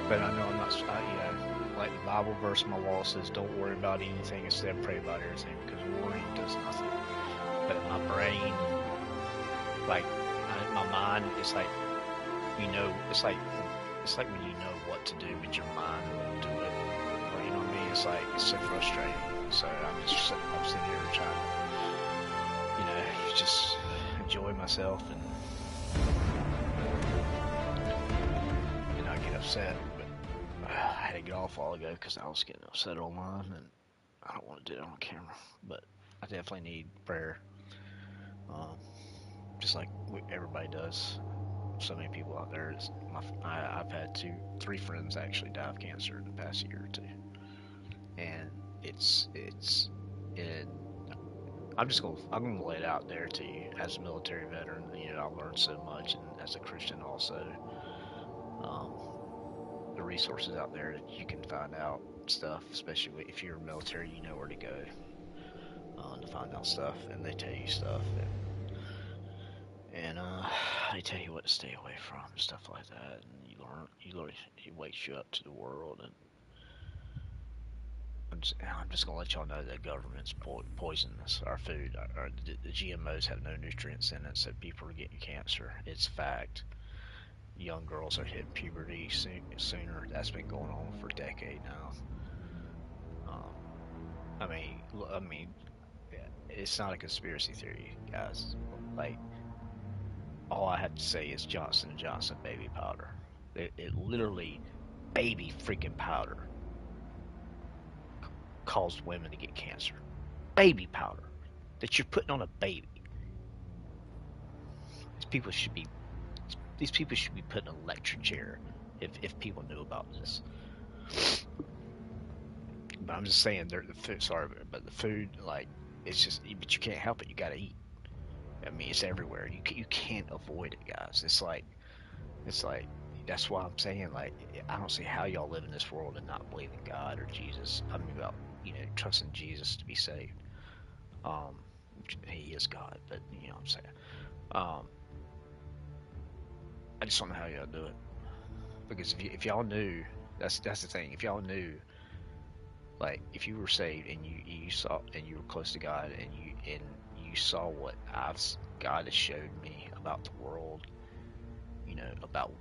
But I know I'm not, like the Bible verse on my wall says, don't worry about anything, instead pray about everything, because worrying does nothing. But in my brain, like, in my mind, it's like, it's like when you know what to do, but your mind won't do it. Or, you know what I mean? It's like, it's so frustrating. So I'm sitting here trying to, just enjoy myself and not get upset. But I had to get off a while ago because I was getting upset online, and I don't want to do it on camera. But I definitely need prayer, just like everybody does. So many people out there. I've had 3 friends actually die of cancer in the past year or two, and it. I'm gonna lay it out there to you as a military veteran. I learned so much, and as a Christian also, the resources out there that you can find out stuff, especially if you're military, you know where to go to find out stuff, and they tell you stuff, and they tell you what to stay away from, stuff like that, and you learn, it wakes you up to the world. And I'm just gonna let y'all know that government's poisonous our food. The GMOs have no nutrients in it, so people are getting cancer. It's fact. Young girls are hitting puberty sooner. That's been going on for a decade now. I mean, it's not a conspiracy theory, guys. Like, all I have to say is Johnson & Johnson baby powder. It literally, baby freaking powder, caused women to get cancer. Baby powder that you're putting on a baby. These people should be put in an electric chair if people knew about this. But I'm just saying, the food. Sorry, but the food, like, it's just. But you can't help it. You gotta eat. I mean, it's everywhere. You can't avoid it, guys. It's like that's why I'm saying, like, I don't see how y'all live in this world and not believe in God or Jesus. I mean, about trusting Jesus to be saved. Um, he is God, but you know what I'm saying. Um, I just don't know how y'all do it, because if y'all knew, that's the thing. If y'all knew, like, if you were saved and you saw, and you were close to God, and you saw what God has showed me about the world, about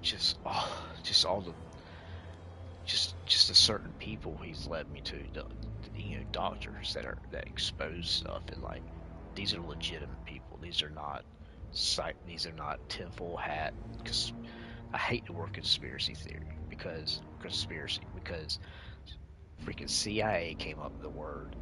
just all the just the certain people He's led me to, doctors that expose stuff, and like, these are legitimate people. These are not tinfoil hat. Because I hate the word conspiracy because freaking CIA came up with the word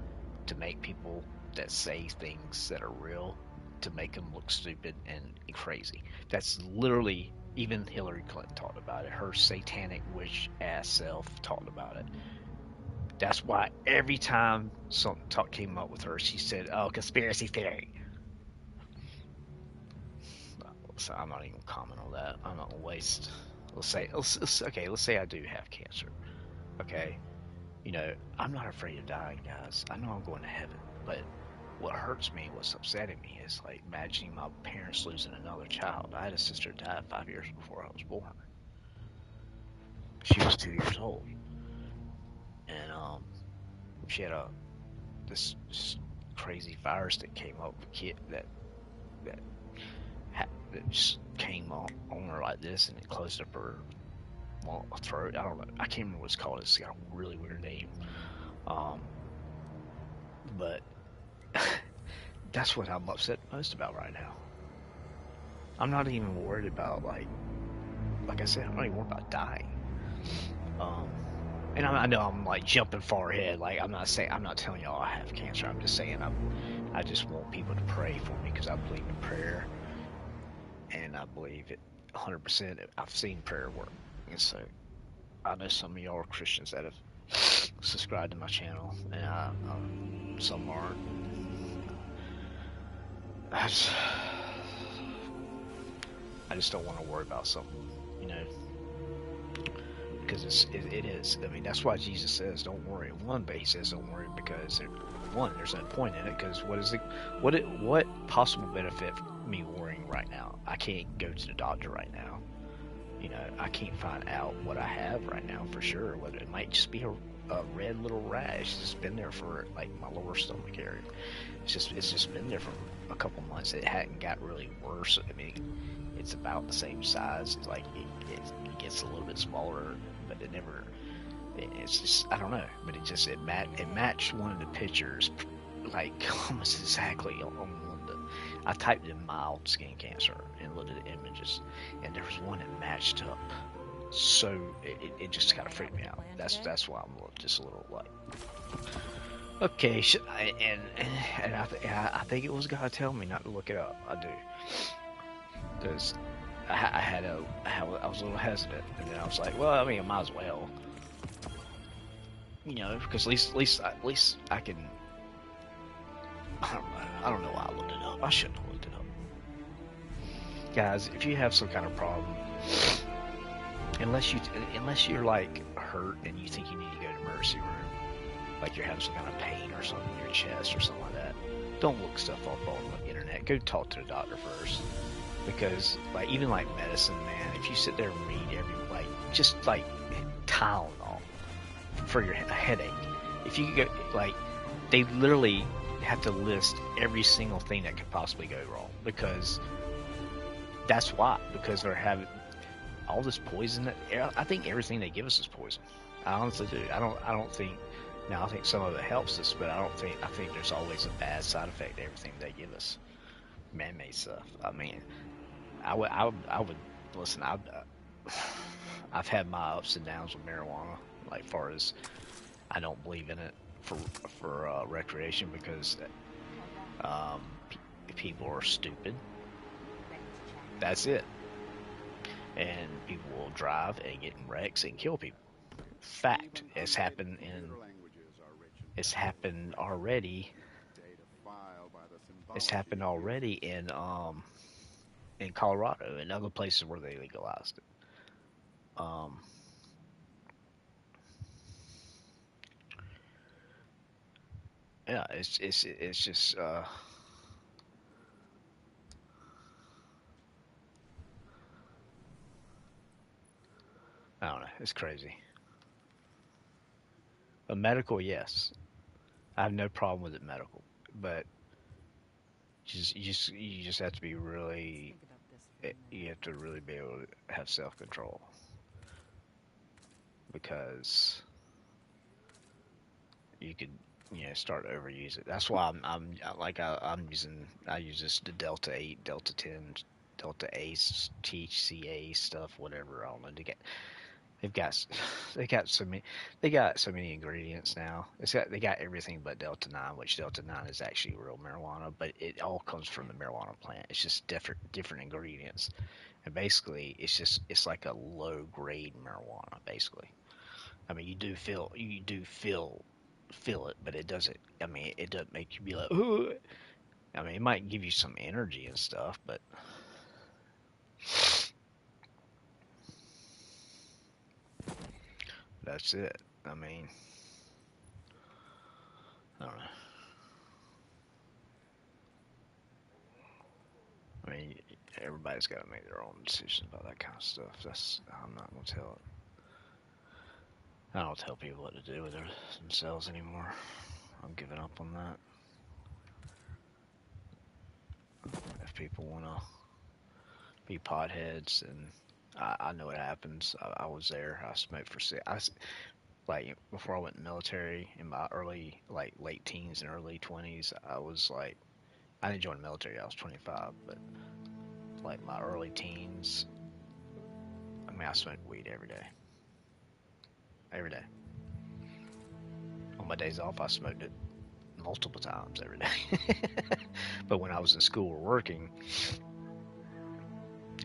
to make people that say things that are real, to make them look stupid and crazy. That's literally, even Hillary Clinton talked about it. Her satanic witch ass self talked about it. That's why every time something came up with her, she said, "Oh, conspiracy theory." So I'm not even gonna comment on that. I'm not gonna waste. Let's say I do have cancer. Okay, I'm not afraid of dying, guys. I know I'm going to heaven, but what hurts me, what's upsetting me, is like imagining my parents losing another child. I had a sister die 5 years before I was born. She was 2 years old, and she had this crazy virus that came up that that just came on her like this, and it closed up her throat. I don't know. I can't remember what it's called. It's got a really weird name. Um, but that's what I'm upset most about right now. I'm not even worried about, like I said, I'm not even worried about dying. Um, and I know I'm like jumping far ahead. Like, I'm not telling y'all I have cancer. I'm just saying I just want people to pray for me, because I believe in prayer, and I believe it 100%. I've seen prayer work, and so I know some of y'all are Christians that have subscribed to my channel, and some aren't. I just, I just don't want to worry about something, because it is. I mean, that's why Jesus says, "Don't worry." But He says, "Don't worry," because there's no point in it. Because what possible benefit me worrying right now? I can't go to the doctor right now. You know, I can't find out what I have right now for sure. Whether it might just be a red little rash that's been there for like my lower stomach area. It's just been there for a couple months. It hadn't got really worse. I mean, it's about the same size. It's like it gets a little bit smaller, but it never. It's just I don't know. But it matched one of the pictures like almost exactly on one of the. I typed in mild skin cancer and looked at the images, and there was one that matched up. So it just kind of freaked me out. That's why I'm just a little like. Okay, and I think it was God telling me not to look it up. I do, because I was a little hesitant, and then I was like, well, I mean, I might as well, you know, because at least I can. I don't know why I looked it up. I shouldn't have looked it up, guys. If you have some kind of problem, unless you're like hurt and you think you need to go to the emergency room. Like you're having some kind of pain or something in your chest or something like that, don't look stuff up on the internet. Go talk to the doctor first, because like even like medicine, man, if you sit there and read just like Tylenol for your headache, if you go like they literally have to list every single thing that could possibly go wrong, because that's why, because they're having all this poison. I think everything they give us is poison. I honestly do. I don't think. Now I think some of it helps us, but I think there's always a bad side effect to everything they give us. Man-made stuff. I mean, I would listen. I've had my ups and downs with marijuana. Like far as I don't believe in it for recreation, because um, people are stupid. That's it. And people will drive and get in wrecks and kill people. Fact, it's happened already. It's happened already in Colorado and other places where they legalized it. Um, yeah, it's just I don't know. It's crazy. But medical, yes, I have no problem with it medical, but you just have to be really you have to really be able to have self control, because you could start to overuse it. That's why I use this the Delta 8, Delta 10, Delta Ace, THCA stuff, whatever. I don't know. They've got they got so many ingredients now. They got everything but Delta 9, which Delta 9 is actually real marijuana, but it all comes from the marijuana plant. It's just different ingredients, and basically it's like a low grade marijuana. Basically, I mean you do feel it, but it doesn't. I mean it doesn't make you be like, ooh. I mean it might give you some energy and stuff, but that's it. I mean, I don't know. I mean, everybody's got to make their own decisions about that kind of stuff. I'm not gonna tell it. I don't tell people what to do with themselves anymore. I'm giving up on that. If people wanna be potheads, and I know what happens. I was there. I smoked for six. Like before I went in the military in my early like late teens and early 20s. I was like I didn't join the military. I was 25, but like my early teens. I mean, I smoked weed every day. Every day. On my days off, I smoked it multiple times every day. But when I was in school or working,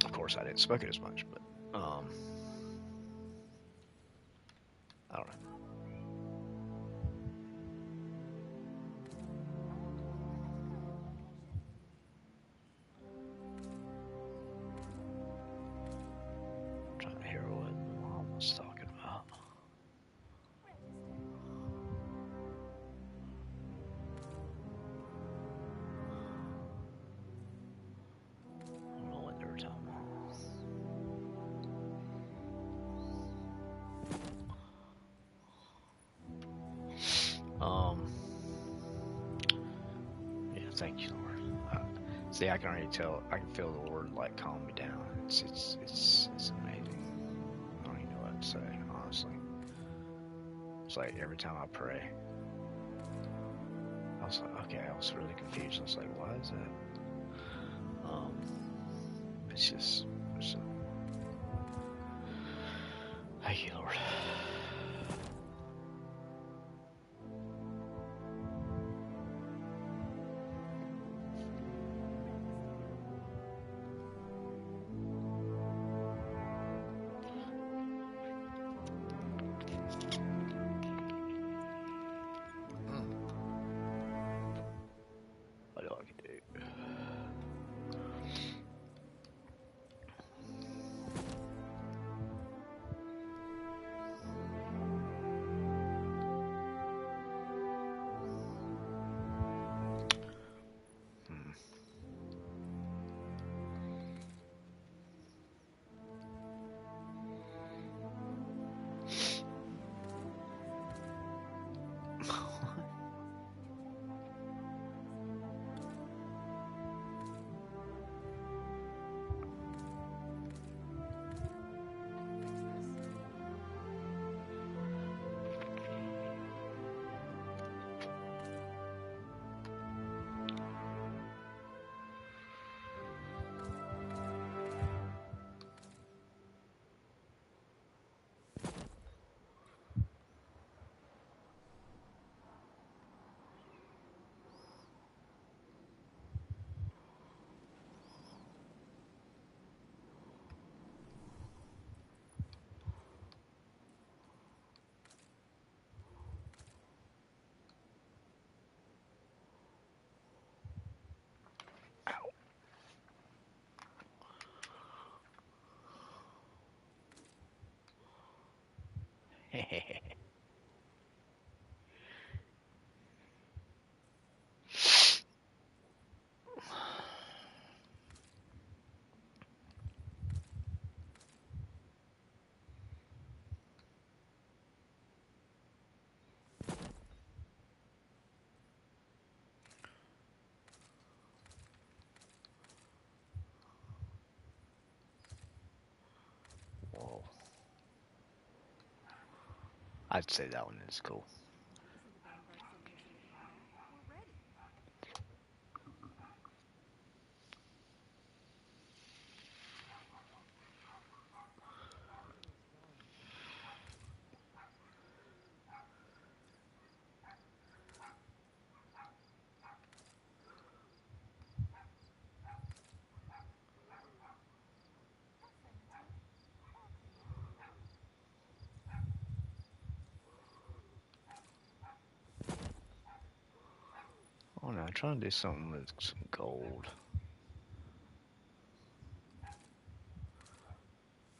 of course, I didn't smoke it as much. But I don't know. I'm trying to hear what Mom was talking about. I don't know what they were talking about. See, I can already tell. I can feel the Lord like calm me down. It's amazing. I don't even know what to say, honestly. It's like every time I pray, I was like, okay, I was really confused. I was like, why is that? It's just, thank you, Lord. What do I can do? Whoa. I'd say that one is cool. Oh no, I'm trying to do something with some gold.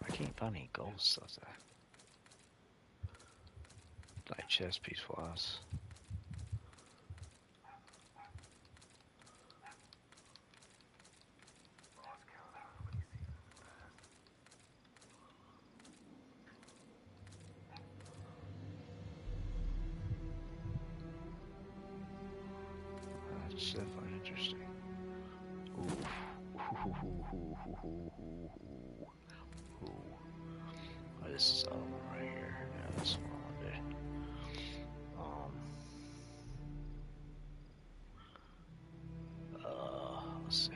I can't find any gold stuff there. Like chest piece wise. That's definitely interesting. Ooh. Oh, this is the other one right here. Yeah, that's what I want to do. Let's see.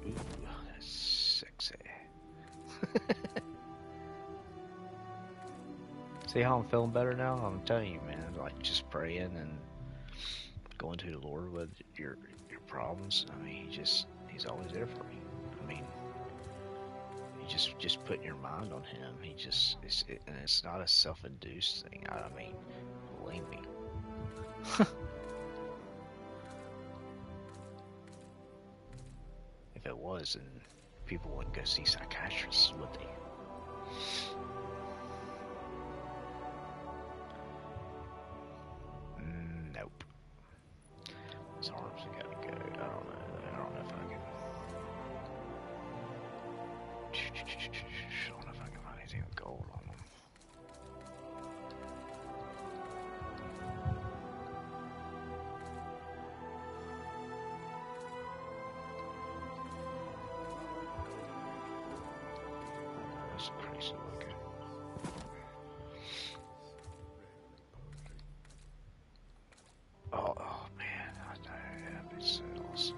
Ooh, that's sexy. See how I'm feeling better now? I'm telling you, man. Like just praying and going to the Lord with your problems. I mean, he's always there for you. I mean, you just putting your mind on him. And it's not a self-induced thing. I mean, believe me. If it was, then people wouldn't go see psychiatrists, would they? nice looking. Oh man, that'd be so awesome.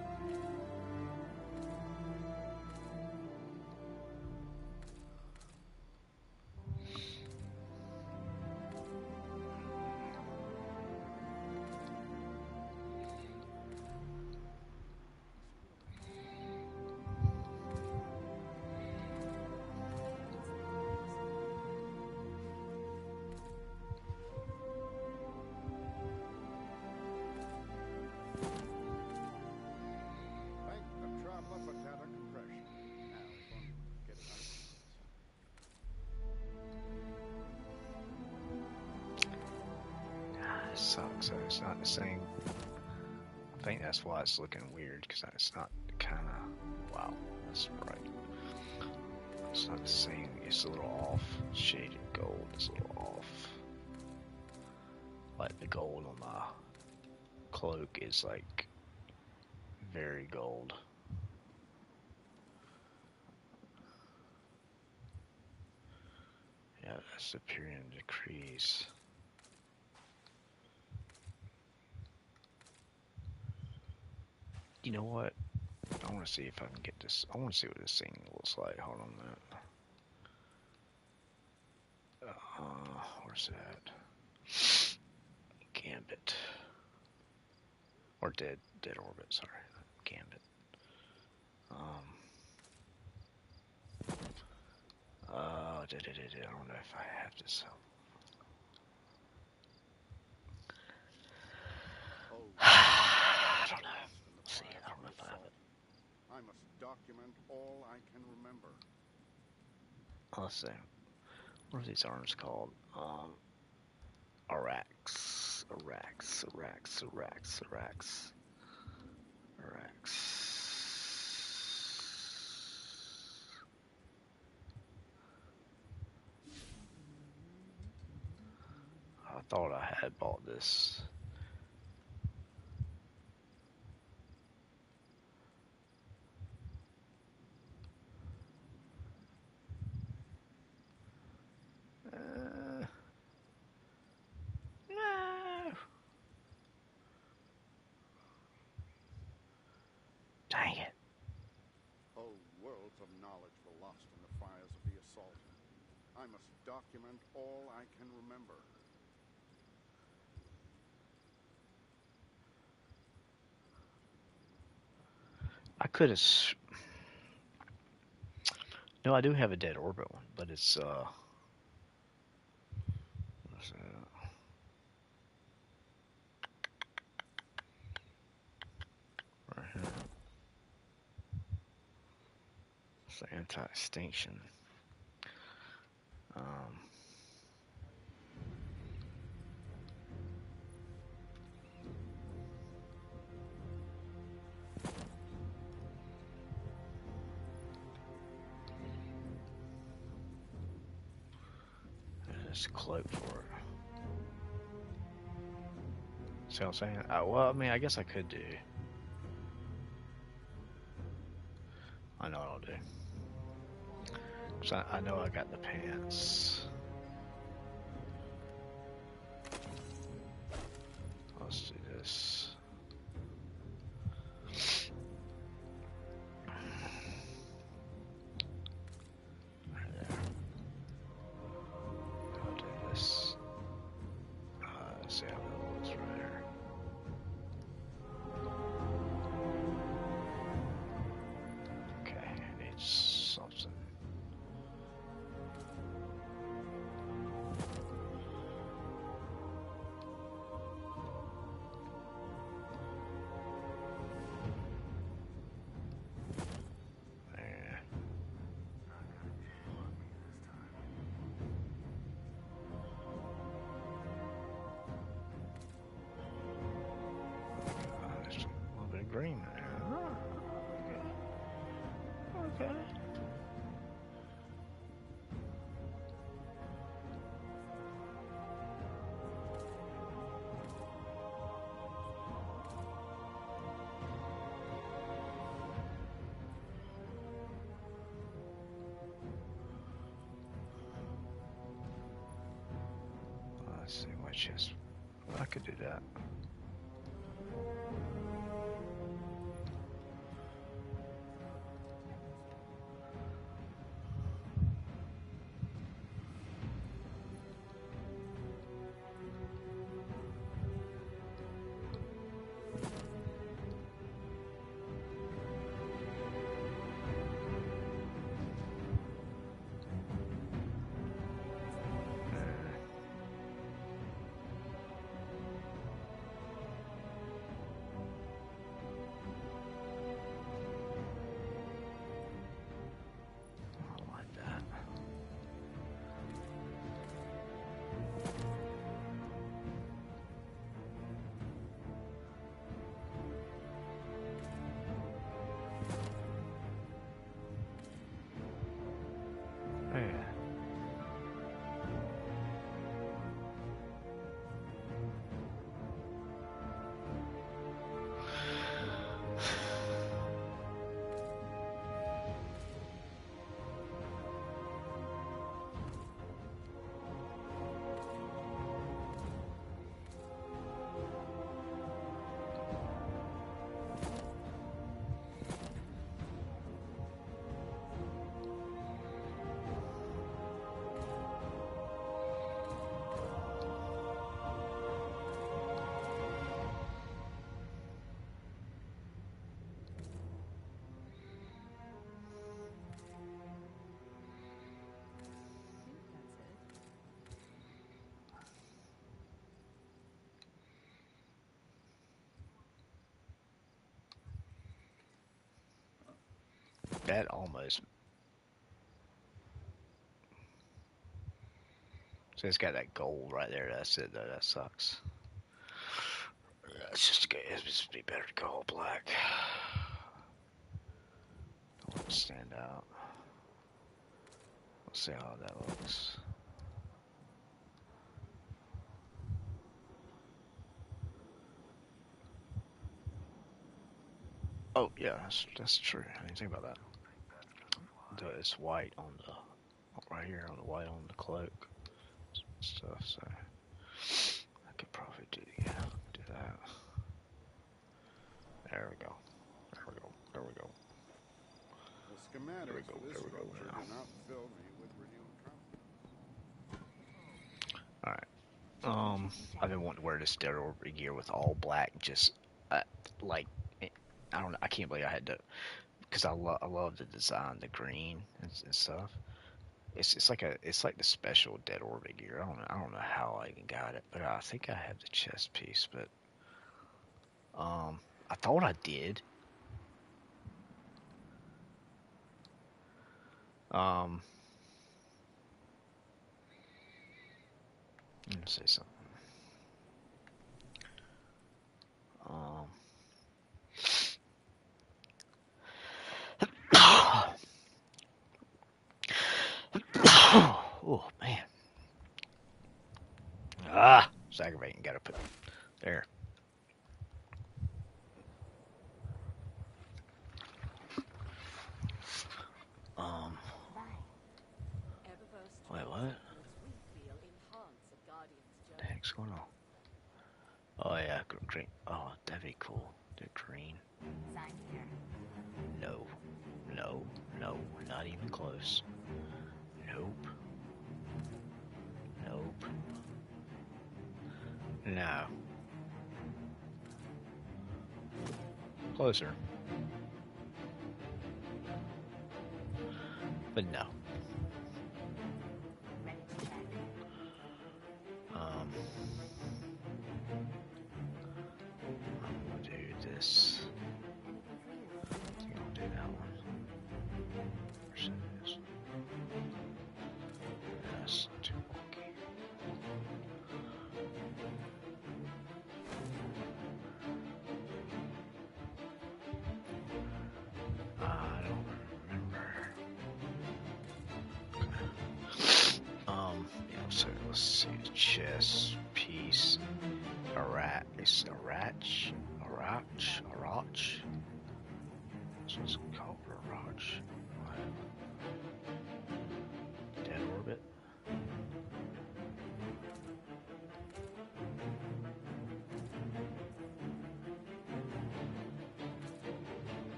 Sucks. So it's not the same. I think that's why it's looking weird, because it's not kind of. Wow, that's bright. It's not the same. It's a little off. Shaded gold is a little off. Like the gold on my cloak is like very gold. Yeah, that's the period decrease. You know what? I want to see if I can get this. I want to see what this thing looks like. Hold on a minute. Where's that? Gambit. Or dead orbit, sorry. Gambit. I don't know if I have this. I don't know. Let's see, I don't know if I have it. I must document all I can remember. Let's see. What are these arms called? Arax. I thought I had bought this. No. Dang it. Whole worlds of knowledge were lost in the fires of the assault. I must document all I can remember. I could have. No, I do have a dead orbit one, but it's what's that? Right here. It's the anti-extinction. There's a cloak for it. See what I'm saying? Well, I mean, I guess I could do. I know what I'll do. So I know I got the pants. Let's do this. Right there. I'll do this. Let's see how that looks right here. Okay, I need something. There. There's a little bit of green there. Okay. chest. I could do that. That almost. So it's got that gold right there. That's it though. That sucks. It's just good. It'd just be better to go all black. Don't want to stand out. Let's see how that looks. Oh yeah, that's true. I didn't think about that. It's white on the right here on the white on the cloak stuff. So I could probably do that. There we go. There we go. The schematics for this structure now. do not fill me with renewed confidence. Alright. I've been wanting to wear this Dead Orbit gear with all black, just like I don't know. I can't believe I had to, because I love the design, the green and stuff. It's like the special Dead Orbit gear. I don't know how I even got it, but I think I have the chest piece. But I thought I did. Let me say something. Oh man. It's aggravating. Gotta put there. Wait, what? The heck's going on? Oh yeah, green. Oh, that'd be cool. The green. No, not even close. Nope. No. Closer. But no. I'm gonna do this. I think I'll do that one. That's too wonky. I don't remember. Yeah, so let's see. Chess piece. It's Arach. So it's called Arach. Dead Orbit.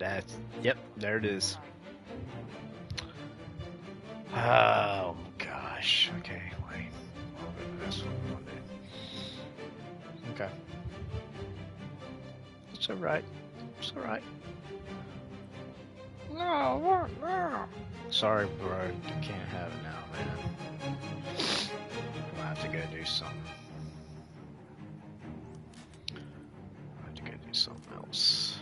That's, yep, there it is. Oh gosh. Okay, wait. I'll go to this one one day. Okay. It's alright. It's alright. No, what? No. Sorry, bro. You can't have it now, man. I'll have to go do something. I'll have to go do something else.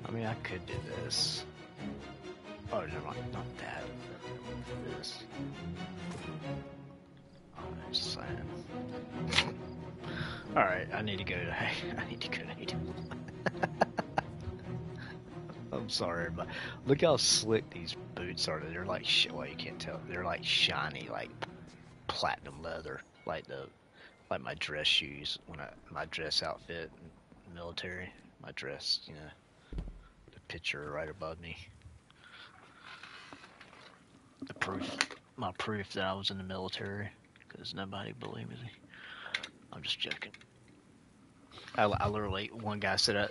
I mean, I could do this. Oh, never mind. Not that. This. Oh, I'm just saying. Alright, I need to go to... I need to go to... I'm sorry, but look how slick these boots are. They're like... Well, you can't tell. They're like shiny, like platinum leather. Like my dress shoes. My dress outfit. Military. My dress, you know. The picture right above me. The proof, my proof that I was in the military, because nobody believes me. I'm just joking. I literally, one guy said,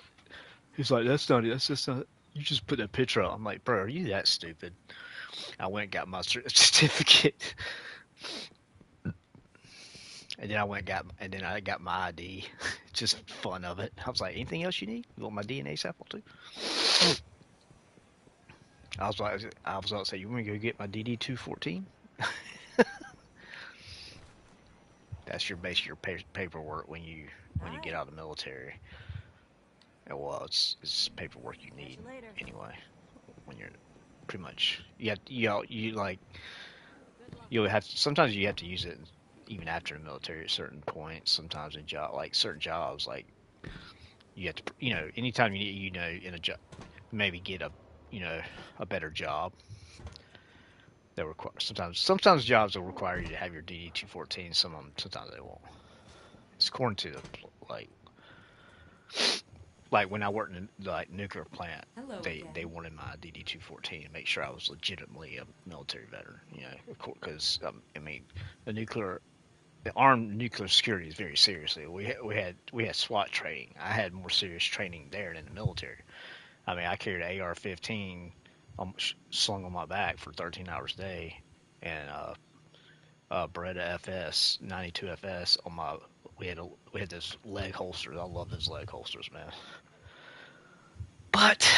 he's like, that's not it, that's just not, you just put that picture up. I'm like, bro, are you that stupid? I went and got my certificate, and then I got my ID. Just fun of it. I was like, anything else you need? You want my DNA sample too? I was about to say, you want me to go get my DD-214? That's your paperwork when you get out of the military. Well, it's paperwork you need anyway. When you're pretty much you like you'll have sometimes you have to use it even after the military at certain points. Sometimes in certain jobs, like you have to anytime you need in a job maybe get a a better job. That require sometimes jobs will require you to have your DD-214. Sometimes they won't. It's according to the like when I worked in the nuclear plant, they wanted my DD-214 to make sure I was legitimately a military veteran. You know, because I mean, the armed nuclear security is very seriously. We had SWAT training. I had more serious training there than the military. I mean, I carried an AR-15 slung on my back for 13 hours a day, and Beretta FS 92 FS on my. We had this leg holsters. I love those leg holsters, man. But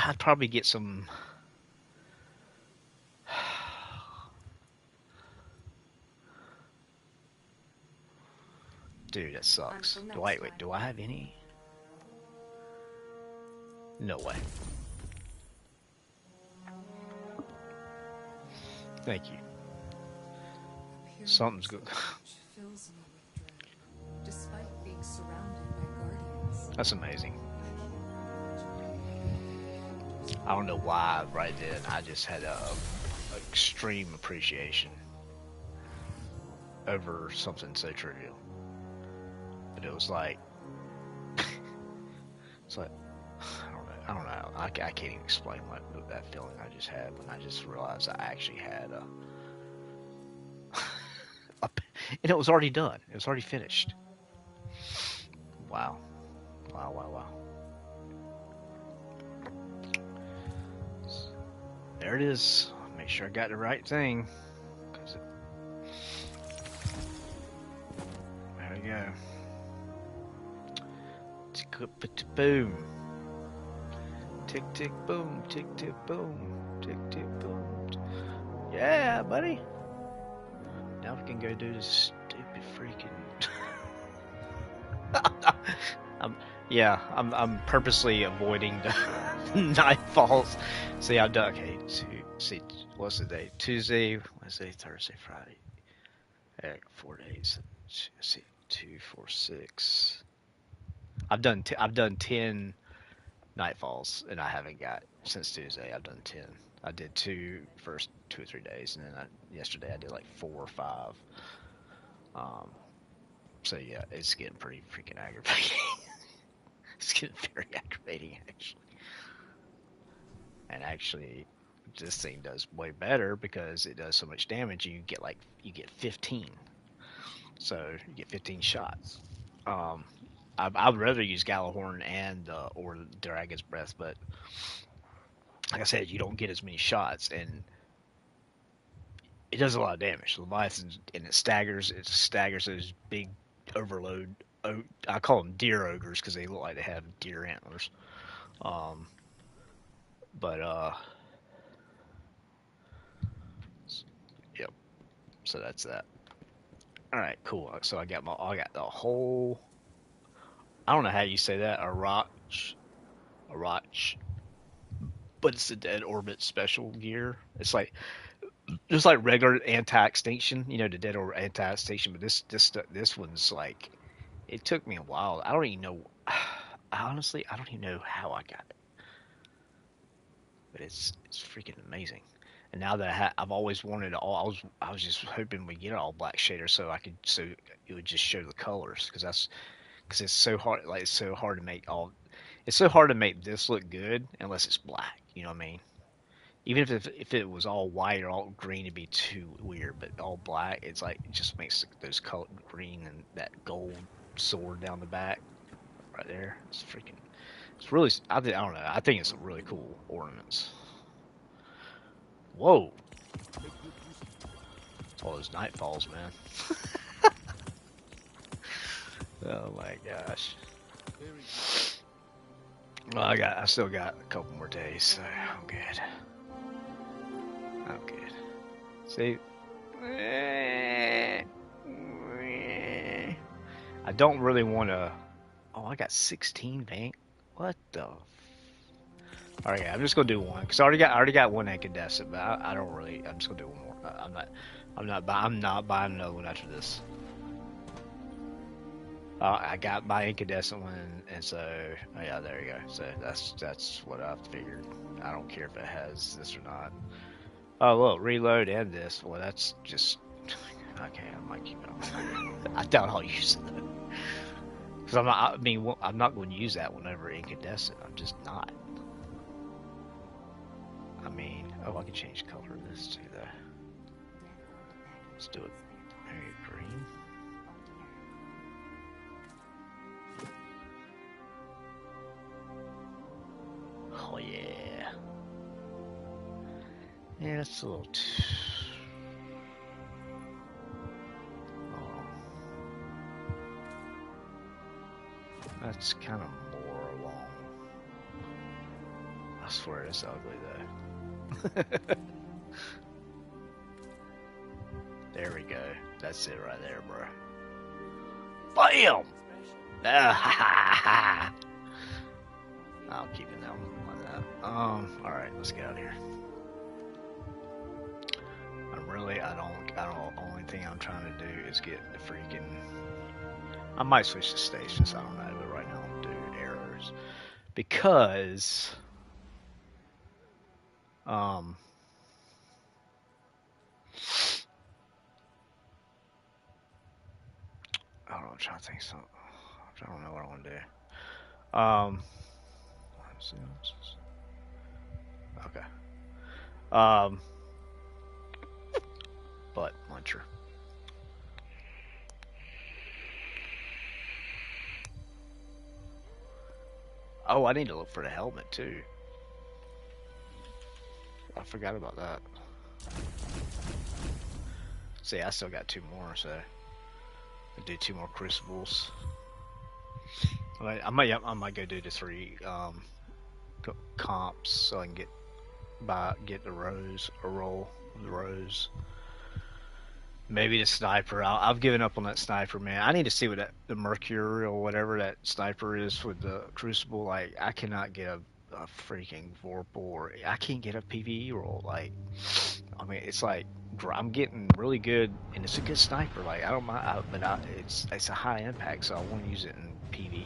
I'd probably get some. Dude, that sucks. Wait, do I have any? No way. Thank you. Something's good. That's amazing. I don't know why right then I just had a extreme appreciation over something so trivial. But it was like it's like I don't know. I can't even explain that feeling I just had when I just realized I actually had and it was already done. It was already finished. Wow. Wow. There it is. Make sure I got the right thing. There we go. Tick boom. Tick tick boom. Tick tick boom. Tick tick boom. Yeah, buddy. Now we can go do this stupid freaking. I'm purposely avoiding the nightfalls. See, I've done what's the day? Tuesday, Wednesday, Thursday, Friday. 4 days. See, 2, 4, 6. I've done 10 nightfalls, and I haven't got since Tuesday. I've done 10. I did 2 first 2 or 3 days, and then yesterday I did like 4 or 5. So yeah, it's getting pretty freaking aggravating. It's getting very aggravating actually. And actually, this thing does way better because it does so much damage. You get 15. So you get 15 shots. I'd rather use Galahorn and or Dragon's Breath, but like I said, you don't get as many shots, and it does a lot of damage. Leviathan, and it staggers those big overload. I call them deer ogres because they look like they have deer antlers. Um, but yep. So that's that. All right, cool. So I got the whole. I don't know how you say that. A roch, but it's the dead orbit special gear. It's like just like regular anti-extinction, you know, the dead orbit anti-extinction. But this one's like, it took me a while. I don't even know. Honestly, I don't even know how I got it, but it's freaking amazing. And now that I've always wanted all, I was just hoping we get an all black shader so it would just show the colors because it's so hard, like it's so hard to make all. It's so hard to make this look good unless it's black. You know what I mean? Even if it was all white or all green, it'd be too weird. But all black, it's like it just makes those color green and that gold sword down the back right there. It's freaking. It's really. I don't know. I think it's really cool ornaments. Whoa! All those nightfalls, man. Oh my gosh. Well, I still got a couple more days, so I'm good. I'm good. See, I don't really want to. Oh, I got 16 bank. What the? All right, I'm just gonna do one because I already got one incandescent, but I don't really. I'm just gonna do one more. I'm not buying another one after this. I got my incandescent one, and so oh yeah, there you go. So that's what I figured. I don't care if it has this or not. Oh look, reload and this. Well, that's just okay. I might keep it on. I doubt I'll use it though, because I'm not. I mean, I'm not going to use that whenever incandescent. I'm just not. I mean, oh, I can change the color of this too though. Let's do it. Very green. Oh yeah. Yeah, that's a little oh. That's kind of more along. I swear it's ugly though. There we go. That's it right there, bro. BAM! I'll keep it that one like that. Alright, let's get out of here. Only thing I'm trying to do is get the freaking. I might switch to stations, I don't know, but right now I'm doing arrows. Because. I don't know, I'm trying to think something. I don't know what I want to do. Okay. Butt muncher. Oh, I need to look for the helmet too. I forgot about that. See, I still got 2 more, so I'll do 2 more crucibles. I might go do the 3 comps so I can get the rose, a roll of the rose. Maybe the sniper. I've given up on that sniper, man. I need to see what the Mercury or whatever that sniper is with the crucible. Like, I cannot get a freaking Vorpal, or I can't get a PvE roll. Like, I mean, it's like I'm getting really good, and it's a good sniper. Like, I don't mind, but it's a high impact, so I want to use it in PvE.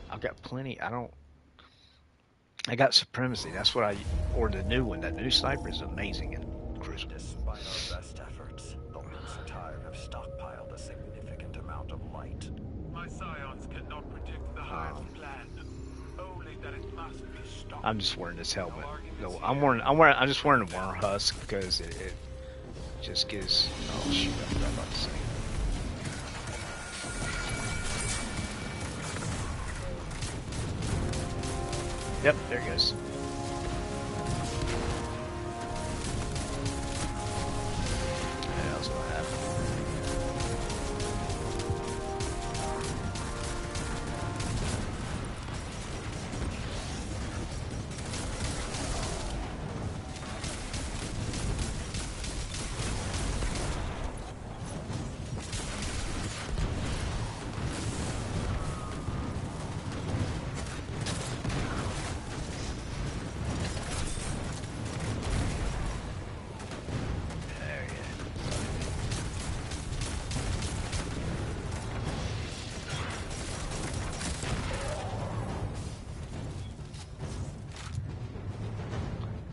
I've got plenty. I got Supremacy. That's what or the new one. That new sniper is amazing in Crucible. Despite our best efforts, the Lucentire have stockpiled a significant amount amount of light. My scions cannot predict the Hive's plan. Only that it must be stopped. I'm just wearing this helmet. No arguments No, here. I'm just wearing a worm husk because it just gives. Oh shoot! I forgot about to say. Yep, there it goes. What else do I have?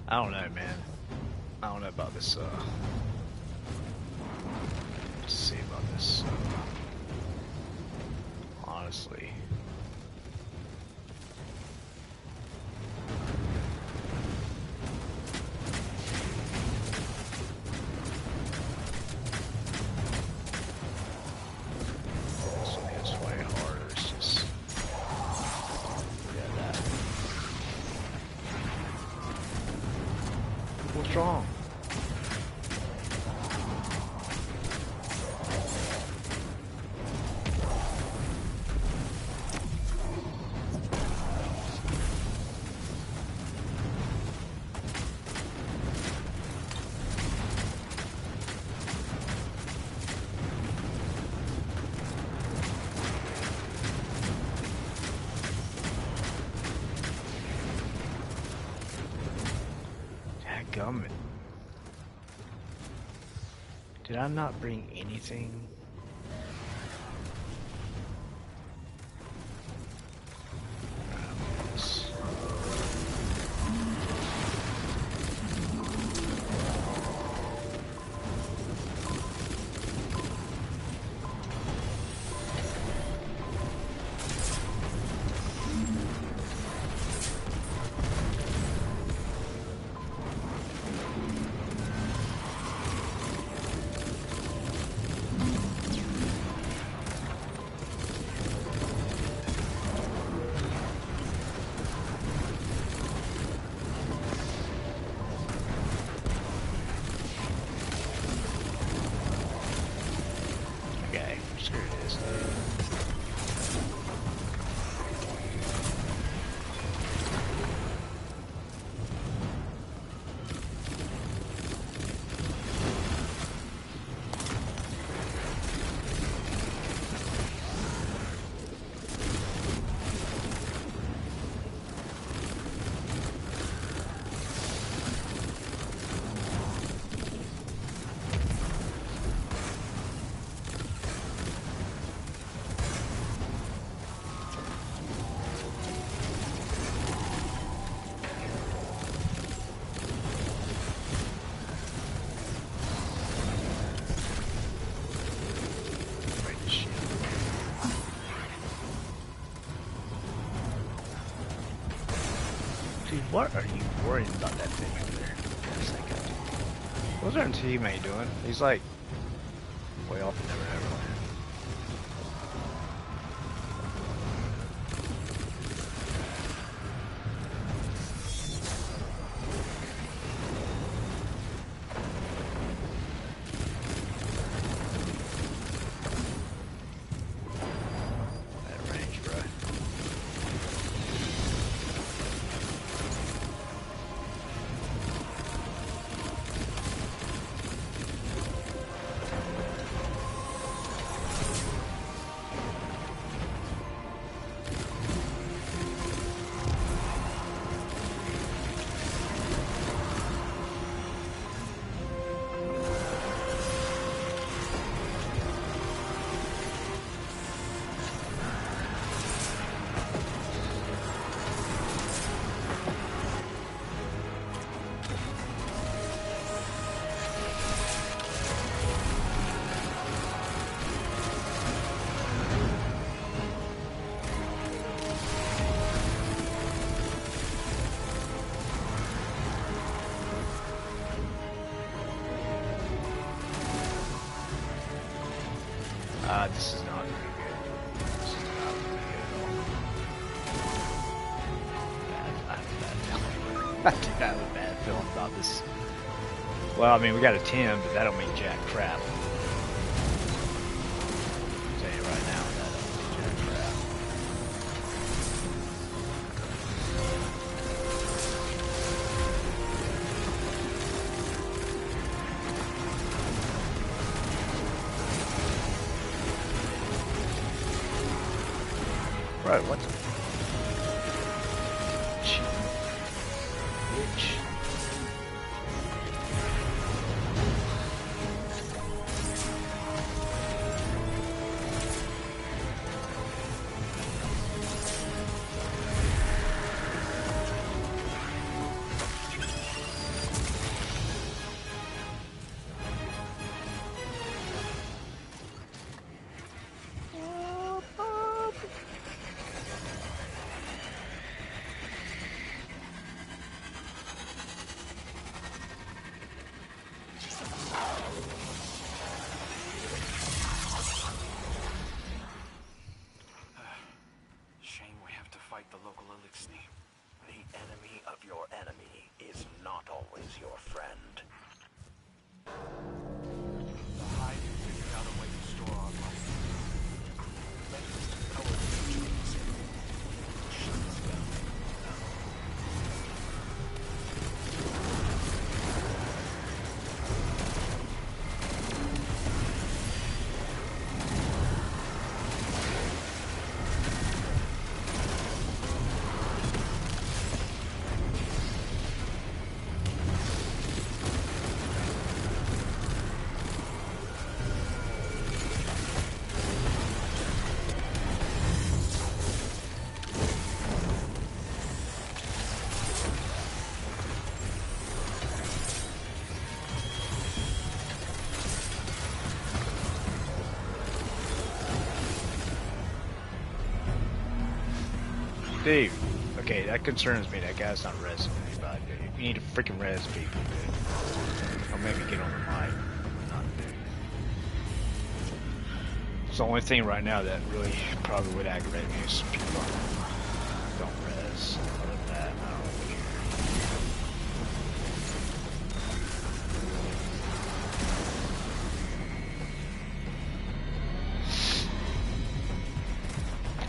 I don't know, man. I don't know about this, let's see about this, honestly. This one hits way harder, it's just, yeah, that. What's wrong? Dadgummit. Did I not bring anything? Okay, screw this. Break this shit. Dude, what are you worried about that thing over there? Yes, I got you. What's our teammate doing? He's like way off in Neverland. That range, bro. This is not very good. This is not very good at all. I have a bad feeling. I do have a bad feeling about this. Well, I mean, we got a 10, but that don't mean jack crap. I'll tell you right now, that don't mean jack crap. Bro, what the? Bitch. Dude, okay, that concerns me. That guy's not resing anybody, dude. You need to freaking res people, dude. Don't make me get on the mic. Not, dude. It's the only thing right now that really probably would aggravate me is people don't res. Other than that, I don't really care.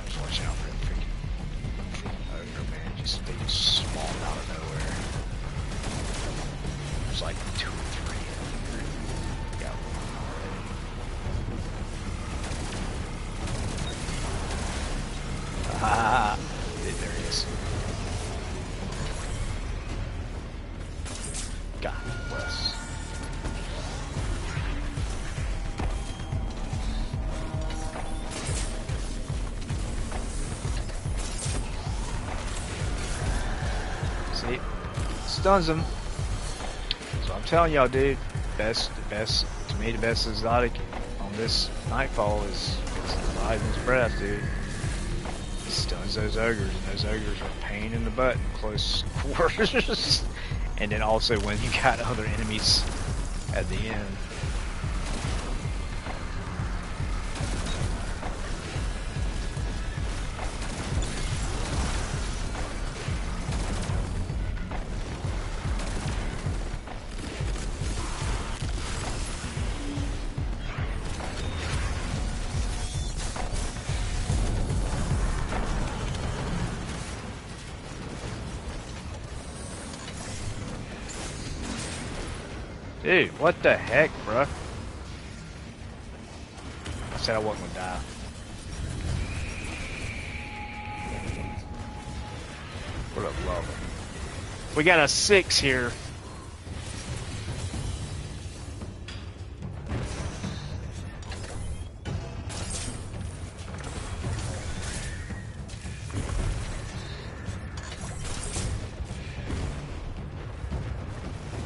Just watch out for that freaking ogre, man. They just spawned out of nowhere. There's like 2 or 3 in here. Got one already. Ah, there he is. God bless. See, stuns him. So I'm telling y'all, dude, the best to me, the best exotic on this Nightfall is Paladin's Breath, dude. It stuns those ogres, and those ogres are a pain in the butt in close quarters. And then also when you got other enemies at the end. Dude, what the heck, bruh? I said I wasn't gonna die. What up, love? We got a 6 here.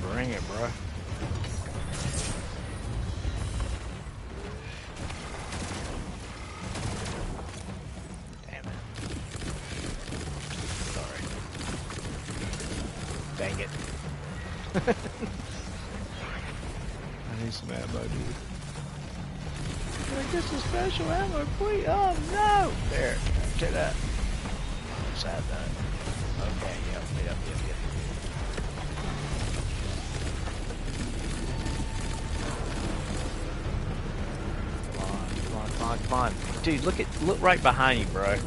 Bring it, bruh. Dang it. I need some ammo, dude. Like, this is special ammo, please. Oh no! There, take that. Let's have that. Okay, yep. Come on. Dude, look right behind you, bro.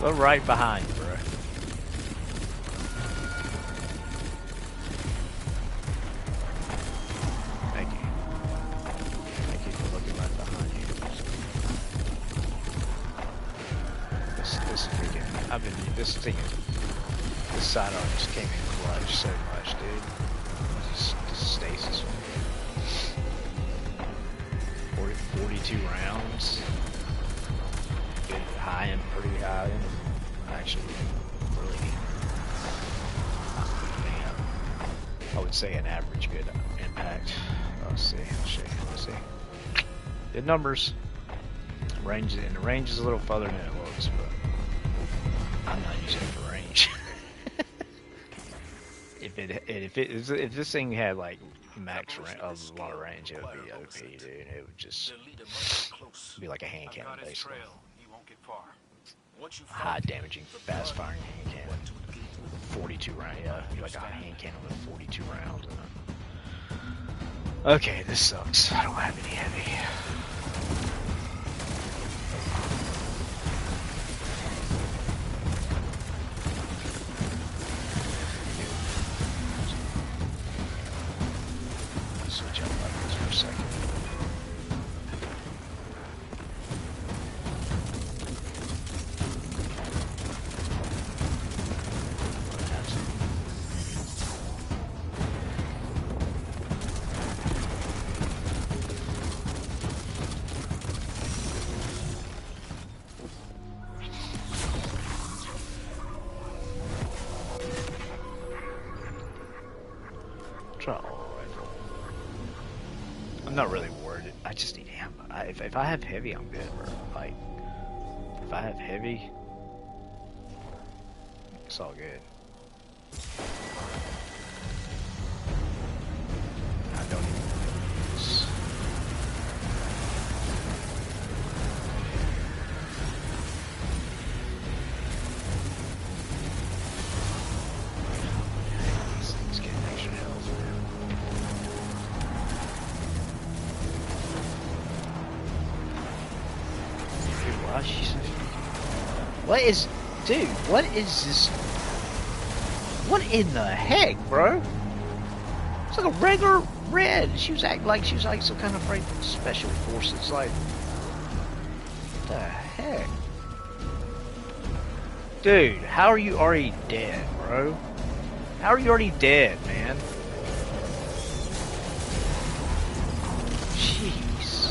Look right behind you, bro. Thank you. Thank you for looking right behind you. This freaking, this sidearm just came in clutch so much, dude. This stasis. 42 rounds. Good, pretty high end. Actually, really, I would say an average good impact. Let's see. Good numbers. The range is a little further than it looks, but I'm not using it for range. If this thing had like max of a lot of range, it would be OP, dude. It would just be like a hand cannon, basically. High damaging, fast firing hand cannon. 42 rounds, yeah, like a hand cannon with 42 rounds in it. Okay, this sucks. I don't have any heavy. Switch up weapons for a second. I'm not really worried. I just need ammo. If I have heavy, I'm good, bro. Like, if I have heavy, it's all good. I don't even use. These things get extra health, man. What is, dude? What is this? What in the heck, bro? It's like a regular red. She was acting like some kind of special forces. Like, what the heck, dude? How are you already dead, bro? How are you already dead, man? Jeez.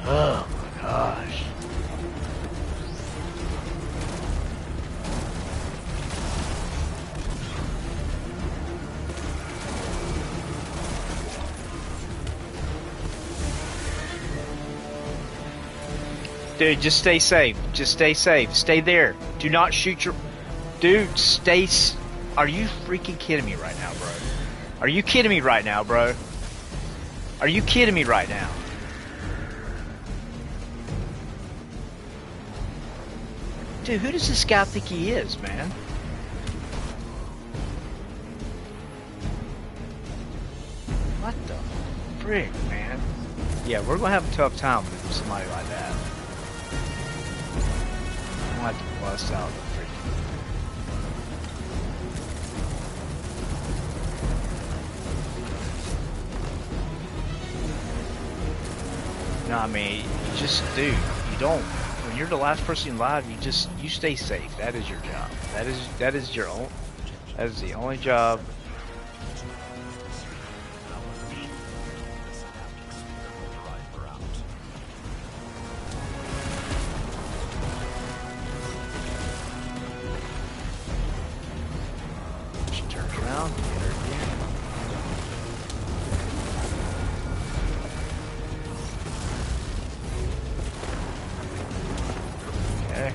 Oh my gosh. Dude, just stay safe. Just stay safe. Stay there. Do not shoot your... Dude, stay... Are you freaking kidding me right now, bro? Are you kidding me right now, bro? Are you kidding me right now? Dude, who does this guy think he is, man? What the frick, man? Yeah, we're gonna have a tough time with somebody like that. I'm gonna have to bust out the freaking... No, I mean, you just, dude, you don't. When you're the last person alive, you stay safe. That is your job. That is your own. That is the only job. She turns around. Get her again. Okay.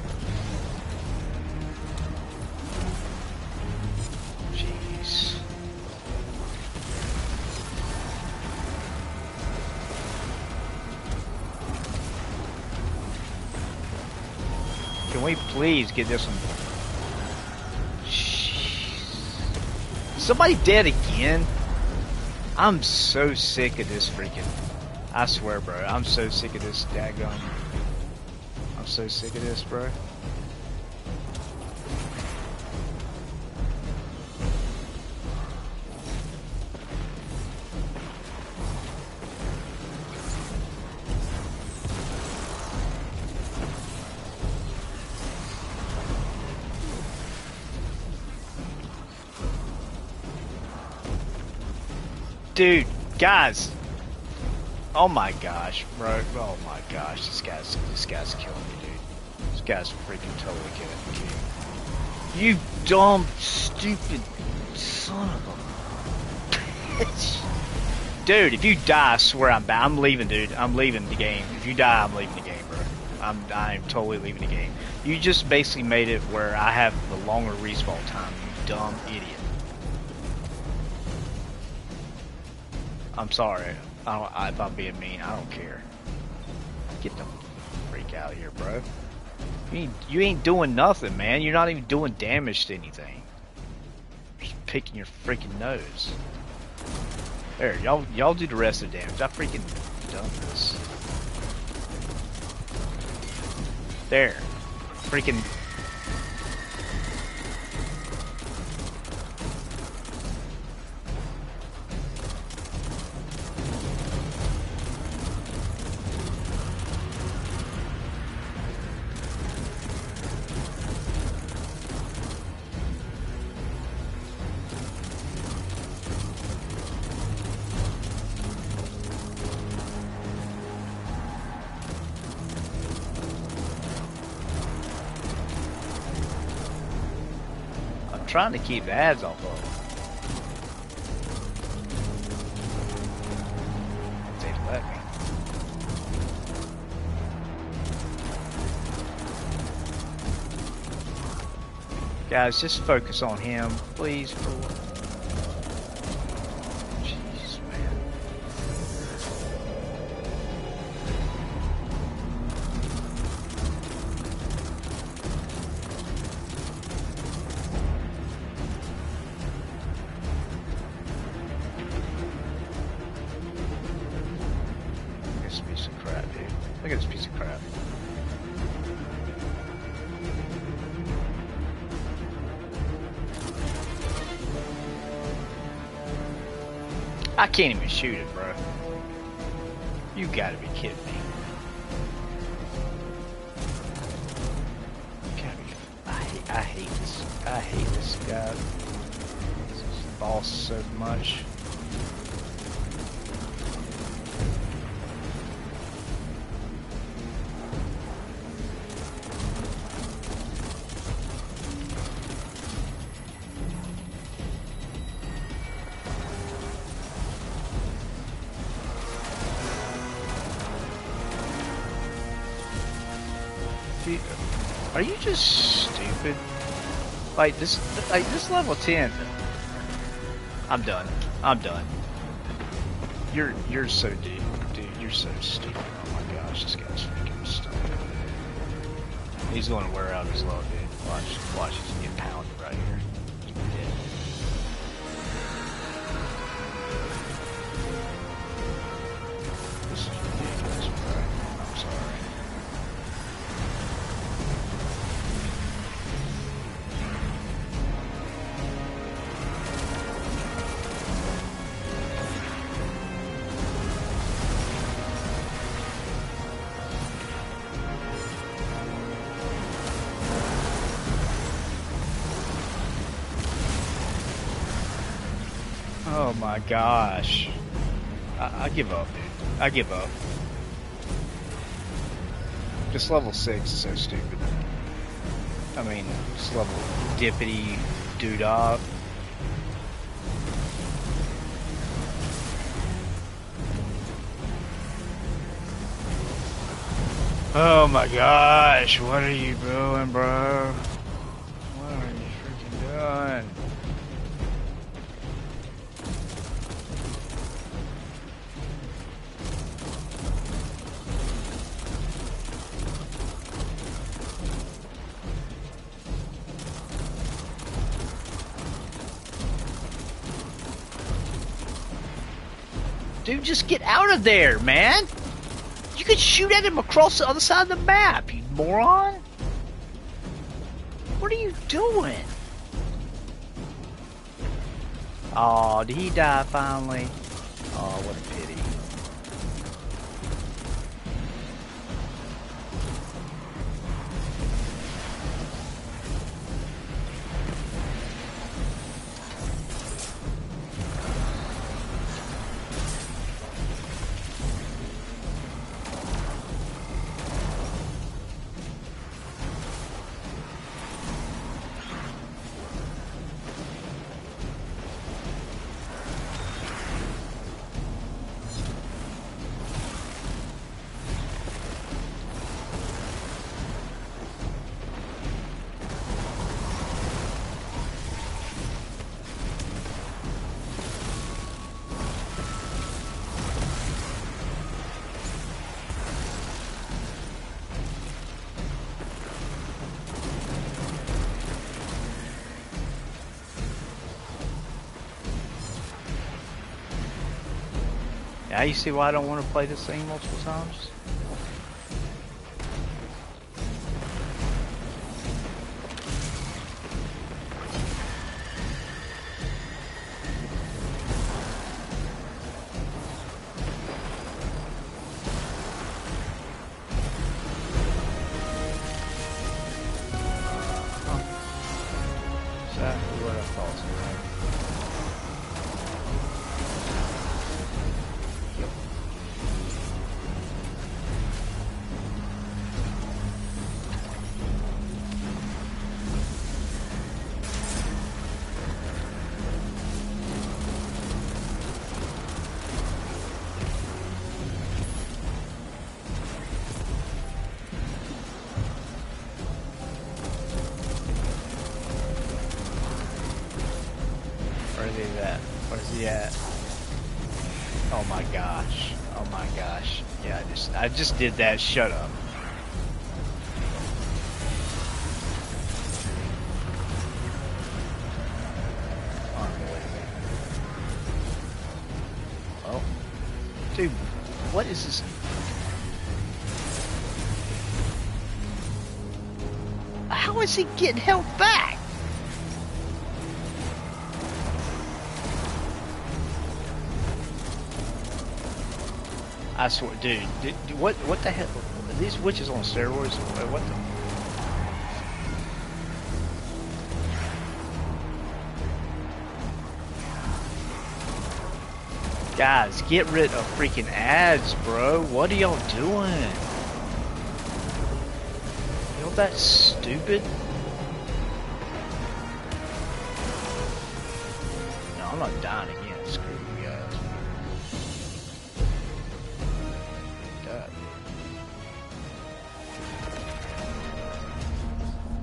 Can we please get this one? Somebody dead again? I'm so sick of this freaking... I swear, bro. I'm so sick of this daggone... I'm so sick of this, bro. Dude, guys. Oh my gosh, bro. Oh my gosh, this guy's killing me, dude. This guy's freaking totally killing me. You dumb, stupid son of a bitch. Dude, if you die, I swear I'm leaving, dude. I'm leaving the game. If you die, I'm leaving the game, bro. I'm totally leaving the game. You just basically made it where I have the longer respawn time, you dumb idiot. I'm sorry. If I'm being mean, I don't care. Get the freak out of here, bro. You ain't doing nothing, man. You're not even doing damage to anything. Just picking your freaking nose. There, y'all do the rest of the damage. I freaking done this. There. Freaking... trying to keep the ads off of them. They let me. Guys, just focus on him, please. Jeez, man. Look at this piece of crap. I can't even shoot it, bro. You gotta be kidding me. You gotta be, I hate this. I hate this guy. This boss so much. Are you just stupid? Like this level 10. I'm done. I'm done. You're so deep, dude. You're so stupid. Oh my gosh, this guy's freaking stupid. He's going to wear out his load, dude. Watch, he's gonna get pounded right here. He's dead. This is ridiculous, bro. I'm sorry. Oh my gosh. I give up, dude. I give up. This level 6 is so stupid. I mean, this level dippity doodah. Oh my gosh, what are you doing, bro? What are you freaking doing? Dude, just get out of there, man! You could shoot at him across the other side of the map, you moron! What are you doing? Oh, did he die finally? Oh, what a pity. Now you see why I don't want to play this thing multiple times? Exactly what I thought. Where's he at? Oh my gosh. Oh my gosh. Yeah, I just did that. Shut up. Unbelievable. Oh. Dude, what is this? How is he getting held back? I swear, dude, what the hell? Are these witches on steroids? What the? Guys, get rid of freaking ads, bro. What are y'all doing? Y'all that stupid? No, I'm not dying again. Screw you guys.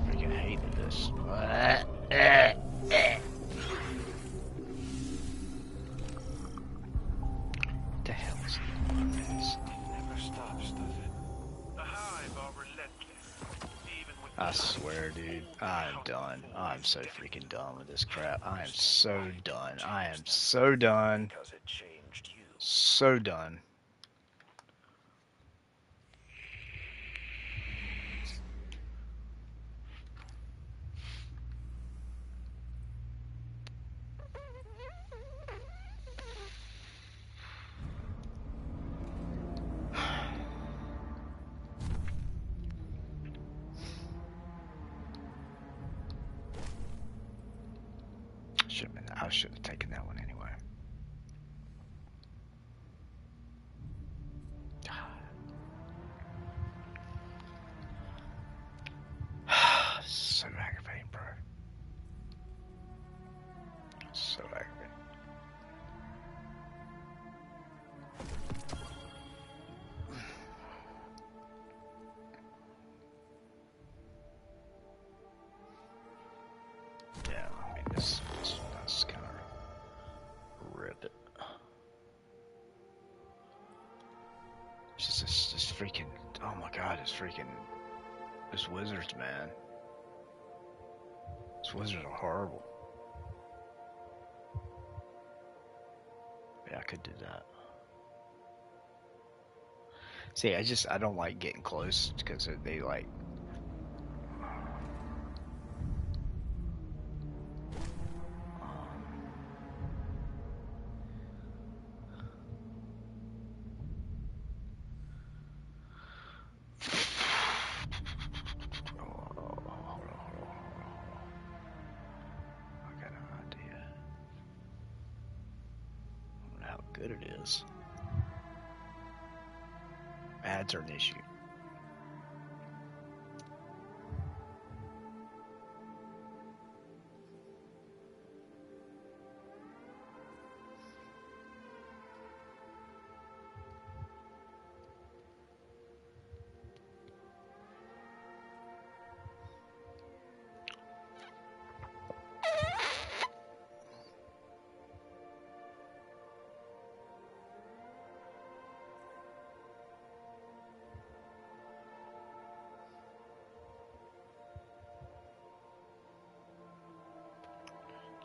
Freaking hated this. What the hell is this? It never stops, does it? The hive are relentless. Even with I swear, dude, I'm done. I'm so freaking done with this crap. I am so done. I am so done. because it changed you. So done. I should have taken that one anyway. So aggravating, bro. So aggravating. Yeah, I mean, that's kind of rip it. It's just this freaking, oh my god, this wizards, man. These wizards are horrible. Yeah, I could do that. See, I don't like getting close because they like. Hold on. I got an idea. I don't know how good it is. Ads are an issue.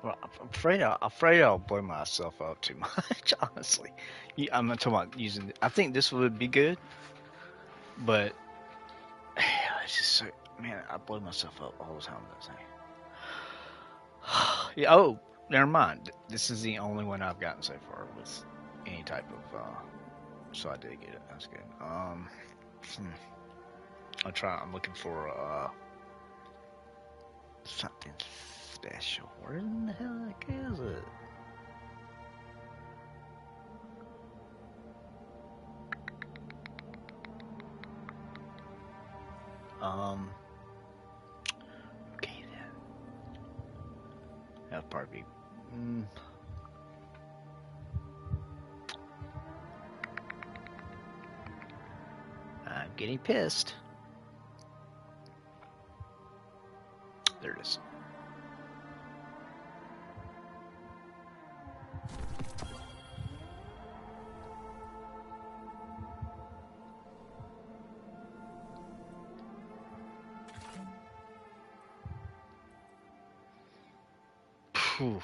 Well, I'm afraid I'll blow myself up too much. Honestly, I'm not talking about using. I think this would be good, but it's just so, man, I blow myself up all the time with that thing. Yeah. Oh, never mind. This is the only one I've gotten so far with any type of. So I did get it. That's good. I'll try. I'm looking for something special. Where in the heck is it? Okay then. That'll probably be. I'm getting pissed. There it is. Phew.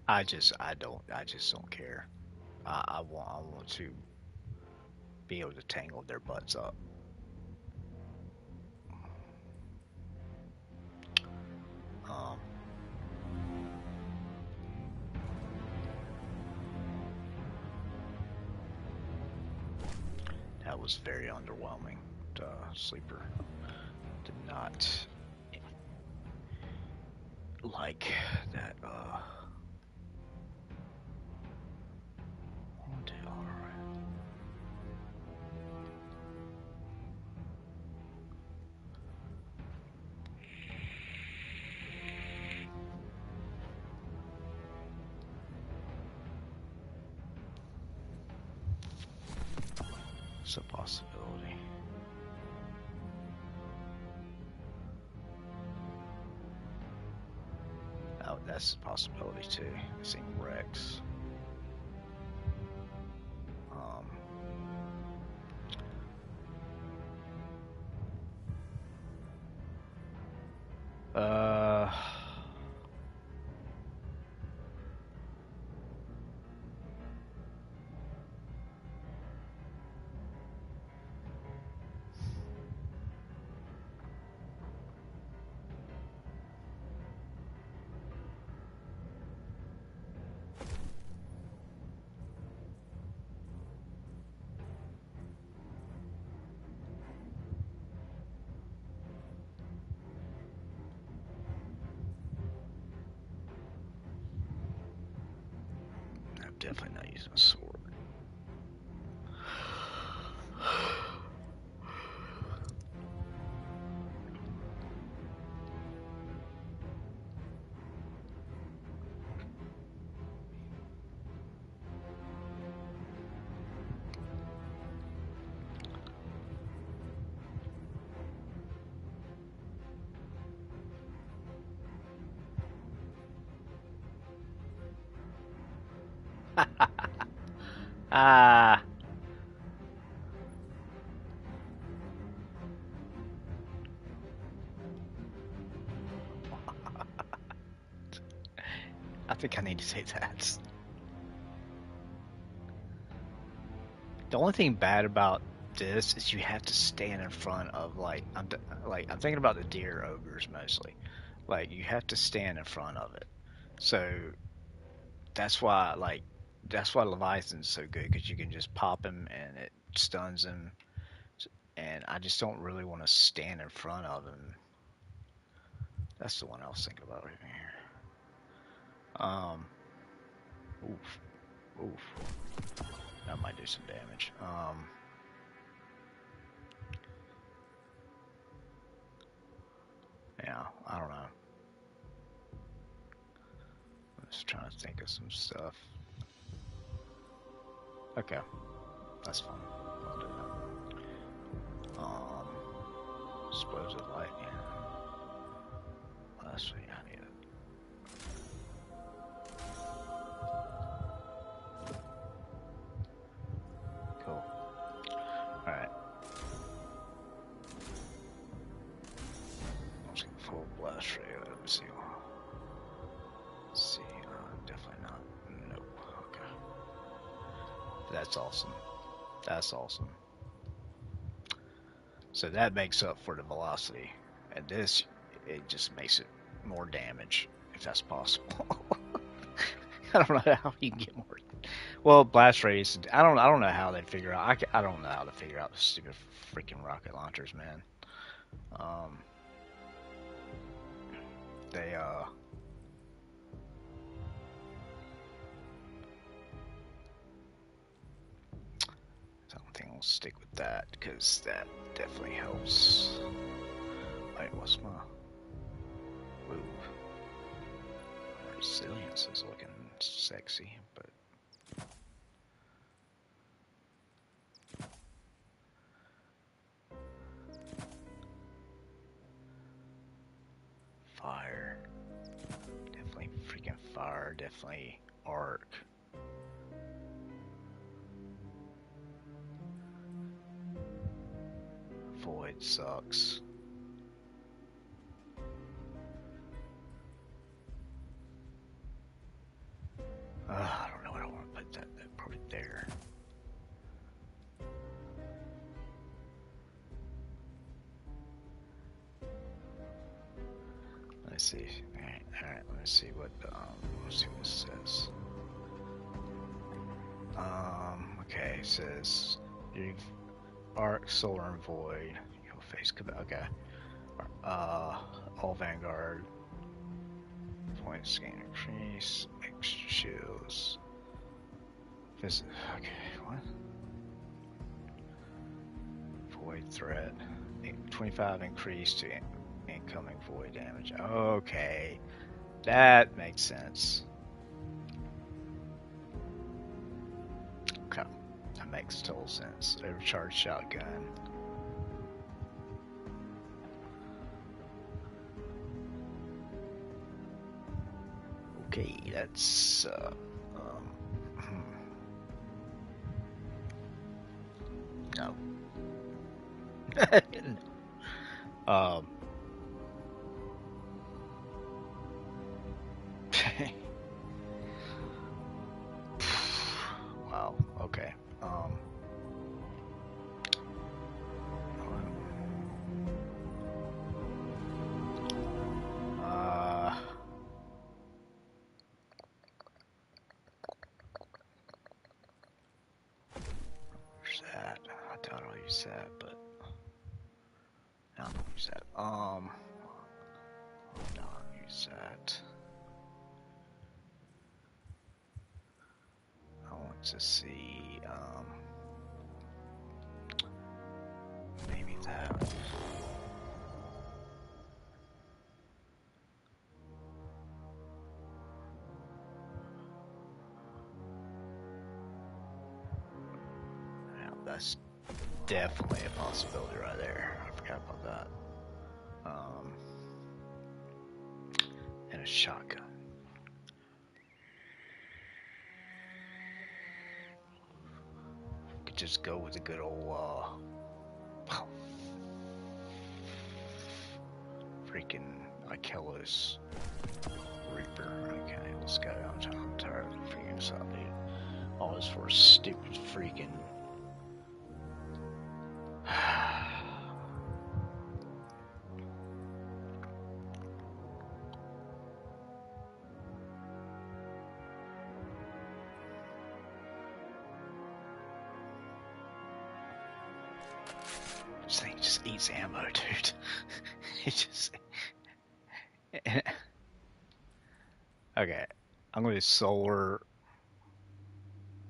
I just don't care. I want to be able to tangle their butts up. Um, that was very underwhelming. Sleeper did not like that. It's a possibility. Oh, that's a possibility too. I've seen Rex. Uh, I'm definitely not using a sword. Ah. I think I need to say that. The only thing bad about this is you have to stand in front of I'm thinking about the deer ogres mostly. Like you have to stand in front of it. So that's why Leviathan's so good because you can just pop him and it stuns him. And I just don't really want to stand in front of him. That's the one I was thinking about right here. Oof, oof. That might do some damage. Yeah, I don't know. I'm just trying to think of some stuff. Okay, that's fine. I'll do that. Explosive lightning. Well, that's what I need. Cool. Alright. I'm just gonna full blast rate. Let me see. Let's see. Definitely not. Nope. Okay. That's awesome. That's awesome. So that makes up for the velocity. And this, it just makes it more damage, if that's possible. I don't know how you can get more. Well, blast radius. I don't know how they figure out. I don't know how to figure out the stupid freaking rocket launchers, man. They I don't think I'll stick with that because that definitely helps. Wait, what's my move? Resilience is looking sexy, but fire. Definitely freaking fire. Definitely arc. Void sucks. I don't know what I want to put that probably there. Let's see. Alright, let's see what this says. Okay, it says you arc, solar, and void. You'll face okay. All vanguard points gain increase, extra shields. This okay, what? Void threat. 25 increase to incoming void damage. Okay. That makes sense. Okay. That makes total sense. Overcharged shotgun. Okay, that's no. Wow, okay. Where's that? I thought I'll use that, but no, I'll use that. No, I'll use that. I want to see, maybe that. Yeah, that's definitely a possibility right there. I forgot about that. And a shotgun. just go with the good old freaking Achilles Reaper. Okay, let's go. I'm tired of figuring this out, dude. All this for a stupid freaking. This thing just eats ammo, dude. It just. Okay, I'm gonna solar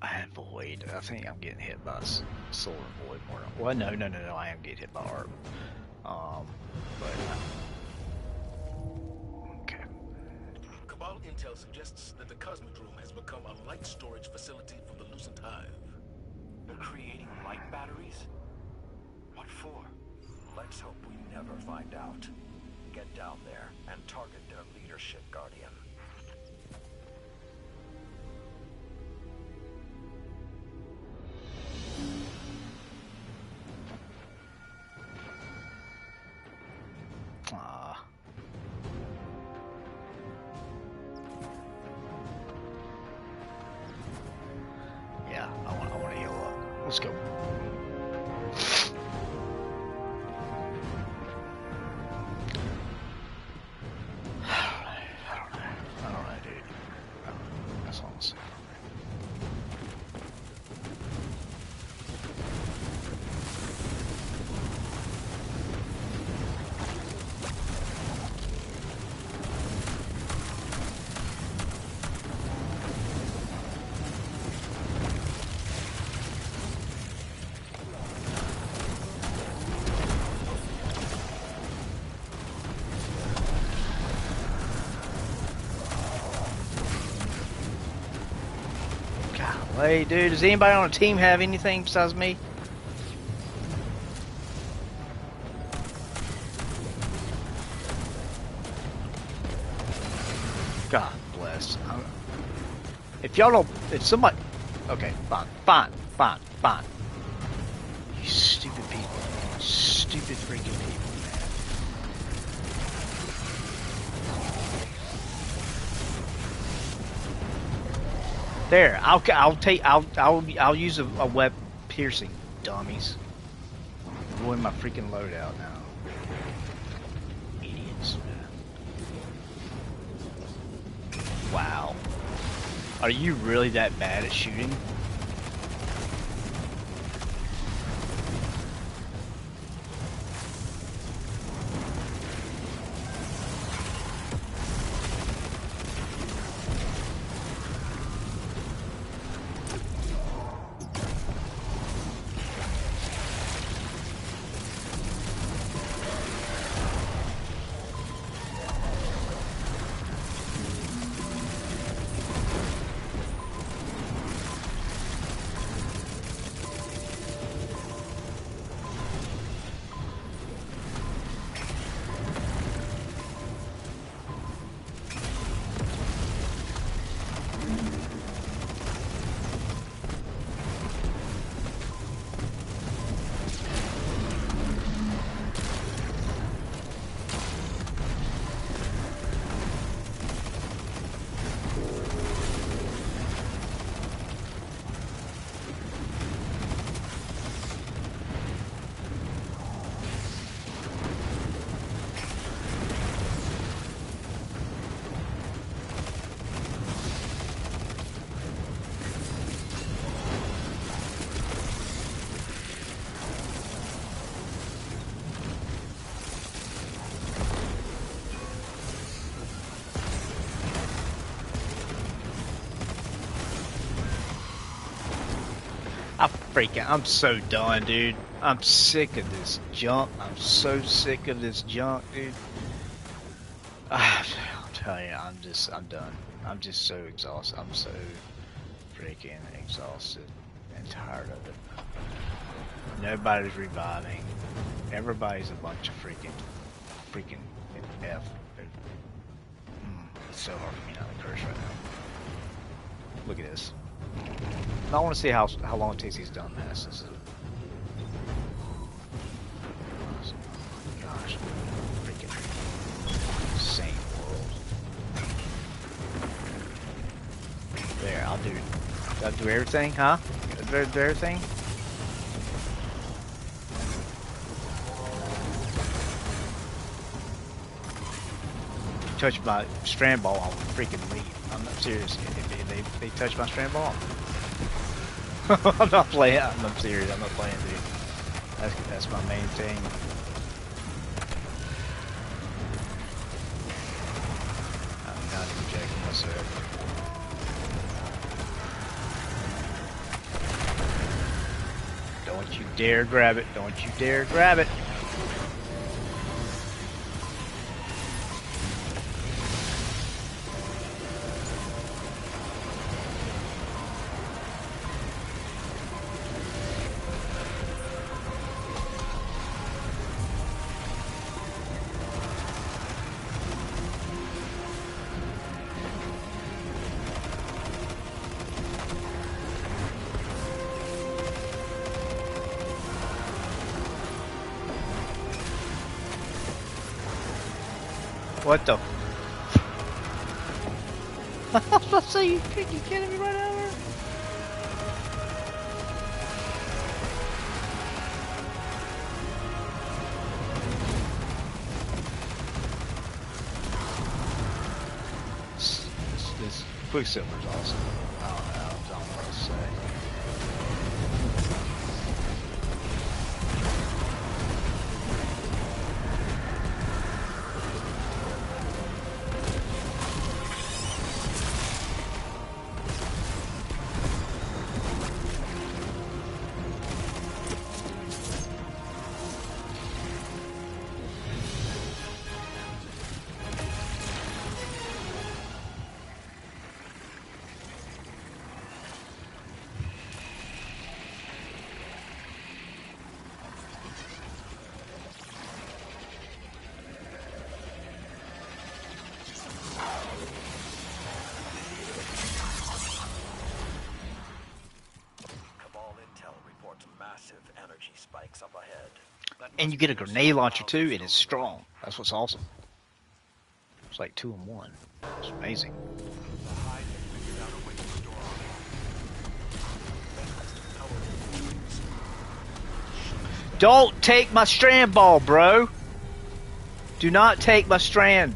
and void. I think I'm getting hit by solar and void more. Well, no, I am getting hit by ARP. But okay. Cabal intel suggests that the Cosmodrome has become a light storage facility for the Lucent Hive. They're creating light batteries? What for? Let's hope we never find out. Get down there and target their leadership, Guardian. Yeah, I want to heal up. Let's go. I don't know, dude. That's all I'm saying. Hey, dude, does anybody on the team have anything besides me? God bless. If y'all don't, if somebody, okay, fine. You stupid people, stupid freaking people, man. There, I'll use a web piercing, dummies. Ruin my freaking loadout now. Idiots, man. Wow. Are you really that bad at shooting? I'm so done, dude. I'm sick of this junk. I'm so sick of this junk, dude. I'm telling you, I'm done. I'm just so exhausted. I'm so freaking exhausted and tired of it. Nobody's reviving. Everybody's a bunch of freaking F. It's so hard for me not to curse right now. Look at this. I want to see how long it takes these dumbasses. Gosh, freaking insane world. There, I'll do everything, huh? Do everything? Touch my strand ball, I'll freaking leave. I'm not serious. If they touch my strand ball, I'm not playing. I'm serious. I'm not playing, dude. That's my main thing. I'm not projecting myself. Don't you dare grab it. Don't you dare grab it. What the? I was about to say, you kidding me right now? This Quicksilver's awesome. I don't know what to say. And you get a grenade launcher too, and it's strong. That's what's awesome. It's like 2 in 1. It's amazing. Don't take my strand ball, bro. Do not take my strand.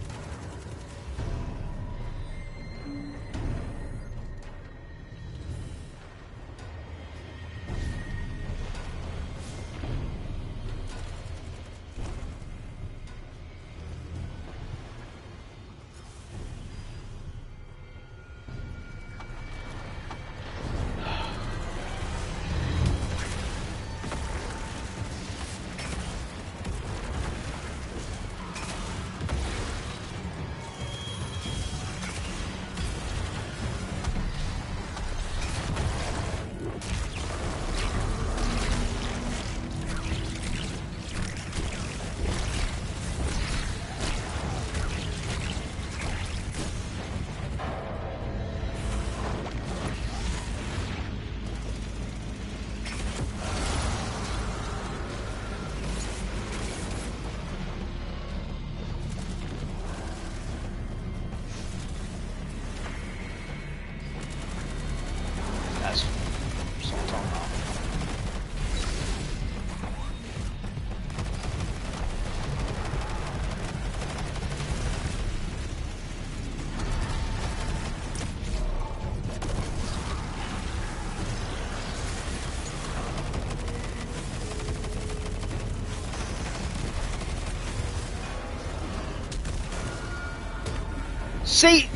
See,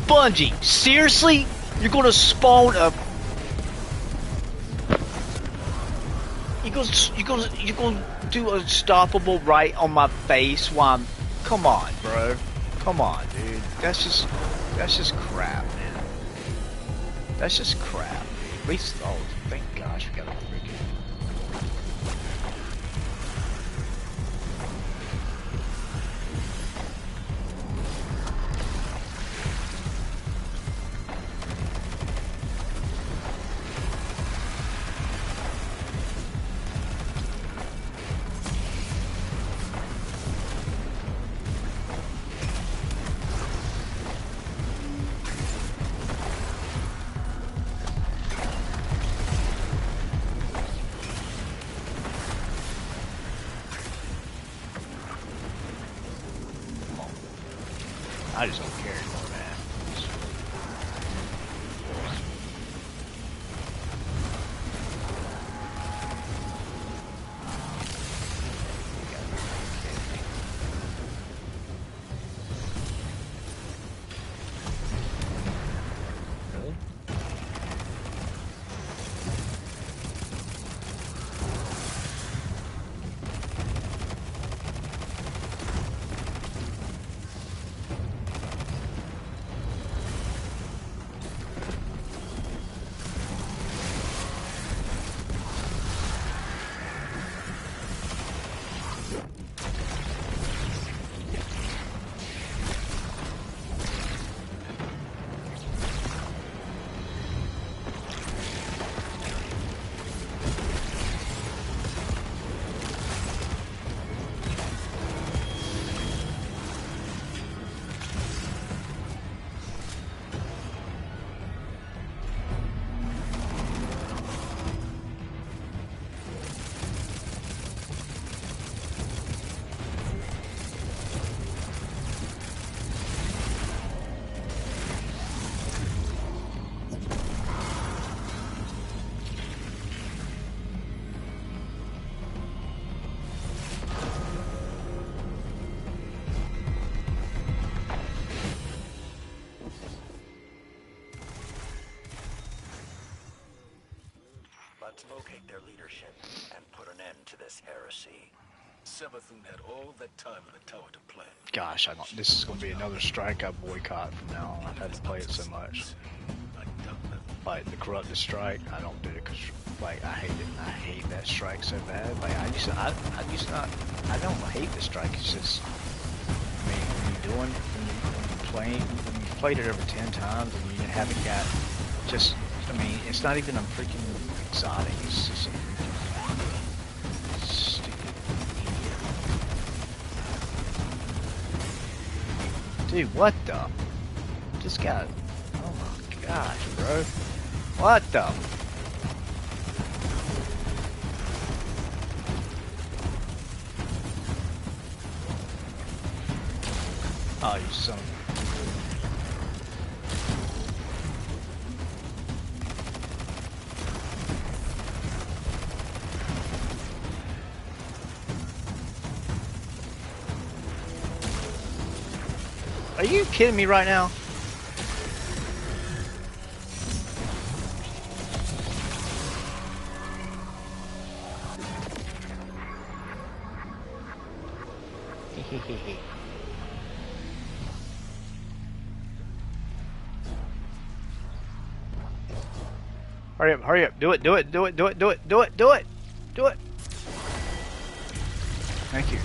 Bungie, seriously? You're gonna spawn a... You're gonna do unstoppable right on my face while I'm... Come on, bro. Come on, dude. That's just crap, man. That's just crap. At least, oh, thank gosh, we got a freaking... I just don't care anymore, man. Really? Let's locate their leadership and put an end to this heresy. Savathun had all that time in the tower to plan. Gosh, I don't. This is gonna be another strike I boycott from now on. I've had to play it so much. Like the corrupted strike, I don't do it because like I hate it. I hate that strike so bad. Like I don't hate the strike. It's just, I mean, when you've played it over 10 times and you haven't got just. I mean, it's not even a freaking exotic. It's just a freaking stupid idiot. Dude, what the? Just got. Oh my gosh, bro. What the? Oh, you son of a... Are you kidding me right now? Hurry up, hurry up. Do it, do it, do it, do it, do it, do it, do it, do it. Thank you.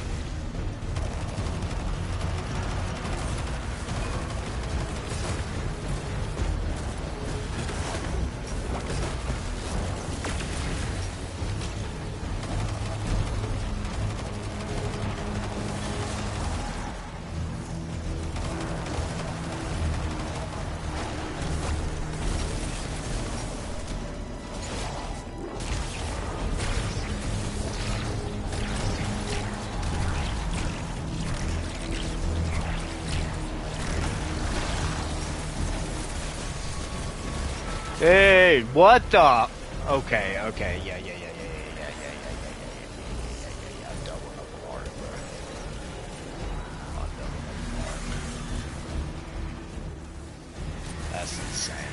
Dude, what the? Okay, okay, yeah, I'm doubling up hard, bro. I'm doubling up hard. That's insane.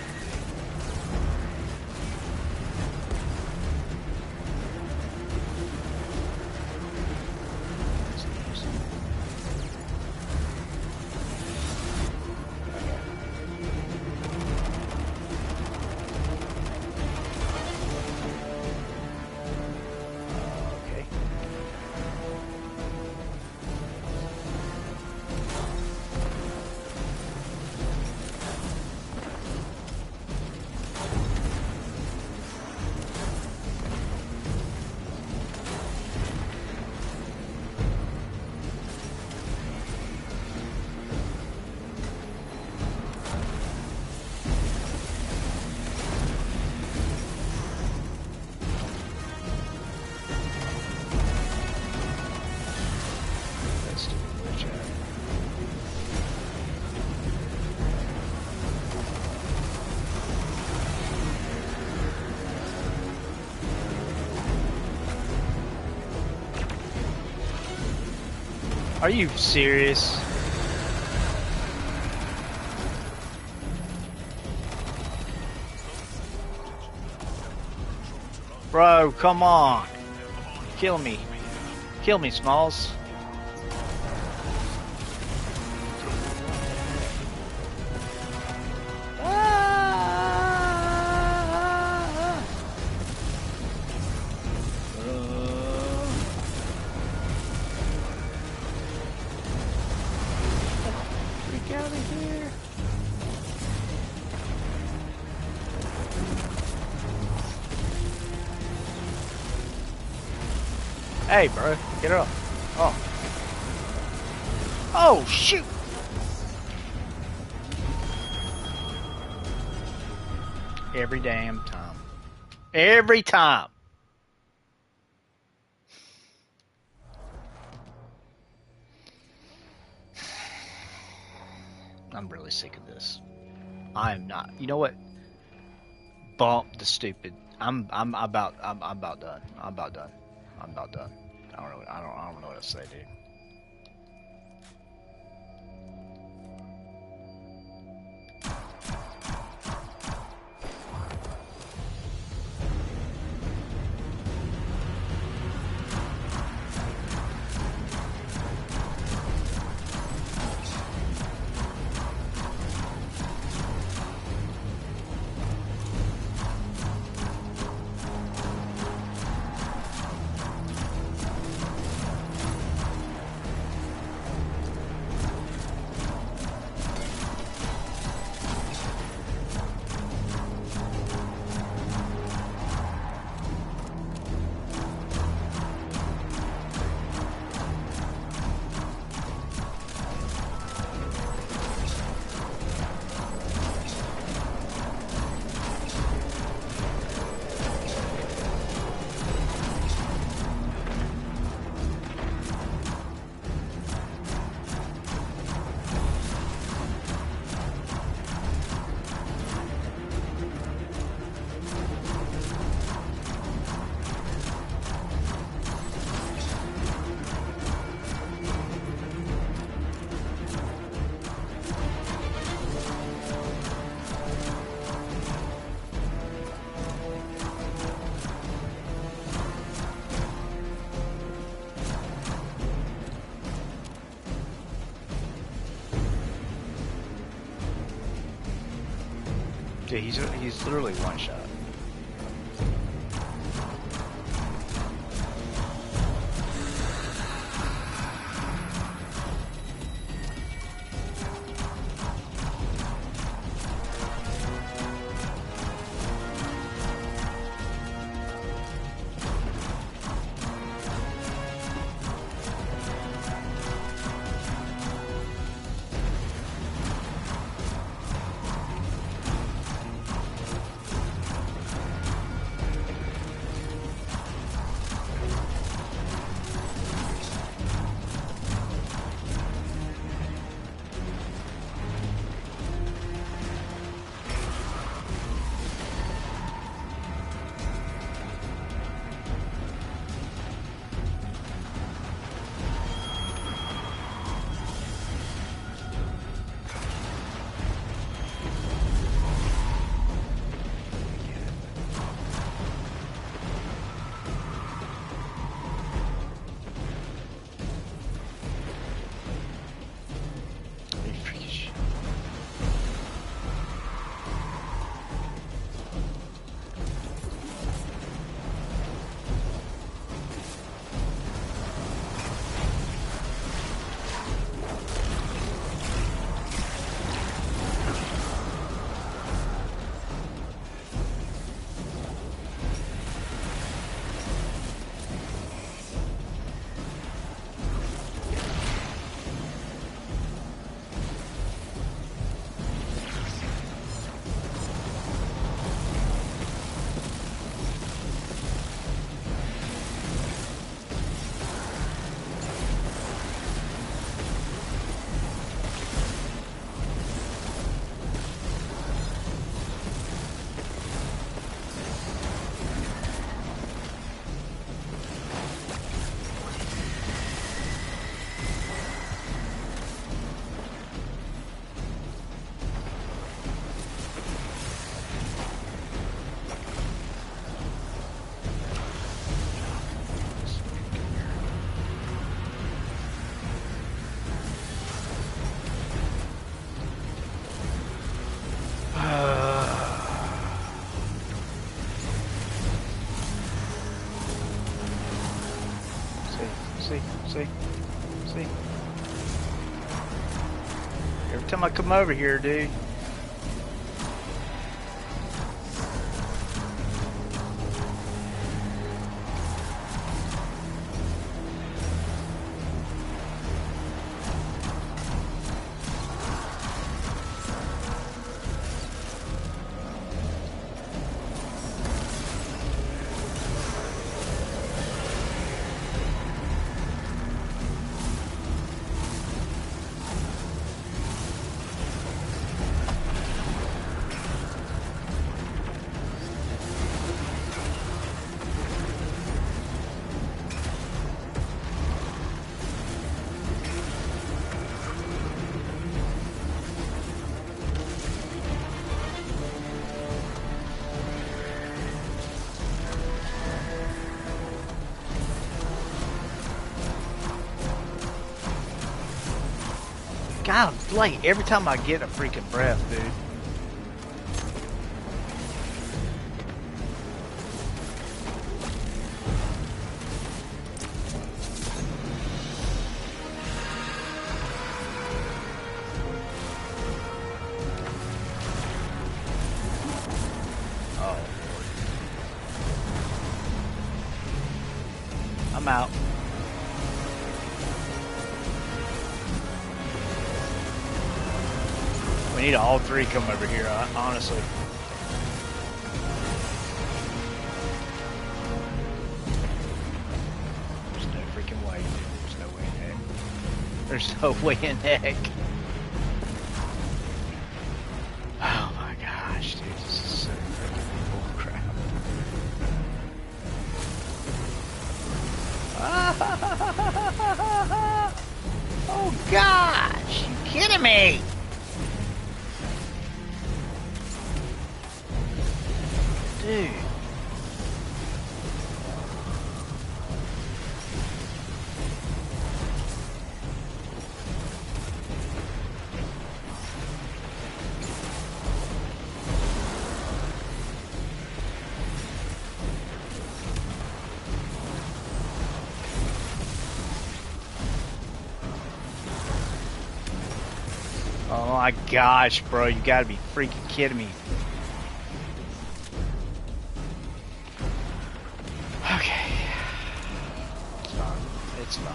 Are you serious? Bro, come on. Kill me. Kill me, Smalls. Freak out of here. Hey, bro, get it up. Oh. Oh, shoot! Every damn time. Every time! I'm really sick of this. I'm not. You know what? Bump the stupid. I'm about done. I'm about done. I'm about done. I don't know what to say, dude. Dude, he's literally one shot. See? See? See? Every time I come over here, dude. God, like every time I get a freaking breath, dude. Oh, Lord. I'm out. We need all three come over here, honestly. There's no freaking way, dude. There's no way in heck. There's no way in heck. Oh my gosh, dude. This is so freaking bullcrap. Oh gosh, you kidding me? Dude. Oh my gosh, bro, you gotta be freaking kidding me. Okay. It's fine. It's fine.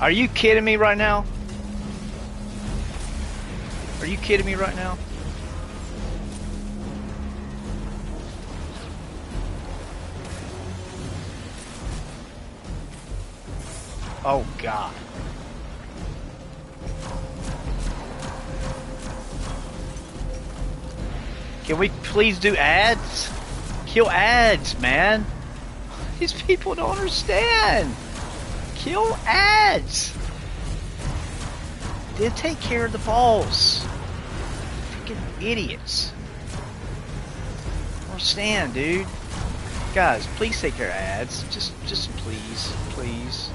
Are you kidding me right now? Are you kidding me right now? Oh God. Can we please do ads? Kill ads, man. These people don't understand. Kill ads. They take care of the balls. Freaking idiots. I don't understand, dude. Guys, please take care of ads. Just please, please.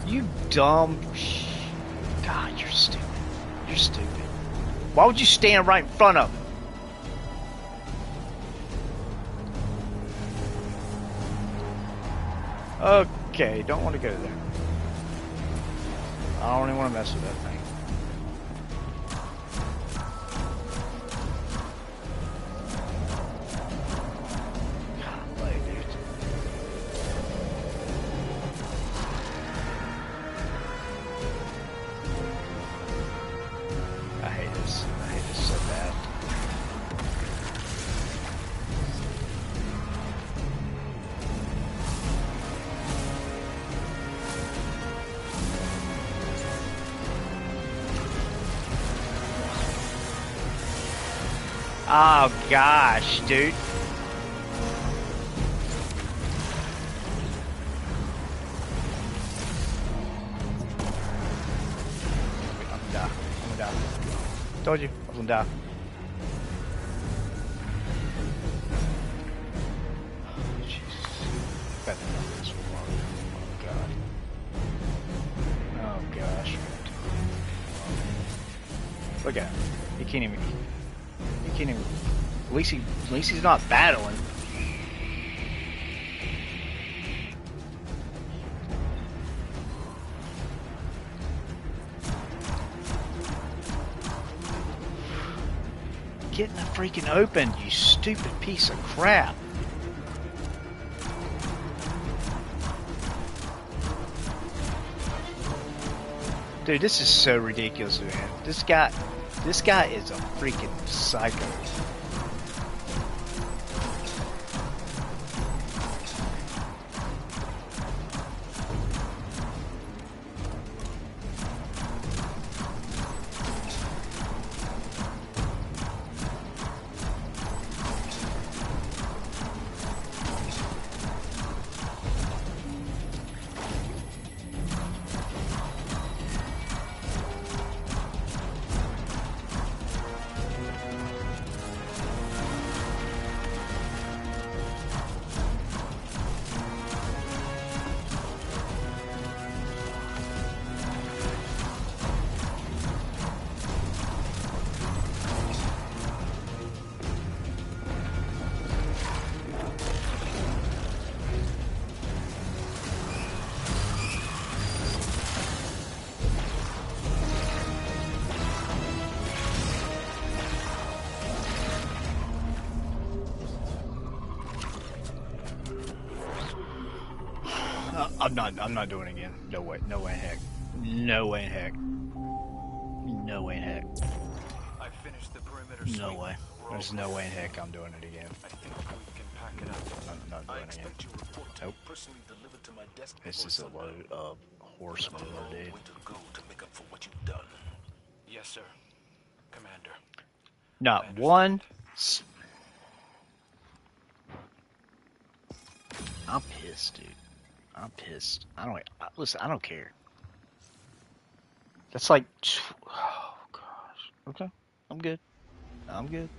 You dumb. God, you're stupid. You're stupid. Why would you stand right in front of him? Okay, don't want to go there. I don't even want to mess with that thing. Oh gosh, dude. I'm gonna die. I'm gonna die. Told you, I was gonna die. Oh, Jesus. Got to know this one. Oh god. Oh gosh. Look at him. He can't even. He can't even. At least he's not battling. Get in the freaking open, you stupid piece of crap. Dude, this is so ridiculous, man. This guy is a freaking psycho. I'm not doing it again. No way. No way in heck. No way in heck. No way in heck. I finished the perimeter No sweep. way. There's no way in heck I'm doing it again. I think we can pack it up. I'm not I doing it again. expect your report to Nope. be personally delivered to my desk This before is a sundown. load of horsemen, You have a long dude. way to go to make up for what you've done. Yes, sir. Commander. Not one. I'm pissed, dude. I'm pissed. Listen, I don't care. That's like, oh gosh. Okay, I'm good. I'm good.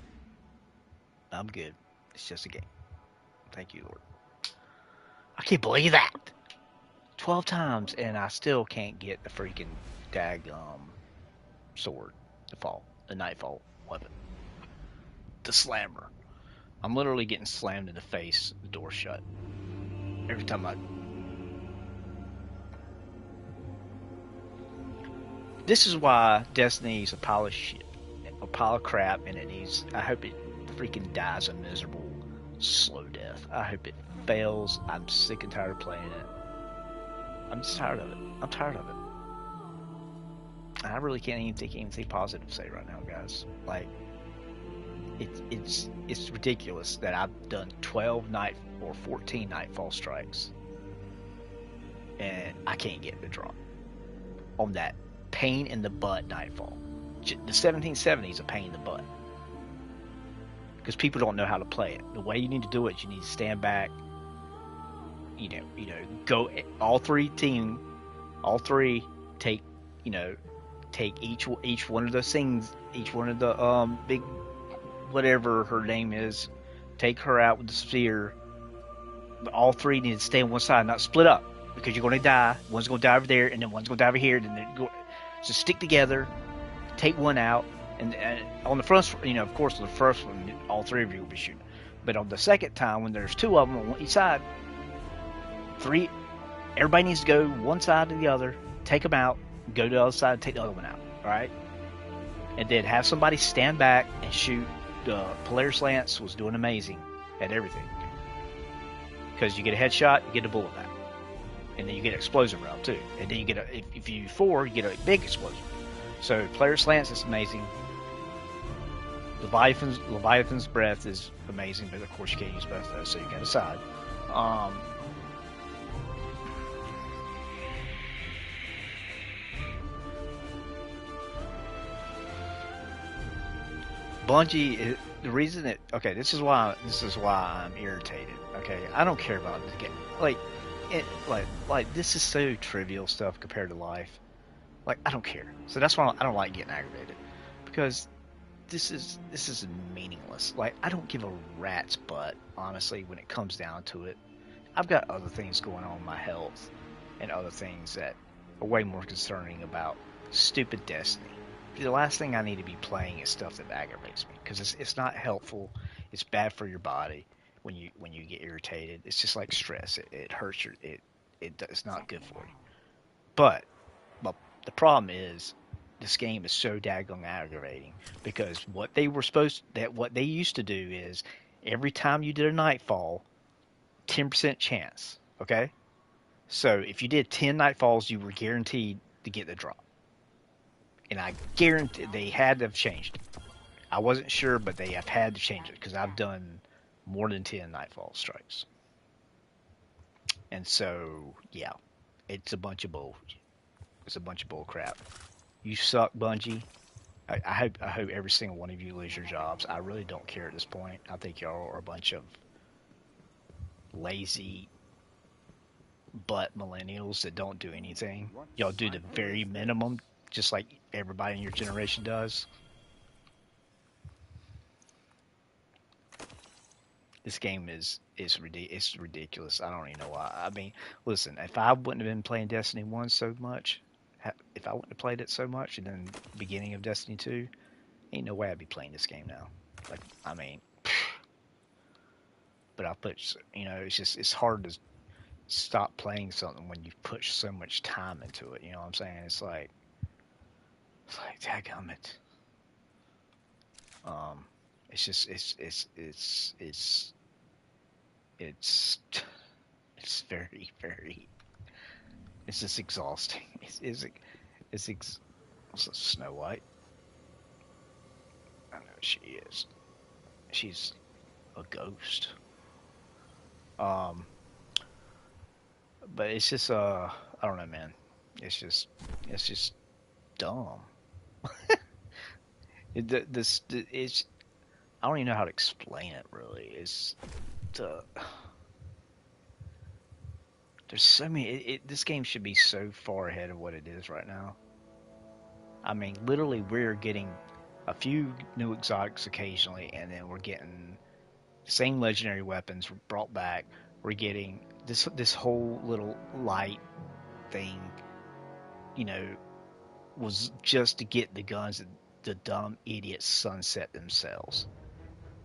I'm good. It's just a game. Thank you, Lord. I can't believe that. 12 times and I still can't get the freaking sword, the nightfall weapon, the slammer. I'm literally getting slammed in the face, the door shut. Every time This is why Destiny's a pile of shit, a pile of crap, and I hope it freaking dies a miserable, slow death. I hope it fails. I'm sick and tired of playing it. I'm just tired of it. I'm tired of it. I really can't even think anything positive to say right now, guys. Like, it's ridiculous that I've done 12 or 14 nightfall strikes, and I can't get the drop on that pain in the butt nightfall. The 1770 is a pain in the butt because people don't know how to play it. The way you need to do it, you need to stand back. Go all three take each one of those things, each one of the big whatever her name is, take her out with the spear. But all three need to stay on one side, not split up, because you're going to die. One's going to die over there, and then one's going to die over here. So stick together, take one out, and on the first, of course, on the first one, all three of you will be shooting. But on the second time, when there's two of them on each side, everybody needs to go one side to the other, take them out, go to the other side, take the other one out. All right, and then have somebody stand back and shoot. The Polaris Lance was doing amazing at everything, because you get a headshot, you get a bullet back, and then you get an explosive round too, and then you get if you get a big explosion. So Polaris Lance is amazing. Leviathan's breath is amazing, but of course you can't use both of those, so you got to decide. Bungie, the reason that okay, this is why I'm irritated. Okay, I don't care about this game. Like this is so trivial stuff compared to life. Like I don't care. So that's why I don't like getting aggravated because this is meaningless. Like I don't give a rat's butt honestly when it comes down to it. I've got other things going on in my health and other things that are way more concerning about stupid Destiny. The last thing I need to be playing is stuff that aggravates me because it's not helpful. It's bad for your body when you get irritated. It's just like stress. It hurts it's not good for you. But the problem is this game is so daggone aggravating because what they used to do is every time you did a nightfall, 10% chance. Okay, so if you did 10 nightfalls, you were guaranteed to get the drop. And I guarantee they had to have changed it. I wasn't sure, but they have had to change it because I've done more than 10 nightfall strikes. And so, yeah, it's a bunch of bull. It's a bunch of bull crap. You suck, Bungie. I hope every single one of you lose your jobs. I really don't care at this point. I think y'all are a bunch of lazy butt millennials that don't do anything. Y'all do the very minimum, just like everybody in your generation does. This game is it's ridiculous. I don't even know why. I mean, listen, if I wouldn't have been playing Destiny 1 so much, if I wouldn't have played it so much, and then the beginning of Destiny 2, ain't no way I'd be playing this game now. Like, I mean, but I put, it's hard to stop playing something when you've put so much time into it. You know what I'm saying? It's like dadgummit. It's just it's very very it's just exhausting. What's Snow White? I know she is. She's a ghost. But it's just I don't know, man. It's just dumb. It's I don't even know how to explain it really. It's the there's so many. This game should be so far ahead of what it is right now. I mean, literally, we're getting a few new exotics occasionally, and then we're getting the same legendary weapons brought back. We're getting this whole little light thing, you know, was just to get the guns that the dumb idiots sunset themselves.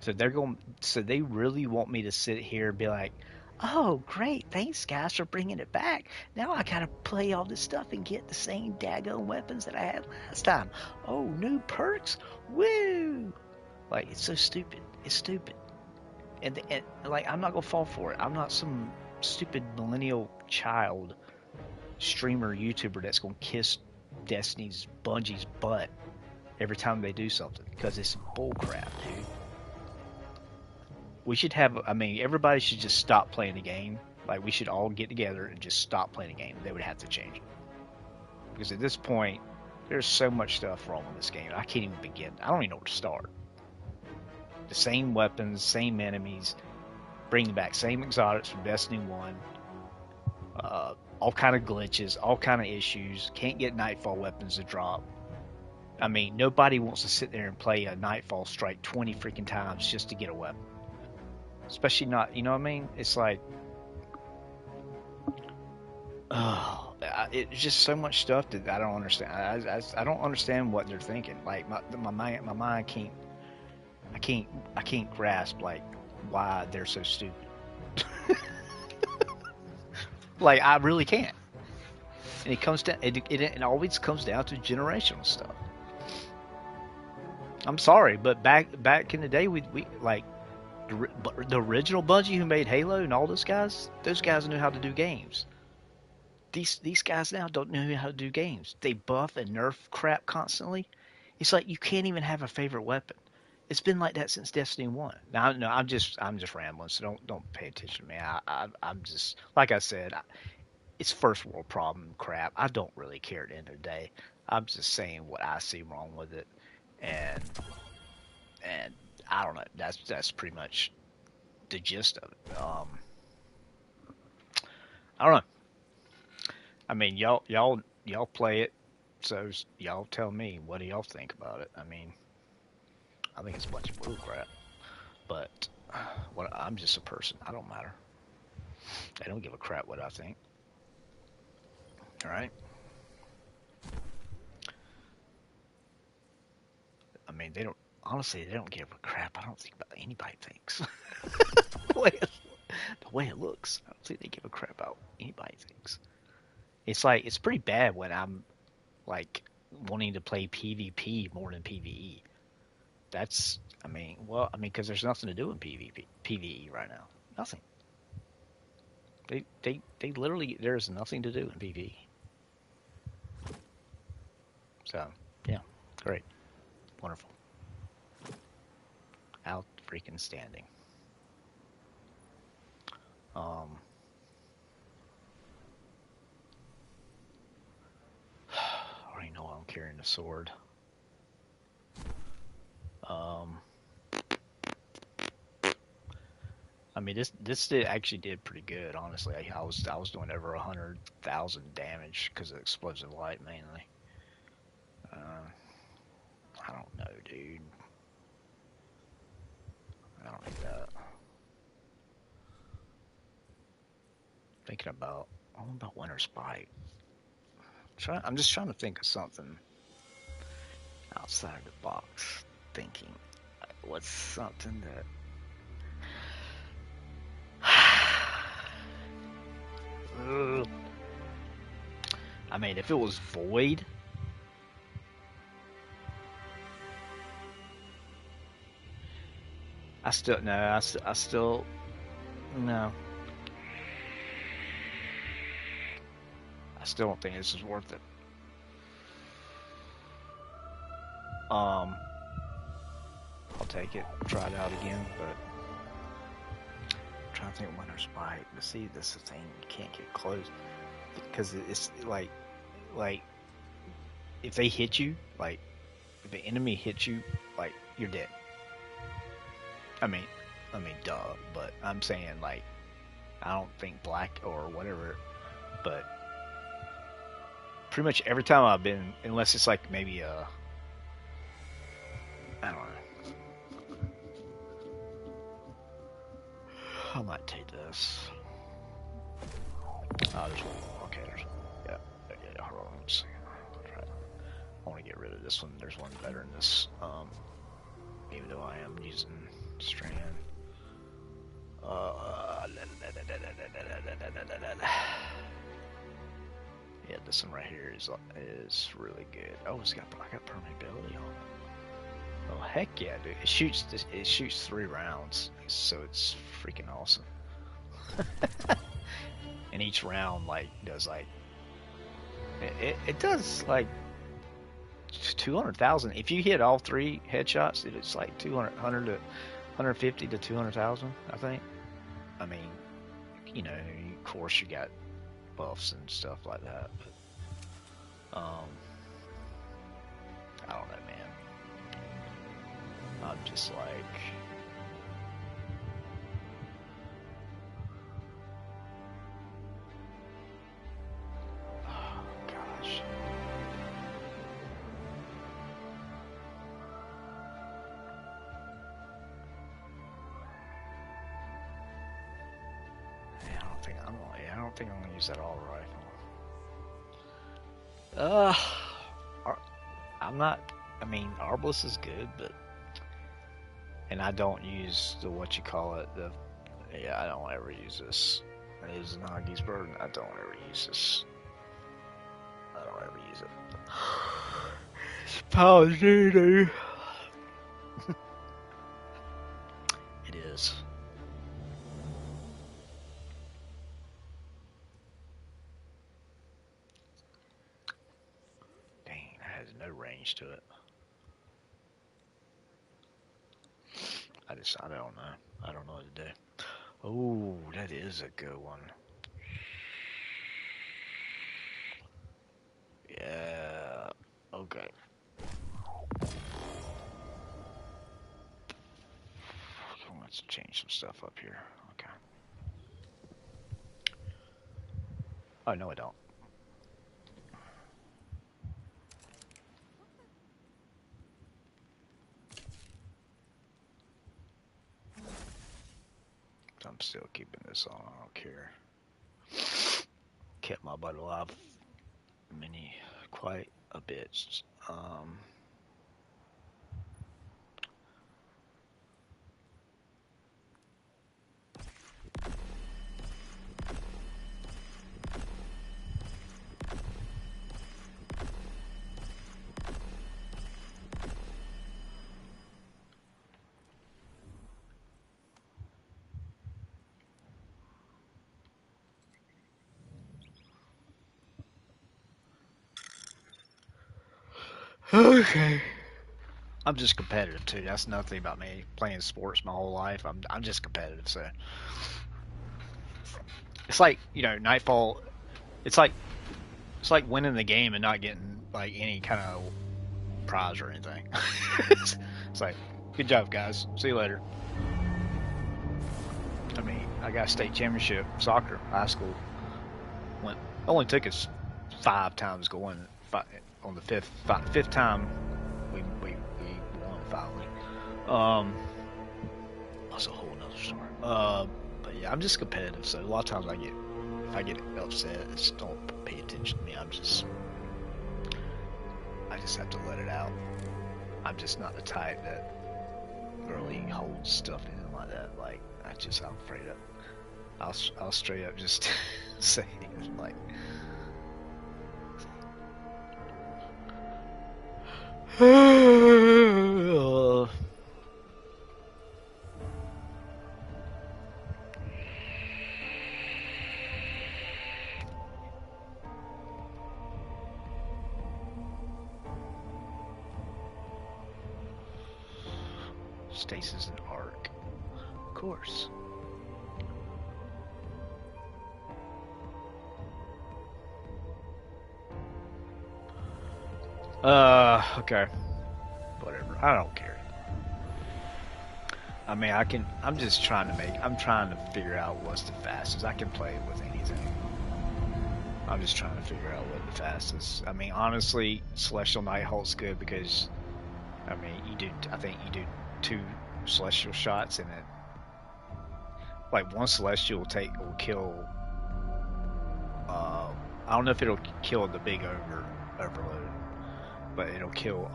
So they really want me to sit here and be like, "Oh, great! Thanks, guys, for bringing it back. Now I gotta play all this stuff and get the same daggone weapons that I had last time. Oh, new perks! Woo!" Like it's so stupid. It's stupid. And like I'm not gonna fall for it. I'm not some stupid millennial child streamer YouTuber that's gonna kiss Destiny's Bungie's butt every time they do something because it's bullcrap, dude. We should have, I mean, everybody should just stop playing the game. Like, we should all get together and just stop playing the game. They would have to change it. Because at this point, there's so much stuff wrong with this game. I can't even begin. I don't even know where to start. The same weapons, same enemies, bringing back same exotics from Destiny 1. All kind of glitches, all kind of issues. Can't get Nightfall weapons to drop. I mean, nobody wants to sit there and play a Nightfall strike 20 freaking times just to get a weapon. Especially not, you know what I mean? It's like, oh, it's just so much stuff that I don't understand. I don't understand what they're thinking. Like my mind I can't grasp like why they're so stupid. Like I really can't. And it comes down, it always comes down to generational stuff. I'm sorry, but back in the day, we like. The original Bungie who made Halo and all those guys knew how to do games. These guys now don't know how to do games. They buff and nerf crap constantly. It's like you can't even have a favorite weapon. It's been like that since Destiny 1. Now, no, I'm just rambling, so don't pay attention to me. I'm just like I said, it's first world problem crap. I don't really care at the end of the day. I'm just saying what I see wrong with it, and I don't know. That's pretty much the gist of it. I don't know. I mean, y'all play it, so y'all tell me what do y'all think about it. I mean, I think it's a bunch of bull crap, but I'm just a person. I don't matter. They don't give a crap what I think. All right. I mean, they don't. Honestly, they don't give a crap. I don't think about anybody thinks. the way it looks, I don't think they give a crap about anybody thinks. It's like it's pretty bad when I'm like wanting to play PvP more than PvE. That's, I mean, well, I mean, because there's nothing to do in PvE right now. Nothing. They literally, there's nothing to do in PvE. So, yeah, great, wonderful, out freaking standing. I already know I'm carrying a sword. I mean, this actually did pretty good, honestly. I was doing over 100,000 damage because of explosive light mainly. I don't know, dude. I don't need that. Thinking about, all about Winter Spike. I'm just trying to think of something outside the box. Thinking, what's something that I mean, if it was Void, I still no. I still no. I still don't think this is worth it. I'll take it. Try it out again, but I'm trying to think of Winter Spike. But see, this is the thing. You can't get close because it's like if they hit you, like if the enemy hits you, like you're dead. I mean, duh. But I'm saying like I don't think black or whatever, but pretty much every time I've been, unless it's like maybe I don't know. I might take this. Oh, there's one. Okay, there's one. Yeah. Hold on, let's see. I want to get rid of this one. There's one better than this. Even though I am using Strand. Yeah, this one right here is really good. Oh, I got permeability on it. Oh heck yeah, dude! It shoots 3 rounds, so it's freaking awesome. And each round like does like it does like 200,000. If you hit all 3 headshots, it's like 100 to 150 to 200,000, I think. I mean, you know, of course you got buffs and stuff like that, but I don't know, man. I'm just like, oh gosh. I don't think I'm gonna use that all rifle. I'm not. I mean, Arbalest is good, but and I don't use the what you call it. I don't ever use this. It is Nagi's burden. I don't ever use this. I don't ever use it. It's Paladins. It is. Dang, that has no range to it. I don't know. I don't know what to do. Oh, that is a good one. Yeah. Okay. Let's change some stuff up here. Okay. Oh, no, I don't. I'm still keeping this on. I don't care. Kept my butt alive quite a bit. Okay. I'm just competitive too. That's nothing about me playing sports my whole life. I'm just competitive. So it's like, you know, Nightfall. It's like winning the game and not getting like any kind of prize or anything. It's like, good job, guys. See you later. I mean, I got a state championship soccer, high school. Only took us 5 times going. On the fifth time, we won finally. That's a whole nother story. But yeah, I'm just competitive, so a lot of times if I get upset, just don't pay attention to me. I just have to let it out. I'm just not the type that really holds stuff in like that. Like, I'm afraid of. I'll straight up just say like. Stasis and arc, of course. Okay. Whatever. I don't care. I mean, I'm just trying to figure out what's the fastest. I can play it with anything. I'm just trying to figure out what the fastest. I mean, honestly, Celestial Nighthalt's good because, I mean, I think you do 2 Celestial shots and it, like one Celestial will kill, I don't know if it'll kill the big overload, but it'll kill,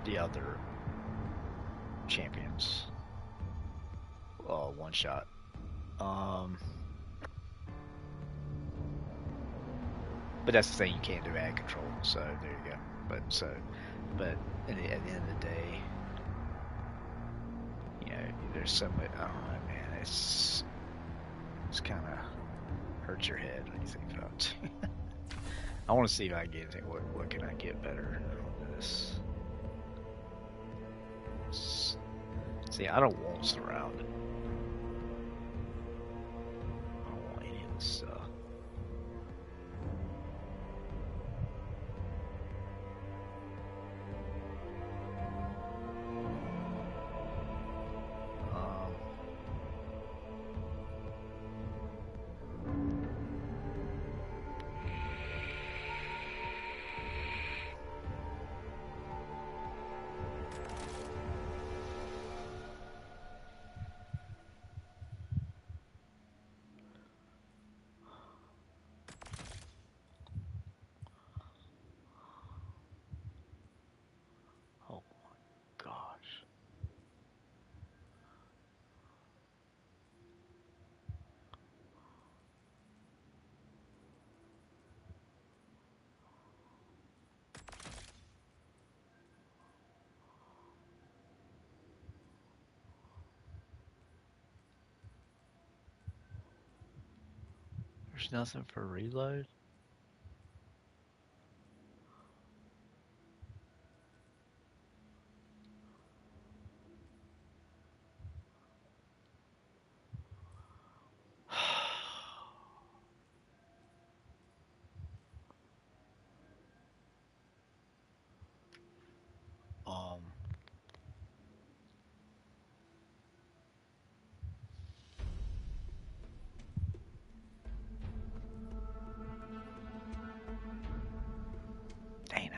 the other champions, one shot. But that's the thing, you can't do ad control, so there you go. But at the end of the day, you know, there's so much, I don't know, man, it's kind of hurts your head when you think about it. I want to see if I can get anything. What can I get better on this? See, I don't want surround. I don't want any of this stuff. Oh my gosh. There's nothing for reload?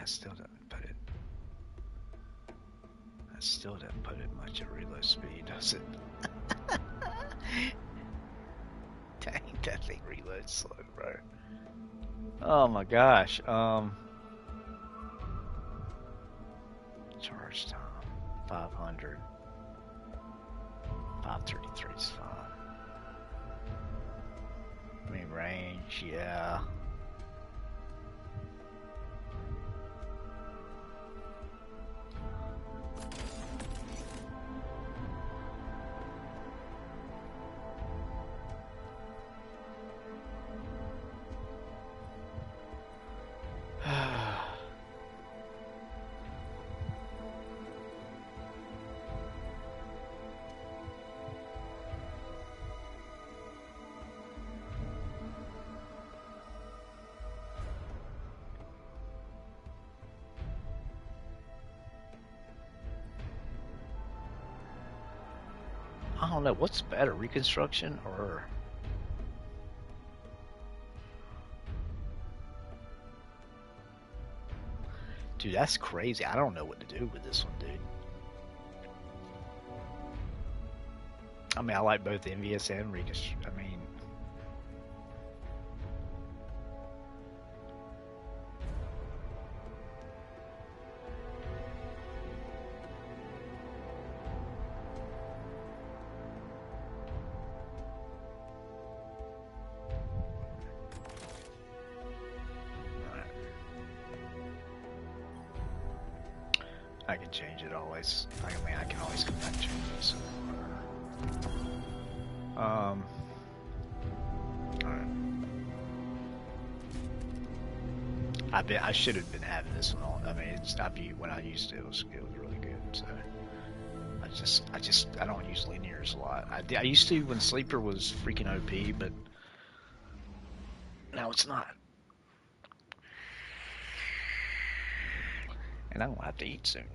That still doesn't put it. That still doesn't put it much at reload speed, does it? Dang, that thing reloads slow, bro. Oh my gosh. Charge time 500. 533 is fine. I mean, range, yeah. I don't know, what's better, reconstruction or... Dude, that's crazy. I don't know what to do with this one, dude. I mean, I like both Envious and reconstruction. I mean... I can change it always. I mean, I can always come back and change this. Alright. I should have been having this one on. I mean, when I used it was really good. So I don't use linears a lot. I used to when Sleeper was freaking OP, but now it's not. And I'm gonna have to eat soon.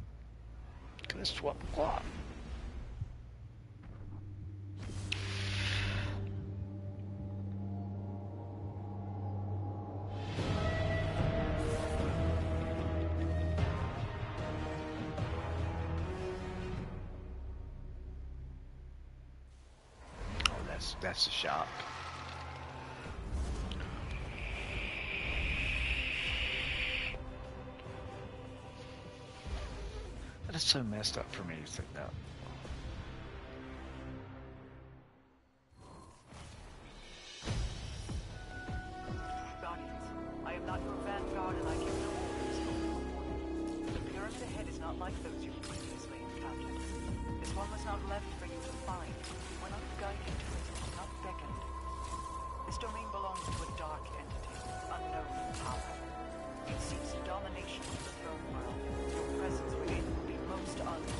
Cause it's 12 o'clock. Oh, that's a shock. That's so messed up for me to think that. Guardians, I am not your vanguard and I give no orders. The pyramid ahead is not like those you've previously encountered. This one was not left for you to find. You were not guided to it, not beckoned. This domain belongs to a dark entity, unknown power. It seeks domination of the throne world. Your presence within will be most unlikely.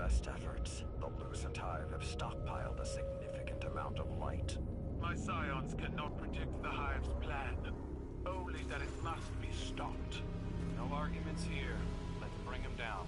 best efforts, the Lucent Hive have stockpiled a significant amount of light. My scions cannot predict the Hive's plan. Only that it must be stopped. No arguments here. Let's bring him down.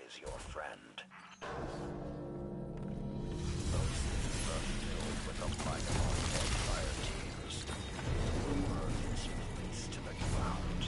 always your friend. Those things are filled with the might of our dead fire teams. Burn this place to the ground.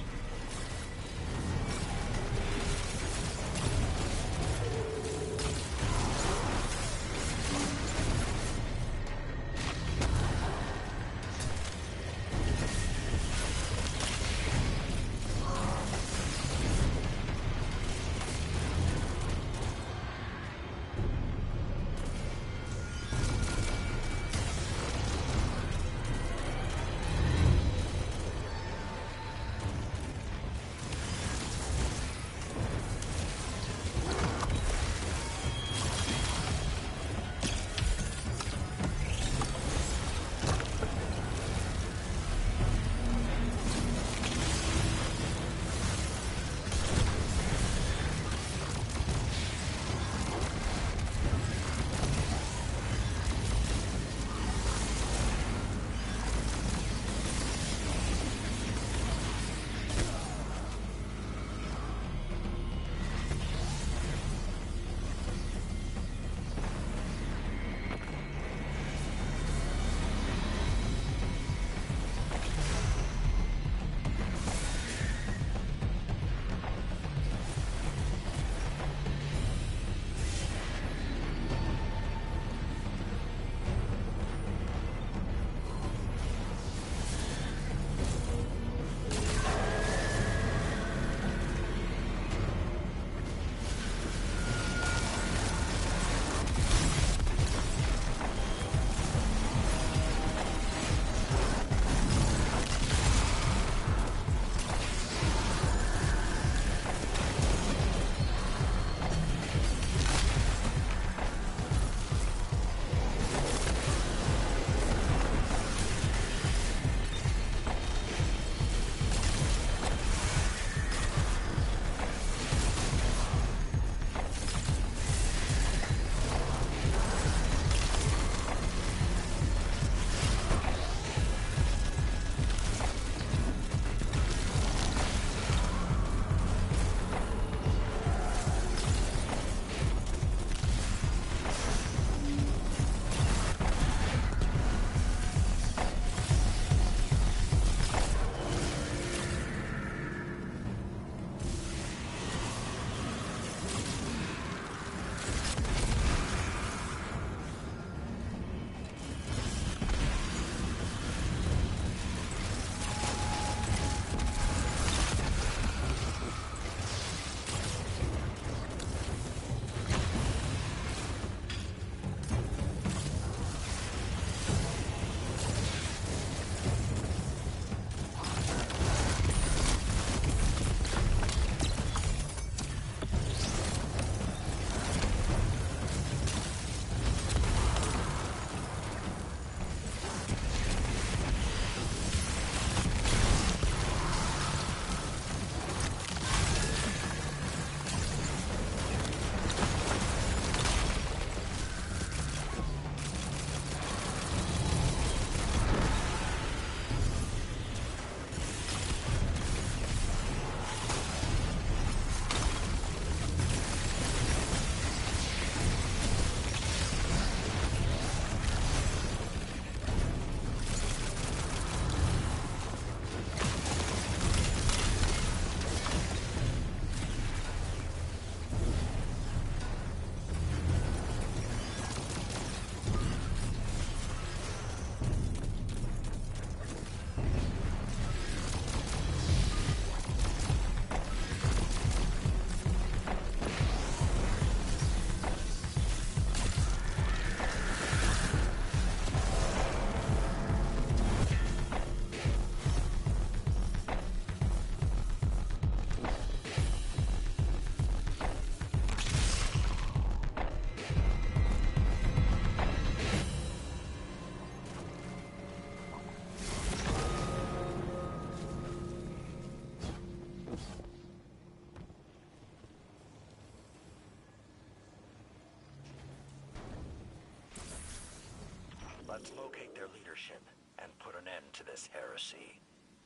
Let's locate their leadership and put an end to this heresy.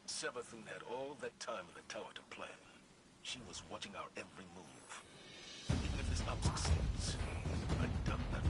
Savathun had all that time in the tower to plan. She was watching our every move. Even if succeeds. I've done that.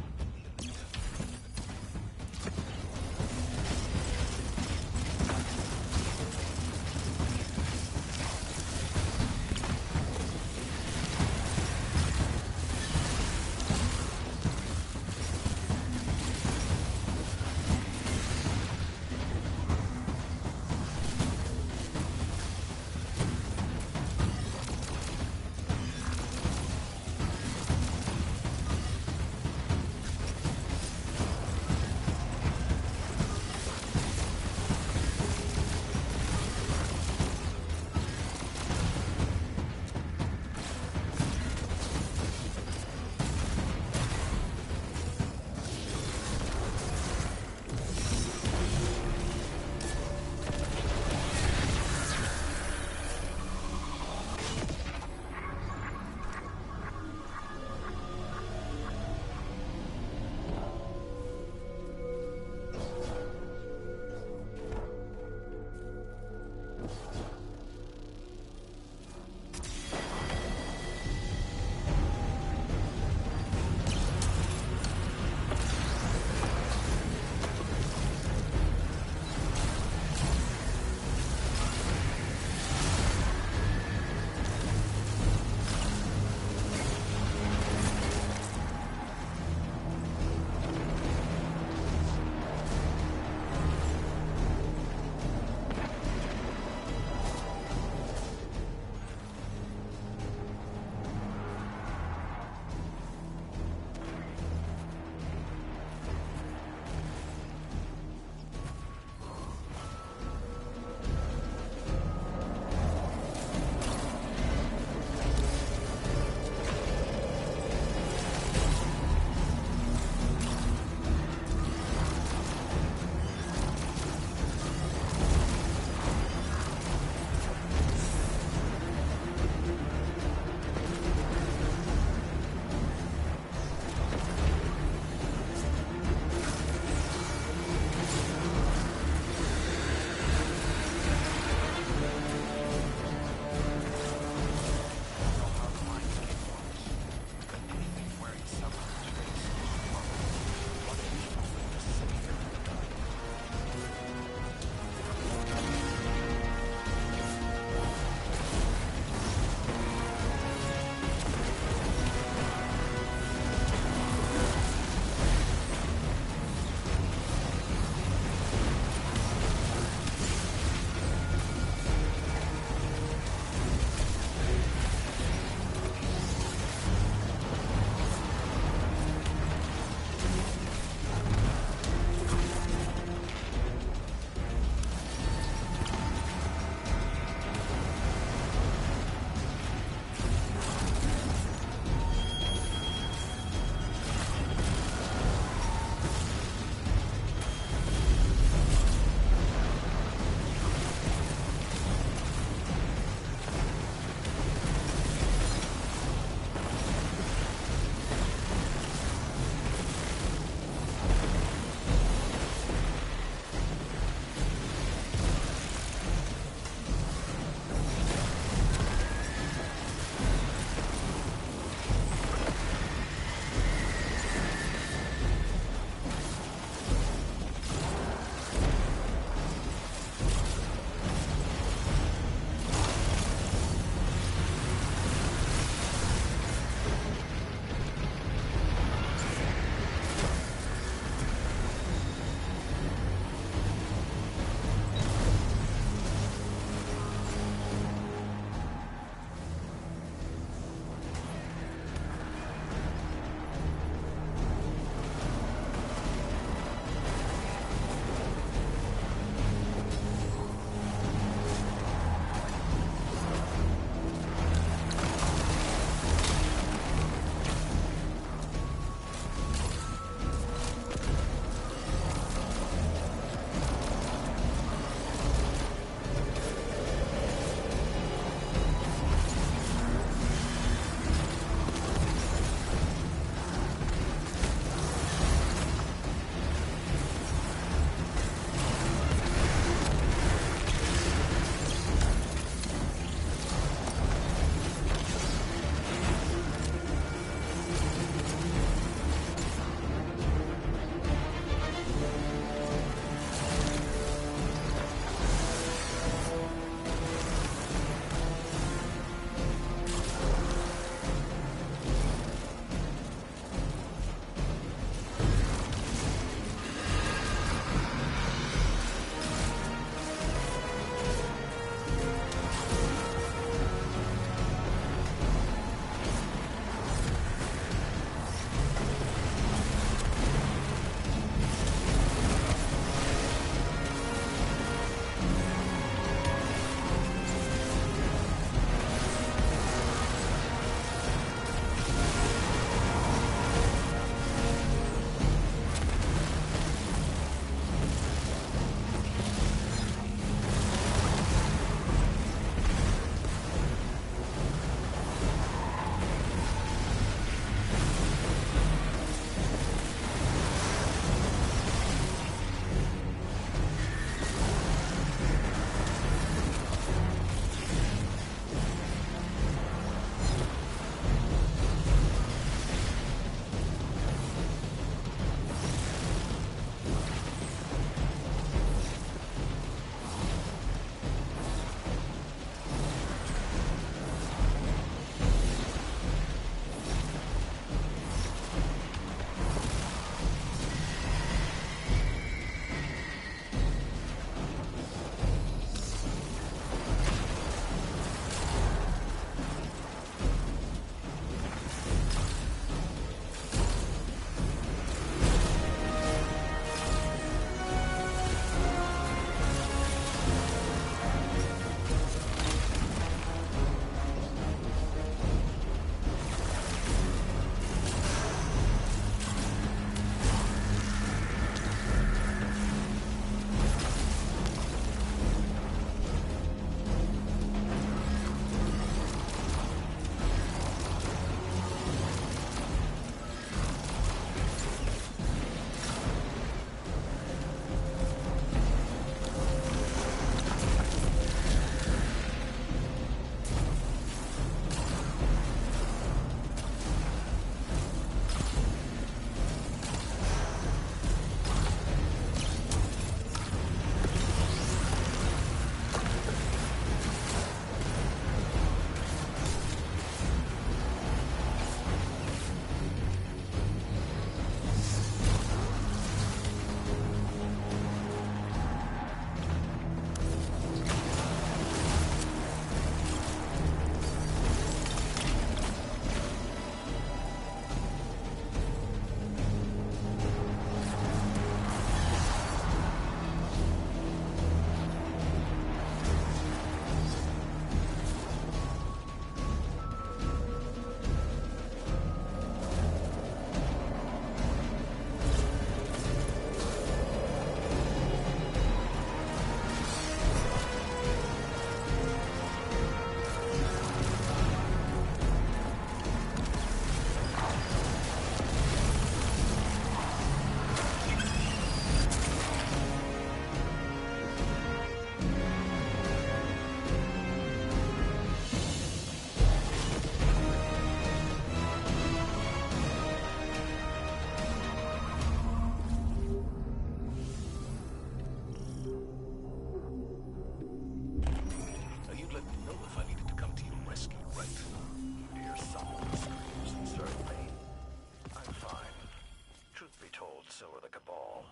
so are the Cabal.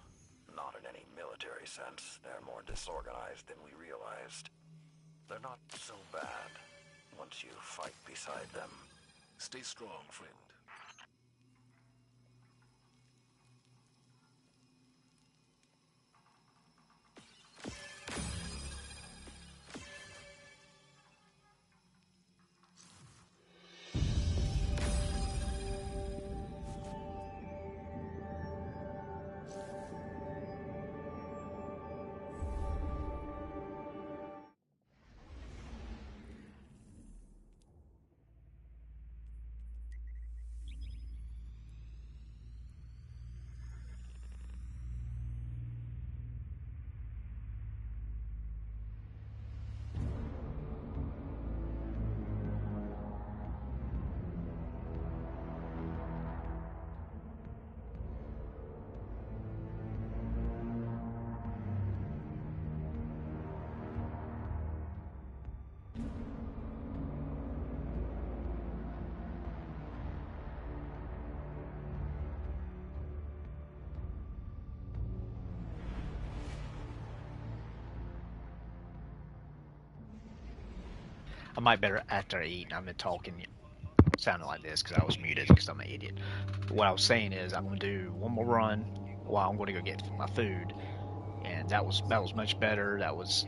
Not in any military sense. They're more disorganized than we realized. They're not so bad once you fight beside them. Stay strong, friend. I might better after I eat. I've been talking, sounding like this because I was muted because I'm an idiot. What I was saying is I'm gonna do one more run while I'm gonna go get my food, and that was much better. That was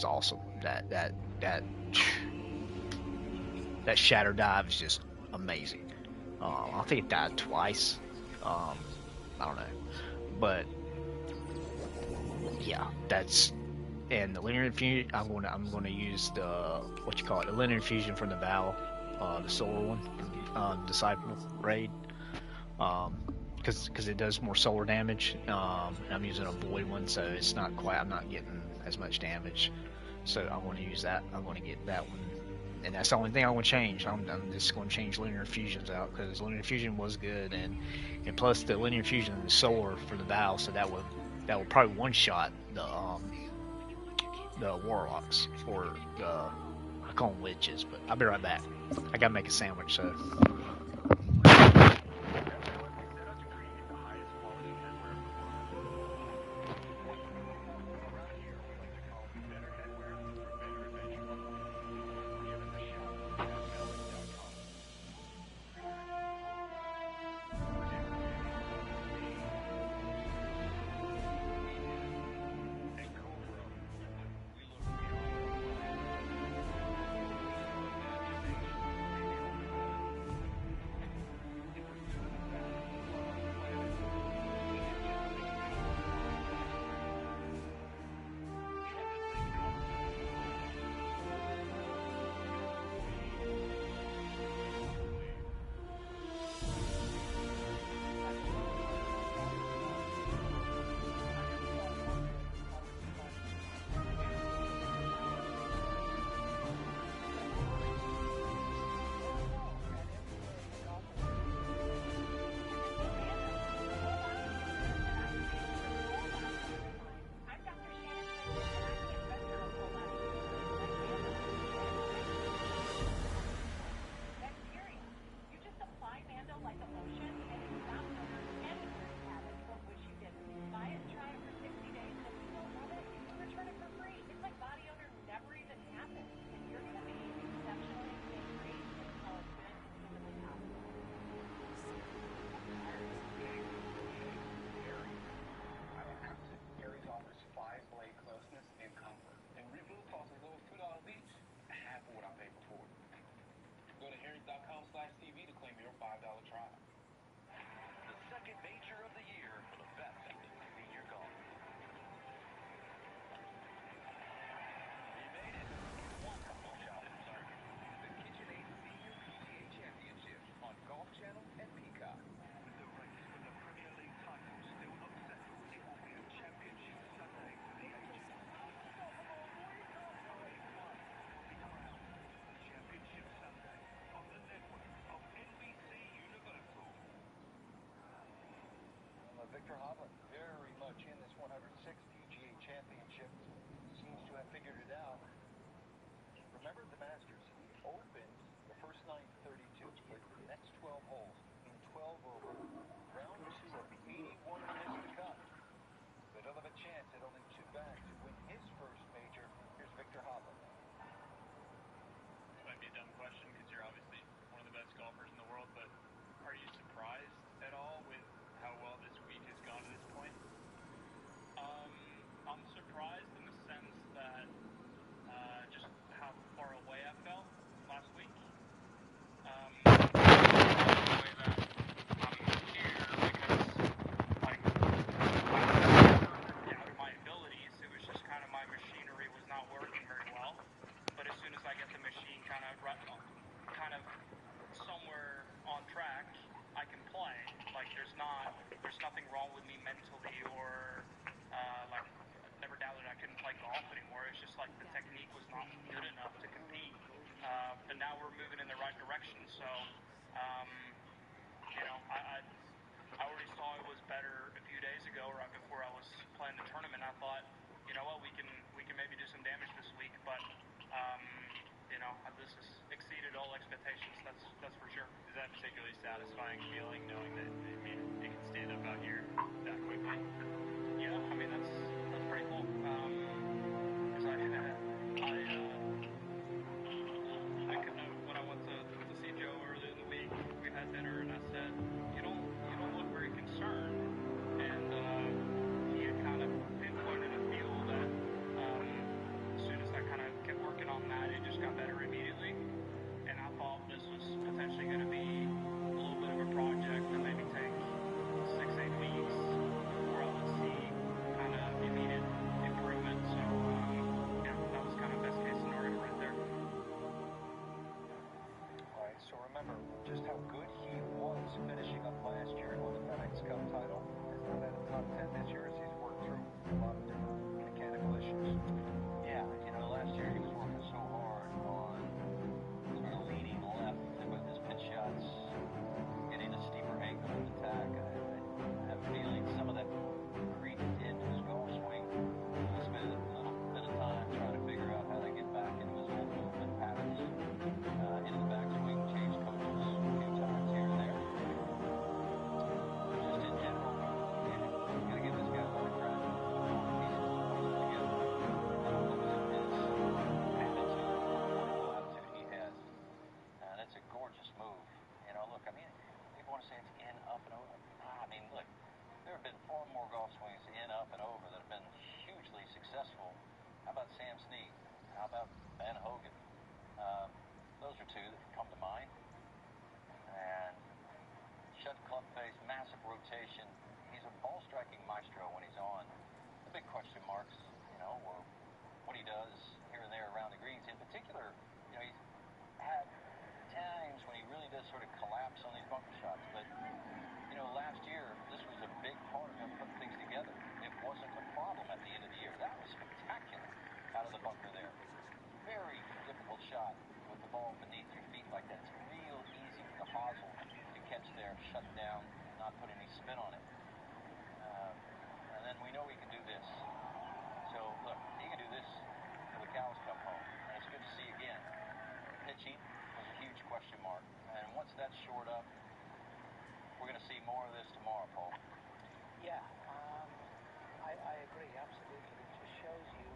awesome. That shadow dive is just amazing. I think it died twice. I don't know, but yeah, that's. And the linear infusion, I'm gonna use the the linear infusion from the Val, the solar one, disciple raid, because it does more solar damage. And I'm using a void one, so it's not quite. I'm not getting as much damage, so I want to use that. I want to get that one, and that's the only thing I want to change. I'm just going to change linear infusions out because linear infusion was good, and plus the linear infusion is solar for the Val, so that will probably one shot the warlocks or the I call them witches, but I'll be right back. I gotta make a sandwich, so. TV to claim your $5 trial. The second major of the year for the best senior golf. You made it. The KitchenAid Senior PGA Championship on Golf Channel and Peacock. With the race for the Premier League title still not settled, it will be a championship Sunday for the ages. Championship Sunday on the network of NBC Universal. Victor Hovland very much in this 106th PGA Championship. Seems to have figured it out. Remember the Masters opened the first 9:32, played the next 12 holes in 12 over. Round 2 of the 81 there's nothing wrong with me mentally or like never doubted I couldn't play golf anymore. It's just like the technique was not good enough to compete. But now we're moving in the right direction. So, you know, I already saw it was better a few days ago, right before I was playing the tournament. I thought, you know what, we can maybe do some damage this week. But you know, this has exceeded all expectations. That's for sure. Is that a particularly satisfying feeling, knowing that it can stand up out here that quickly? Yeah, I mean that's pretty cool. Because when I went to see Joe earlier in the week, we had dinner, and I said, you don't look very concerned, and he had kind of pinpointed a feel that as soon as I kind of kept working on that, it just got better immediately, and I thought this was potentially going to be a little bit of a project that maybe take 6-8 weeks before I would see kind of immediate improvement. So yeah, that was kind of best case scenario right there. Right, so remember just how good he was finishing up last year and won the FedEx Cup title. He's not at a top 10 this year as he's worked through a lot of different mechanical issues. Yeah, you know, last year he was working so hard on sort of leaning left with his pitch shots, getting a steeper angle of attack. I have a feeling some of that creeped into his golf swing. He spent a little bit of time trying to figure out how to get back into his old movement patterns, into the backswing, change coaches a few times here and there. Just in general, you gotta give this guy a lot of credit for all the pieces putting together and losing his attitude, wonderful attitude he has. That's a gorgeous move. You know, look, I mean, people want to say it's in, up, and over. I mean, look, there have been far more golf swings in, up, and over that have been hugely successful. How about Sam Snead? How about Ben Hogan? Those are two that come to mind. And shut club face, massive rotation. He's a ball striking maestro when he's on. The big question marks, you know, were what he does here and there around the greens. In particular, you know, he's had times when he really does sort of collapse on these bunker shots. But, you know, last year, this was a big part of him putting things together. It wasn't a problem at the end of the year. That was spectacular out of the bunker there. Very difficult shot with the ball beneath your feet like that. It's real easy for the hosel to catch there, shut down, not put any spin on it. And then we know he can do this. So, look, he can do this till the cows come home. And it's good to see again. Pitching was a huge question mark. And once that's shored up, we're going to see more of this tomorrow, Paul. Yeah, I agree, absolutely. It just shows you,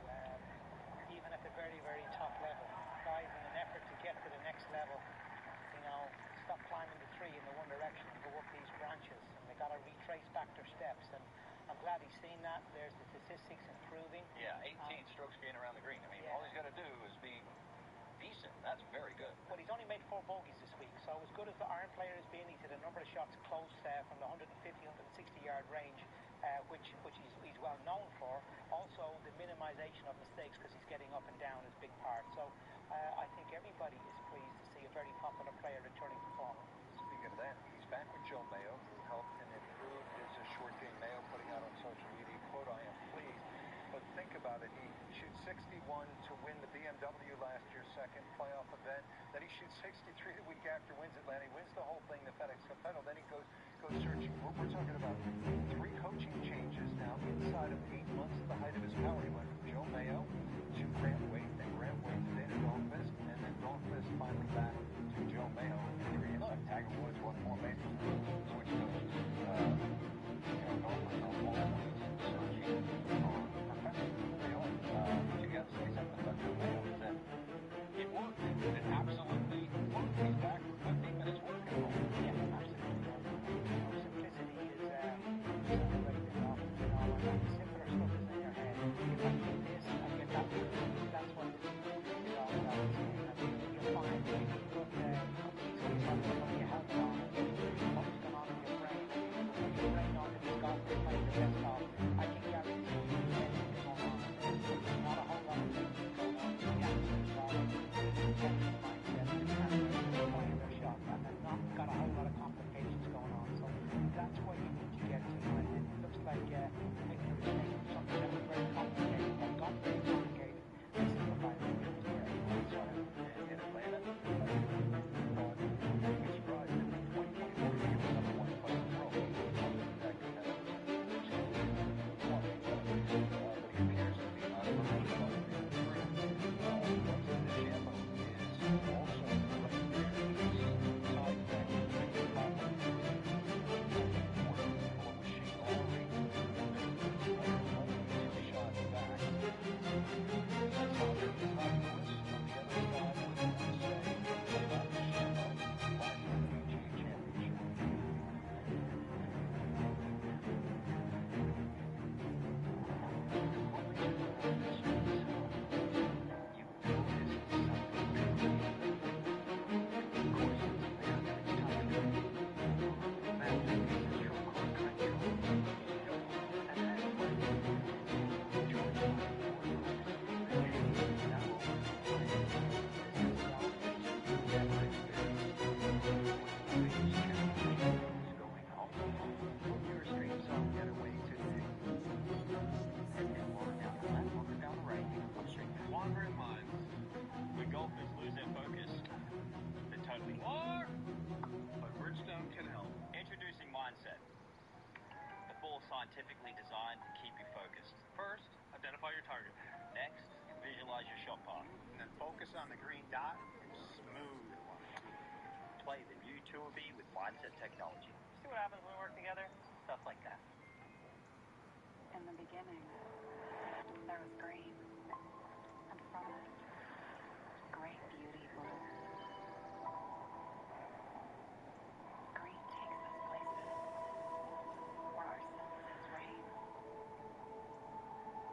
even at the very, very top level, guys in an effort to get to the next level, you know, stop climbing the tree in the one direction and go up these branches, and they got to retrace back their steps. And I'm glad he's seen that. There's the statistics improving. Yeah, 18 strokes gained around the green. I mean, all he's got to do is be decent. That's very good. Well, he's only made 4 bogeys this week, so as good as the iron player has been, he's had a number of shots close from the 150, 160-yard range, which he's well known for. Also, the minimization of mistakes because he's getting up and down is a big part. So I think everybody is pleased to see a very popular player returning to form. Speaking of that, he's back with Joe Mayo, who helped him improve his short game Mayo, putting out on social media, quote, "I am pleased." But think about it, he shoots 61 to win the BMW last year's second playoff event. Then he shoots 63 the week after, wins Atlanta. He wins the whole thing, the FedEx Cup title. Then he goes searching. We're talking about 3 coaching changes now inside of 8 months at the height of his power. He went from Joe Mayo to Grant Waite, then Grant Waite to Dana Dahlquist, and then Dahlquist finally back to Joe Mayo. And here he is. Look, Tiger Woods won 4 majors, switch coaches. You know, golfers are always searching for but you got to say something about Joe Mayo is that it worked. It absolutely worked. He's back with him and it's working. Yeah, absolutely. Simplicity is something very big off. You know, and the simpler stuff is in your head. If I do this, I get that. That's what the is all about. You'll find that you can put your help on and what's going on in your brain. Put your brain on and you've got to play the best off. I can guarantee you anything going on. There's not a whole lot of things going on in the attitude side. Intentional mindset, playing their shot, and not got a whole lot of complications going on. So that's what you scientifically designed to keep you focused. First, identify your target. Next, visualize your shot path. And then focus on the green dot and smooth line. Play the new Tourby with mindset technology. See what happens when we work together? Stuff like that. In the beginning, there was green, and from it, great beauty bloomed. Green takes us places where our senses reign.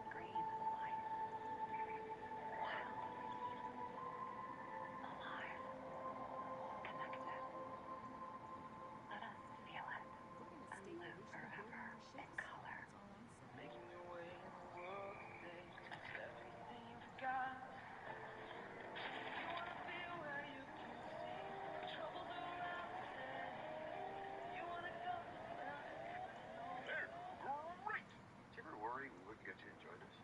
Green is life, wild, alive, connected. Let us feel it and live forever in color. Making your way in the world today is everything you've got. You wanna be where you can see troubles around today. You wanna go where They're great! Did you ever worry we wouldn't get to enjoy this?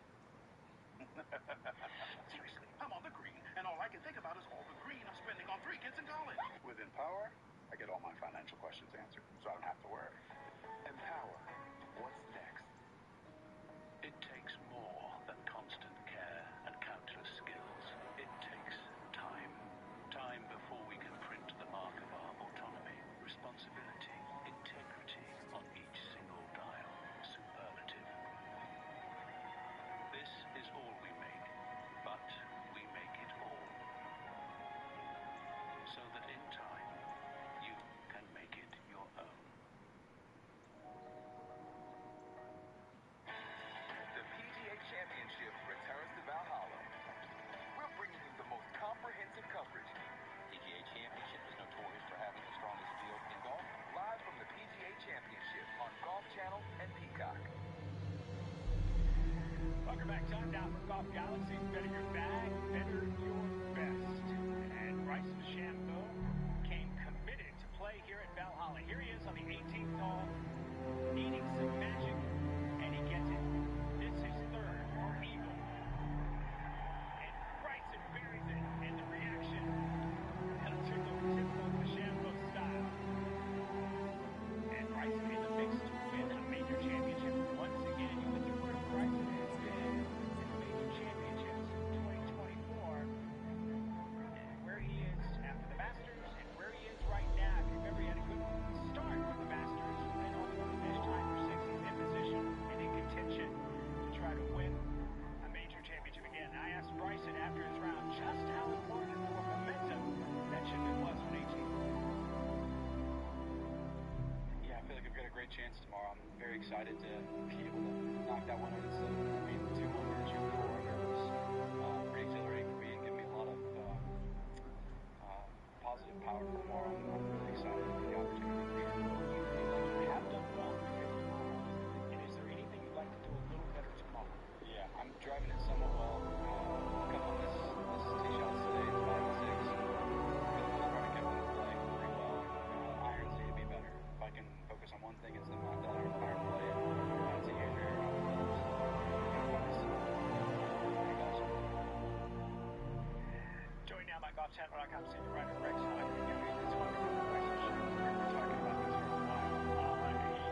Seriously, I'm on the green, and all I can think about is all the green I'm spending on 3 kids in college. With Empower, I get all my financial questions answered, so I don't have to worry. Empower. What's next? It takes more than constant care and countless skills. It takes time. Time before we can print the mark of our autonomy, responsibility, integrity on each single dial. Superlative. This is all we make, but we make it all. So that in time, you can make it your own. The PGA Championship returns to Valhalla. We're bringing you the most comprehensive coverage. PGA Championship is notorious for having the strongest field in golf. Live from the PGA Championship on Golf Channel and Peacock. Welcome back. Time now for Golf Galaxy. Better your bag, better your best. And Bryson DeChambeau came committed to play here at Valhalla. Here he is on the 18th hole, needing some magic, and he gets it. This is third for Eagle. And Bryson buries it, and the reaction, kind of typical DeChambeau style. And Bryson in the mix to win a major championship. Once again, you look at where Bryson has been in the major championships in 2024, and where he is after the Masters, and where he is right now. If you remember, he had a good start with the Masters, and ultimately finished tied for 6th. He's in position and in contention to try to win a major championship again. I asked Bryson after his round just how important for momentum that shipment was on 18th. Yeah, I feel like I've got a great chance tomorrow. I'm very excited to be able to knock that one out instead of being the 2 under and shooting 4 under. It was pretty exhilarating for me and giving me a lot of positive power for tomorrow. I'm really excited for the opportunity for sure. You have done well in the 50 miles, and is there anything you'd like to do a little better tomorrow? Yeah, I'm driving it somewhat well. Come on this tee shots today, 5 and 6. For the most part, I kept them playing pretty well. Irons need to be better. If I can focus on one thing instead of knock that iron play, that's a huge area of development. Pretty awesome. Joined now by GolfChannel.com senior writer Rex Hodge. It's fun to go questions. We're talking about this for a while.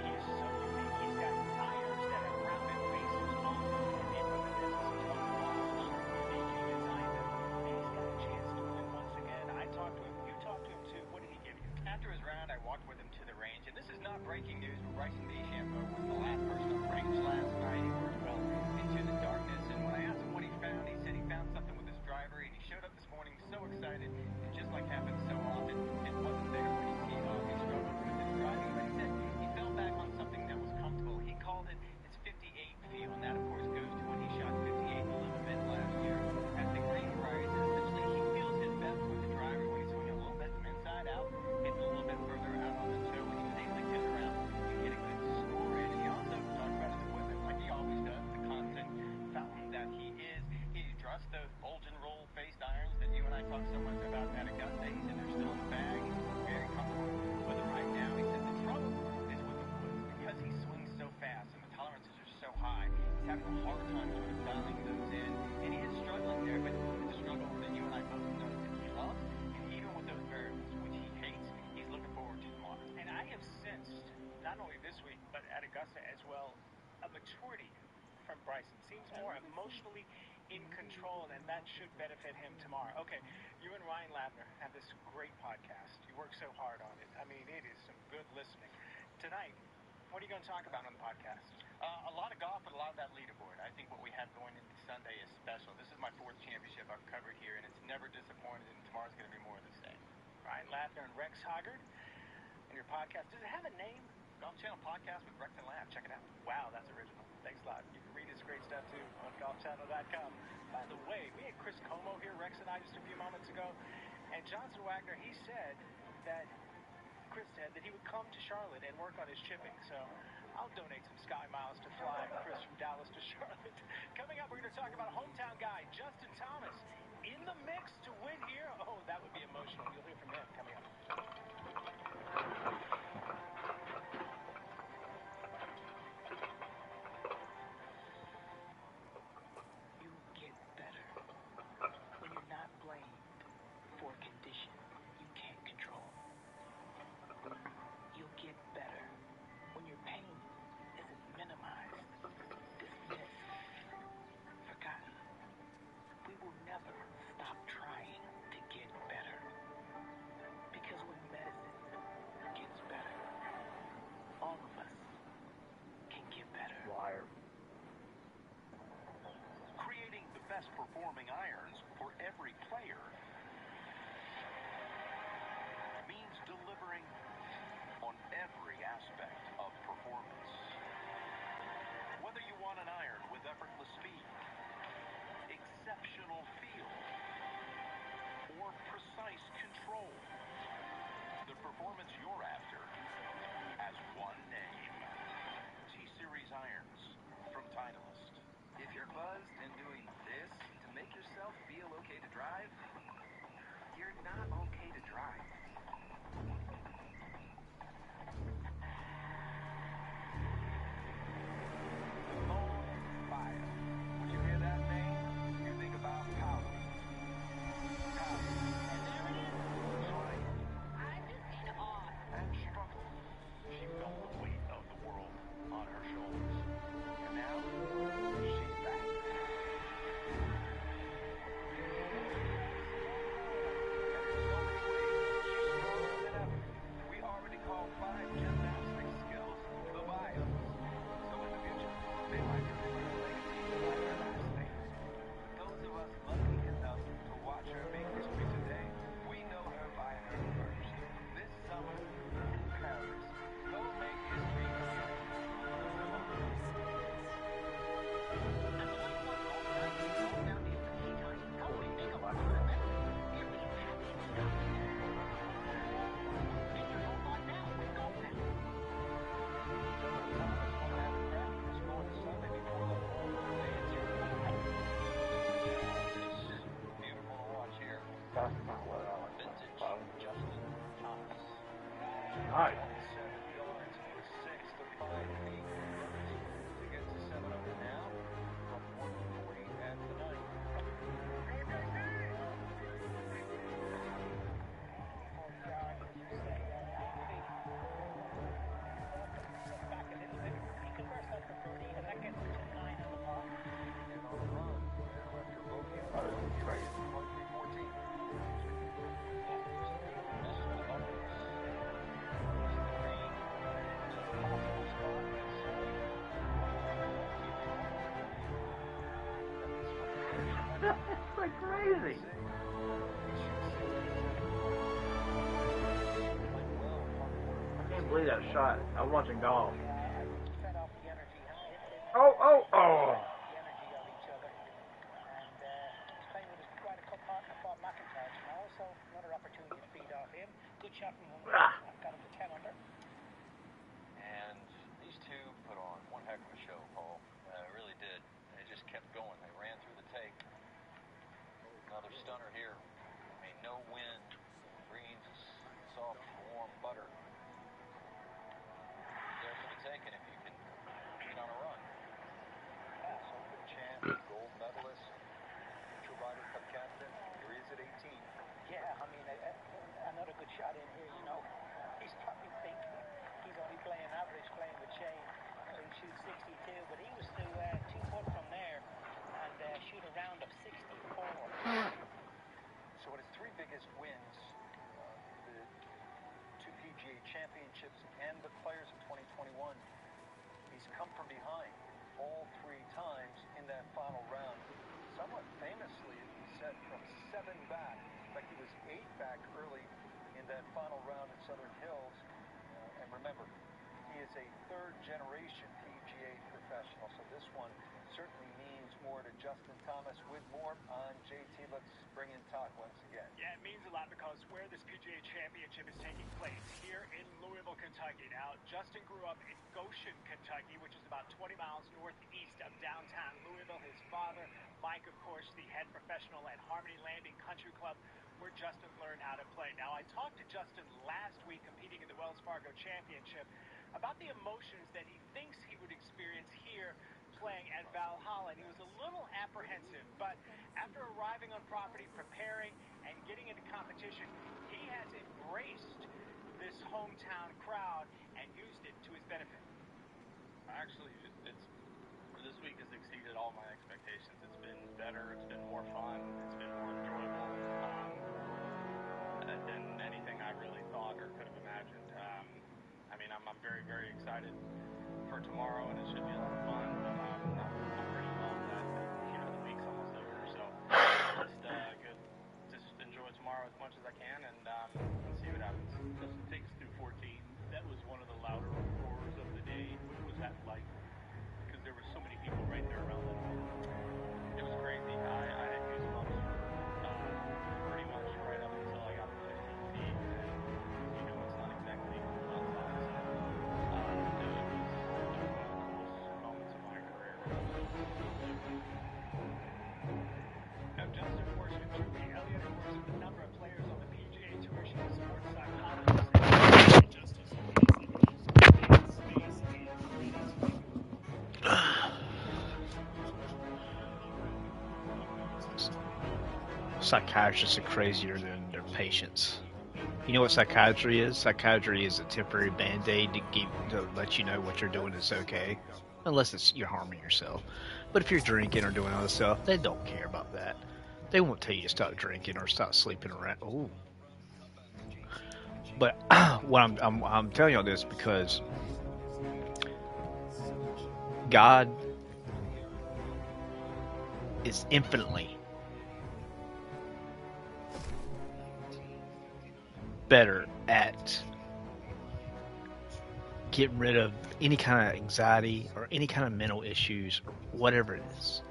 He is so unique. He's got irons that have rounded faces on them, and the equipment business is one of the most uniquely designed them. And he's got a chance to win once again. I talked to him. You talked to him too. What did he give you? After his round, I walked with him to the range, and this is not breaking news, but Bryson DeChambeau was the last person on the range last night. He worked well into the darkness, and when I asked him what he found, he said he found something with his driver, and he showed up this morning so excited, and just like happens so often, it wasn't there when he teed off. He struggled with his driving, but he said he fell back on something that was comfortable. He called it his 58 feel, and that, of course, goes to when he shot 58 in the live event last year at the Green Friars. And essentially, he feels his best with the driver when he's swinging a little bit from inside out, hitting a little bit further out on the toe, when he was able to get around and get a good score in. And he also talked about his equipment like he always does, the constant fountain that he is. He trusts those bulge and roll faced irons that you and I talked so much about at Augusta. He said they're still in the bag. He's very comfortable with them right now. He said the trouble is with the woods because he swings so fast and the tolerances are so high. He's having a hard time sort of dialing those in, and he is struggling there, but it's a struggle that you and I both know that he loves, and even with those variables, which he hates, he's looking forward to tomorrow. And I have sensed, not only this week, but at Augusta, discuss as well a maturity from Bryson. Seems more emotionally in control, and that should benefit him tomorrow. Okay, you and Ryan Lavner have this great podcast. You work so hard on it. I mean, it is some good listening. Tonight, what are you going to talk about on the podcast? A lot of golf, but a lot of that leaderboard. I think what we have going into Sunday is special. This is my 4th championship I've covered here, and it's never disappointed, and tomorrow's going to be more of the same. Ryan Lavner and Rex Hoggard, and your podcast. Does it have a name? Golf Channel Podcast with Rex and Lav. Check it out. Wow, that's original. Thanks a lot. You can read his great stuff, too, on golfchannel.com. By the way, we had Chris Como here, Rex and I, just a few moments ago, and Johnson Wagner, Chris said that he would come to Charlotte and work on his chipping, so I'll donate some Sky Miles to fly Chris from Dallas to Charlotte. Coming up, we're going to talk about hometown guy Justin Thomas in the mix to win here. Oh, that would be emotional. You'll hear from him coming up. You get better when you're not blamed for a condition you can't control. You'll get better when your pain isn't minimized, dismissed, forgotten. We will never stop trying to get better. Because when medicine gets better, all of us can get better. Liar. Creating the best performing irons for every player means delivering on every aspect of performance. Whether you want an iron with effortless speed, exceptional feel, or precise control, the performance you're after has one name: T-Series irons from Titleist. If you're buzzed and doing this to make yourself feel okay to drive, you're not okay to drive. Fire. When you hear that name, you think about power. Power. And there it is. Triumph. I'm just in awe. And struggle. She felt the weight of the world on her shoulders. And now, she's back. And in so many ways, she's stronger than ever. We already call 5 gymnastic skills the bios. So in the future, they might consider her legacy like her last name. Those of us lucky enough to watch her make history today, we know her by her first. This summer, in Paris, go make history here. Beautiful to watch here. That's not what I like. Vintage Justin Thomas. Nice. 27 yards and 6 to find 8 to get to 7 under now from 140 at the 9. Back a little bit. He converts that for birdie, and that gets him to 9 on the par. And on a run now after bogey on That is crazy. par 3 14. This is the bonus. This is the green. This is the possible spot. That's like crazy. I can't believe that shot. I'm watching golf. Fed off the energy. Oh, oh, oh. The energy of each other. And he's playing with his Ryder Cup partner, Bob McIntosh, now. So another opportunity to feed off him. Good shot from him. Ah. Got him to 10 under. And these two put on one heck of a show, Paul. Really did. They just kept going. They ran through the tape. Another stunner here. I mean, no wind. Greens is soft, warm butter. There for the taking if you can get on a run. So good champ, gold medalist, future Ryder Cup captain. Here he is at 18. Yeah, I mean, another good shot in here, you know. He's probably thinking he's only playing average, playing with Shane. come from behind all 3 times in that final round. Somewhat famously, he set from 7 back. In fact, he was 8 back early in that final round at Southern Hills. And remember, he is a third-generation PGA professional, so this one certainly means more to Justin Thomas. With more on JT, let's bring in Todd once again. Yeah, it means a lot because where this PGA Championship is taking place, here in Louisville, Kentucky. Now, Justin grew up in Goshen, Kentucky, which is about 20 miles northeast of downtown Louisville. His father, Mike, of course, the head professional at Harmony Landing Country Club, where Justin learned how to play. Now, I talked to Justin last week competing in the Wells Fargo Championship about the emotions that he thinks he would experience here playing at Valhalla, and he was a little apprehensive, but after arriving on property, preparing, and getting into competition, he has embraced this hometown crowd and used it to his benefit. Actually, this week has exceeded all my expectations. It's been better, it's been more fun, it's been more enjoyable than anything I really thought or could have imagined. I mean, I'm very, very excited for tomorrow, and it should be a lot of fun. But I'm pretty bummed that the week's almost over. So just enjoy tomorrow as much as I can, and see what happens. Justin, take us through 14. That was one of the louder roars of the day. What was that like? Because there were so many people right there around that hole. It was crazy. I had goosebumps pretty much right up until I got to 15 feet, and it's not exactly cool outside. So it was one of the coolest moments of my career. Now, Justin works with Julie Elliott, who works with a number of players on the PGA Tour. She's a sports psychologist. Justice space and ready Psychiatrists are crazier than their patients. You know what psychiatry is? Psychiatry is a temporary band-aid to let you know what you're doing is okay, unless you're harming yourself. But if you're drinking or doing other stuff, they don't care about that. They won't tell you to stop drinking or stop sleeping around. Ooh. But what I'm telling y'all this because God is infinitely better at getting rid of any kind of anxiety or any kind of mental issues or whatever it is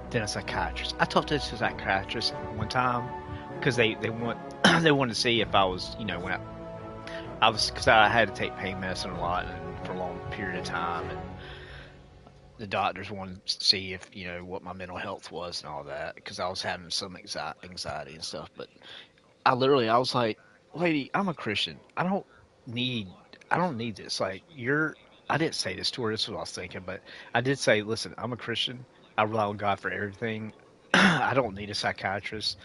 than a psychiatrist. I talked to a psychiatrist one time because they wanted to see if I was, when I was, because I had to take pain medicine a lot and for a long period of time, and the doctors wanted to see if what my mental health was and all that, because I was having some anxiety and stuff. But I was like, lady, I'm a Christian. I don't need this. Like, I didn't say this to her. This is what I was thinking, but I did say, listen, I'm a Christian. I rely on God for everything. I don't need a psychiatrist.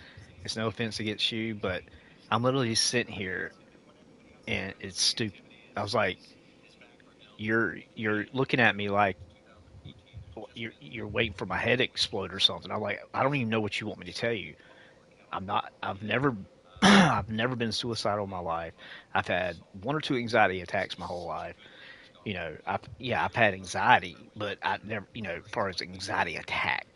It's no offense against you, but I'm literally sitting here and it's stupid. I was like, you're looking at me like you're waiting for my head to explode or something. I'm like, I don't even know what you want me to tell you. I'm not. I've never. I've never been suicidal in my life. I've had 1 or 2 anxiety attacks my whole life. I've had anxiety, but I never, as far as anxiety attack,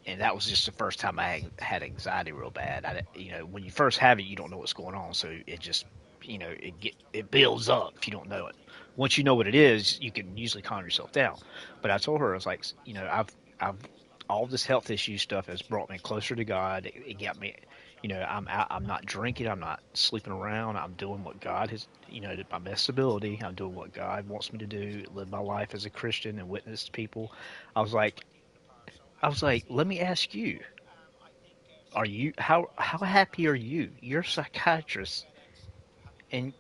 and that was just the first time I had anxiety real bad. When you first have it, you don't know what's going on, so it just, it builds up if you don't know it. Once you know what it is, you can usually calm yourself down. But I told her, I was like, I've all this health issue stuff has brought me closer to God. It got me, I'm not drinking, I'm not sleeping around. I'm doing what God has, to my best ability. I'm doing what God wants me to do, live my life as a Christian and witness to people. I was like, let me ask you, how happy are you? You're a psychiatrist, and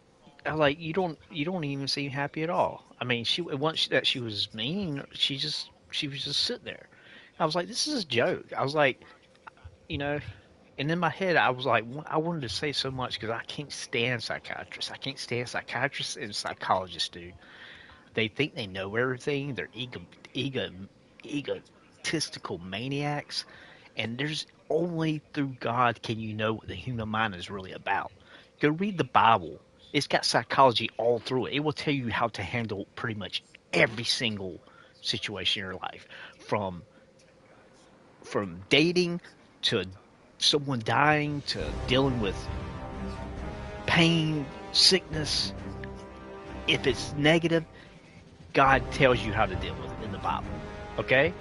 I was like, you don't even seem happy at all. I mean, once that she was mean, she was just sitting there. I was like, this is a joke. I was like, and in my head, I was like, I wanted to say so much because I can't stand psychiatrists. I can't stand psychiatrists and psychologists, dude. They think they know everything. They're egotistical maniacs. And there's only through God can you know what the human mind is really about. Go read the Bible. It's got psychology all through it. It will tell you how to handle pretty much every single situation in your life, from dating to someone dying to dealing with pain, sickness. If it's negative, God tells you how to deal with it in the Bible. Okay?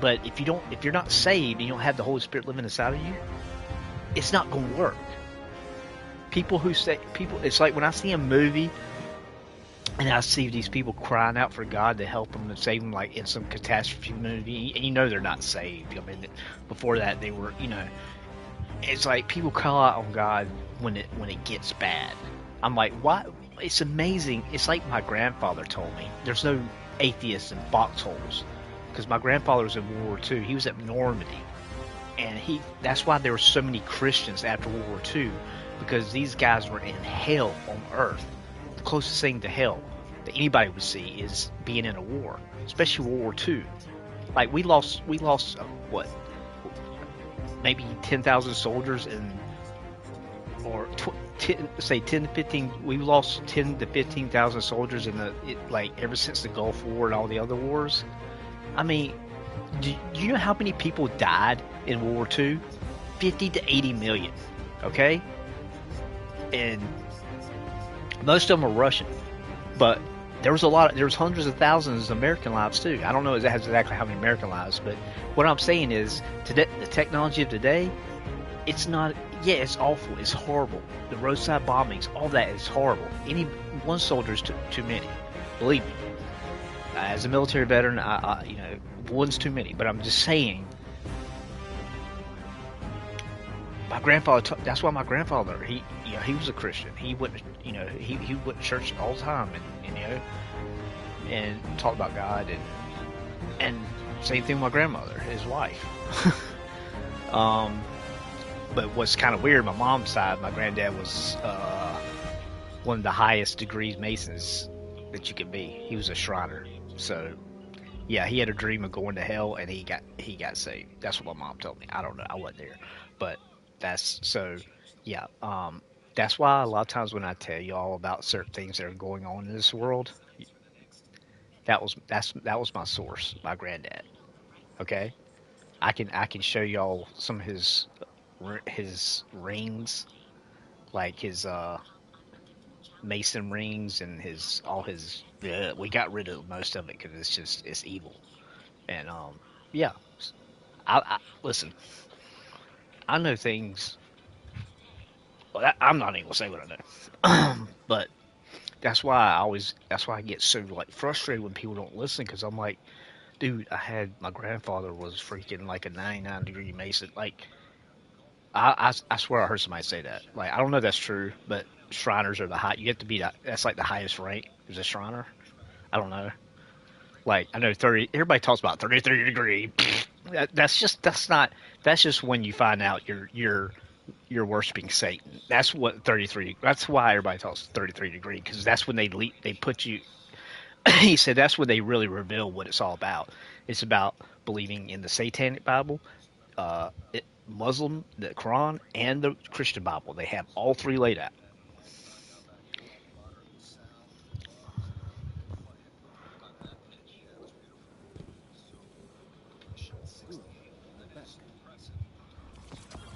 But if you're not saved and you don't have the Holy Spirit living inside of you, it's not going to work. It's like when I see a movie and I see these people crying out for God to help them and save them, like in some catastrophe movie, and you know they're not saved. I mean, before that they were, it's like people call out on God when it gets bad. I'm like, why? It's amazing. It's like my grandfather told me. There's no atheists in foxholes, because my grandfather was in World War II. He was at Normandy, and that's why there were so many Christians after World War II, because these guys were in hell on earth. The closest thing to hell that anybody would see is being in a war, especially World War II. Like we lost what, maybe 10,000 soldiers say 10 to 15. We lost 10 to 15,000 soldiers ever since the Gulf War and all the other wars. I mean, do you know how many people died in World War II? 50 to 80 million. Okay, and most of them are Russian, but there was hundreds of thousands of American lives too. I don't know exactly how many American lives, but what I'm saying is, today, the technology of today, it's not. Yeah, it's awful. It's horrible. The roadside bombings, all that is horrible. One soldier is too many. Believe me. As a military veteran, one's too many. But I'm just saying. My grandfather. That's why my grandfather. He was a Christian. He went. He went to church all the time, and talked about God, and same thing with my grandmother, his wife. But what's kind of weird, my mom's side, my granddad was one of the highest degrees Masons that you could be. He was a Shriner. So, yeah, he had a dream of going to hell, and he got saved. That's what my mom told me. I don't know. I wasn't there. But that's why a lot of times when I tell you all about certain things that are going on in this world, that was my source, my granddad. Okay? I can show y'all some of his rings, like his mason rings and we got rid of most of it because it's evil. And yeah, I listen, I know things. Well, I'm not even gonna say what I know. But that's why I get so like frustrated when people don't listen, because I'm like, dude, my grandfather was freaking like a 99-degree mason. Like, I swear I heard somebody say that. Like, I don't know if that's true, but Shriners are you have to be that's like the highest rank is a Shriner. I don't know. Like, I know 30. Everybody talks about 33 degree. That's just when you find out you're worshiping Satan. That's what 33. That's why everybody talks 33 degree, because that's when they put you. He said that's when they really reveal what it's all about. It's about believing in the Satanic Bible, Muslim, the Quran, and the Christian Bible. They have all three laid out.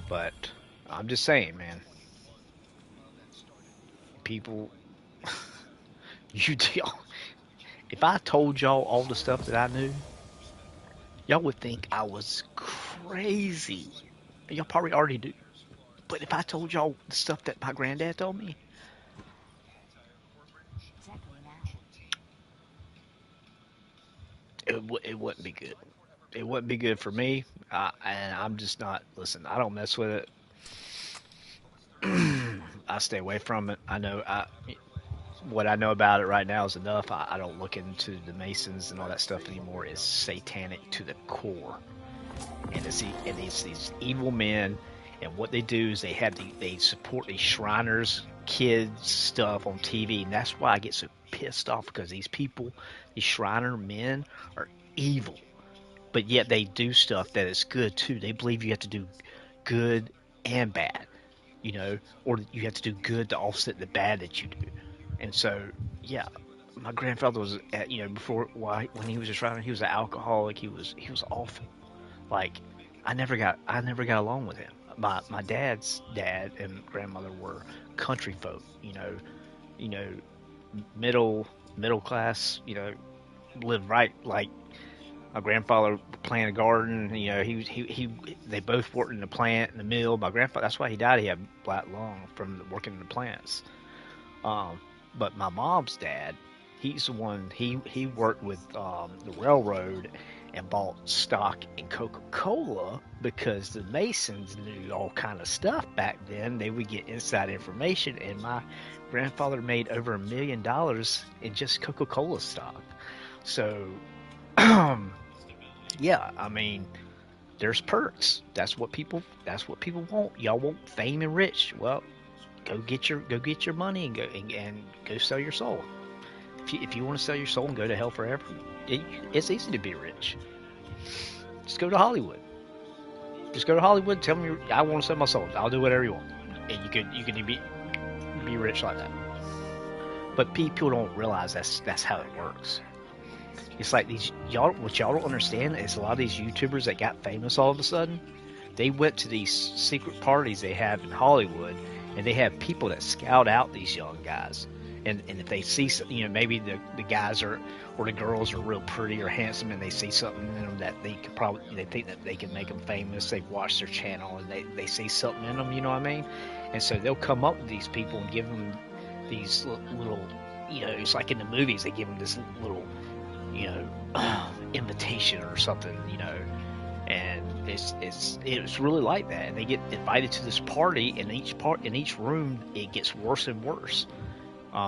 But I'm just saying, man. People, if I told y'all all the stuff that I knew, y'all would think I was crazy. Y'all probably already do. But if I told y'all the stuff that my granddad told me, it wouldn't be good. It wouldn't be good for me. And I'm just not. Listen, I don't mess with it. I stay away from it. What I know about it right now is enough. I don't look into the Masons and all that stuff anymore. It's satanic to the core, and it's these evil men. And what they do is they support these Shriners kids stuff on TV, and that's why I get so pissed off, because these Shriner men are evil, but yet they do stuff that is good too. They believe you have to do good and bad, or you have to do good to offset the bad that you do. And so, yeah, my grandfather was before when he was just driving, he was an alcoholic. He was awful. Like I never got along with him. My dad's dad and grandmother were country folk. You know, middle class. Lived right like my grandfather planted a garden. They both worked in the plant in the mill. My grandfather, that's why he died. He had black lung from working in the plants. But my mom's dad, he's the one. He worked with the railroad and bought stock in Coca-Cola because the Masons knew all kind of stuff back then. They would get inside information, and my grandfather made over $1 million in just Coca-Cola stock. So, yeah, I mean, there's perks. That's what people want. Y'all want fame and rich. Well, go get your money and go sell your soul. If you want to sell your soul and go to hell forever, it's easy to be rich. Just go to Hollywood. Just go to Hollywood. Tell them I want to sell my soul. I'll do whatever you want, and you can be rich like that. But people don't realize that's how it works. It's like what y'all don't understand is a lot of these YouTubers that got famous all of a sudden, they went to these secret parties they have in Hollywood, and they have people that scout out these young guys. And if they see, maybe the guys or the girls are real pretty or handsome, and they see something in them that they think that they can make them famous. They've watched their channel and they see something in them, you know what I mean? And so they'll come up with these people and give them these little, it's like in the movies, they give them this little, invitation or something, and it's really like that. And they get invited to this party, and in each room it gets worse and worse.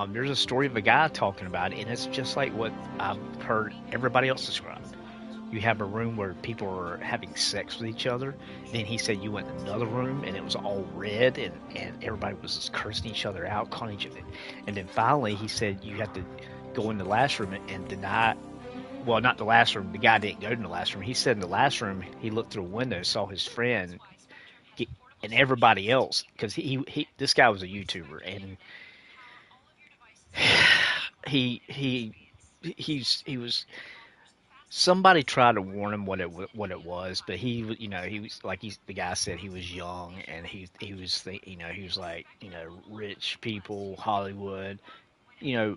There's a story of a guy talking about it, and it's just like what I've heard everybody else describe. You have a room where people are having sex with each other. Then he said you went in another room, and it was all red, and everybody was just cursing each other out, calling each other. And then finally he said you have to go in the last room and deny. Well, not the last room. The guy didn't go to the last room. He said in the last room, he looked through a window, saw his friend and everybody else, because this guy was a YouTuber, and he was. Somebody tried to warn him what it was, but he was like the guy said he was young, and he was like rich people, Hollywood,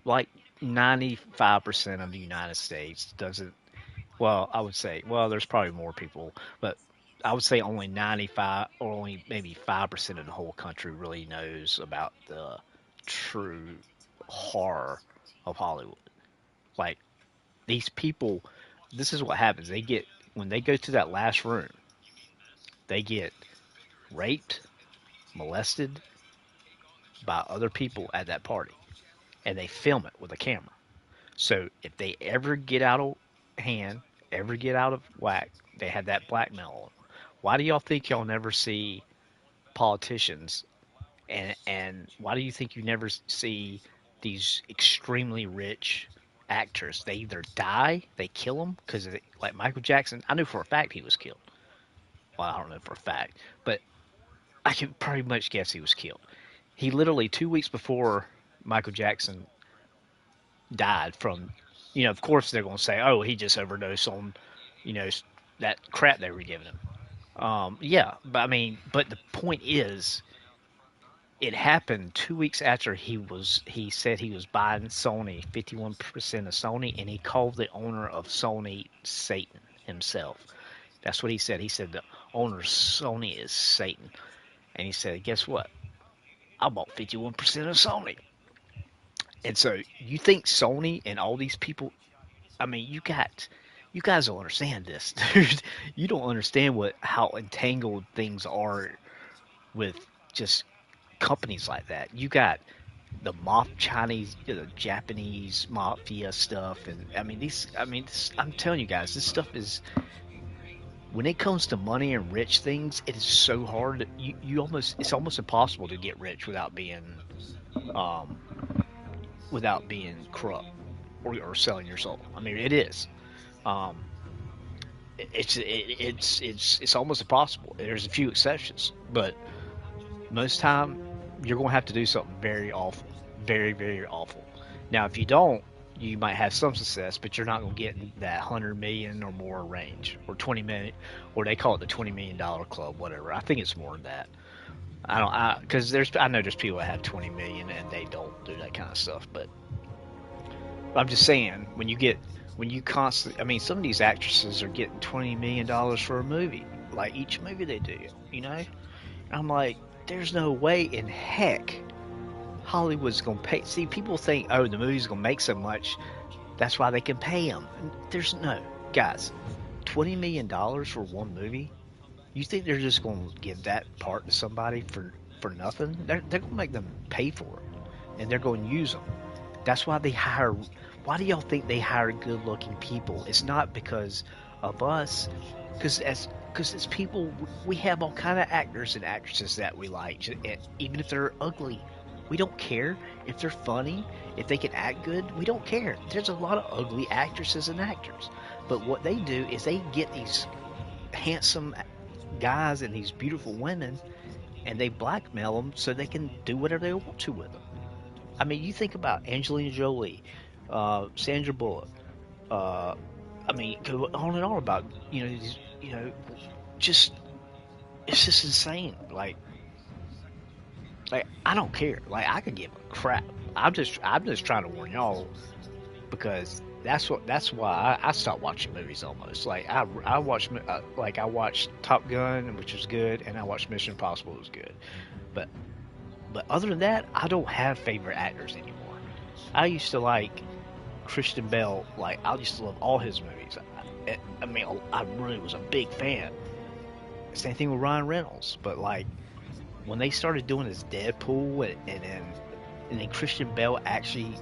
like 95% of the United States doesn't. Well, I would say, there's probably more people, but I would say only 95 or only maybe 5% of the whole country really knows about the true horror of Hollywood. Like, these people, this is what happens. When they go to that last room, they get raped, molested by other people at that party, and they film it with a camera. So if they ever get out of hand, ever get out of whack, they had that blackmail on them. Why do y'all think y'all never see politicians, and why do you think you never see these extremely rich actors? They either die, they kill them, because like Michael Jackson, I knew for a fact he was killed. Well, I don't know for a fact, but I can pretty much guess he was killed. He literally 2 weeks before Michael Jackson died from, of course they're going to say, oh, he just overdosed on, that crap they were giving him. Yeah, but the point is, it happened 2 weeks after he said he was buying Sony, 51% of Sony, and he called the owner of Sony Satan himself. That's what he said. He said the owner of Sony is Satan. And he said, guess what? I bought 51% of Sony. And so you think Sony and all these people, you guys don't understand this, dude. You don't understand how entangled things are with just companies like that. You got the Chinese, the Japanese mafia stuff, and I'm telling you guys, this stuff is, when it comes to money and rich things, it is so hard. It's almost impossible to get rich without being corrupt or selling your soul. It is. It's almost impossible. There's a few exceptions, but most time you're going to have to do something very awful, very, very awful. Now, if you don't, you might have some success, but you're not going to get in that 100 million or more range, or 20 million, or they call it the $20 million club, whatever. I think it's more than that. Because I know there's people that have 20 million and they don't do that kind of stuff, but I'm just saying when you constantly, I mean, some of these actresses are getting $20 million for a movie, like each movie they do, you know. I'm like, there's no way in heck Hollywood's gonna pay. See, people think, oh, the movie's gonna make so much, that's why they can pay them. There's no, guys, $20 million for one movie. You think they're just gonna give that part to somebody for nothing? They're gonna make them pay for it, and they're gonna use them. That's why they hire. Why do y'all think they hire good-looking people? It's not because of us, because as people, we have all kind of actors and actresses that we like, even if they're ugly. We don't care if they're funny, if they can act good. We don't care. There's a lot of ugly actresses and actors, but what they do is they get these handsome guys and these beautiful women, and they blackmail them so they can do whatever they want to with them. I mean, you think about Angelina Jolie, Sandra Bullock. Uh, I mean, go on and on about just it's just insane. Like I don't care. Like I could give a crap. I'm just trying to warn y'all because that's why I stopped watching movies almost. Like I watched I watched Top Gun, which was good, and I watched Mission Impossible, which was good. But other than that, I don't have favorite actors anymore. I used to like Christian Bale. Like I used to love all his movies. I mean, I really was a big fan. Same thing with Ryan Reynolds. But like when they started doing this Deadpool and then Christian Bale actually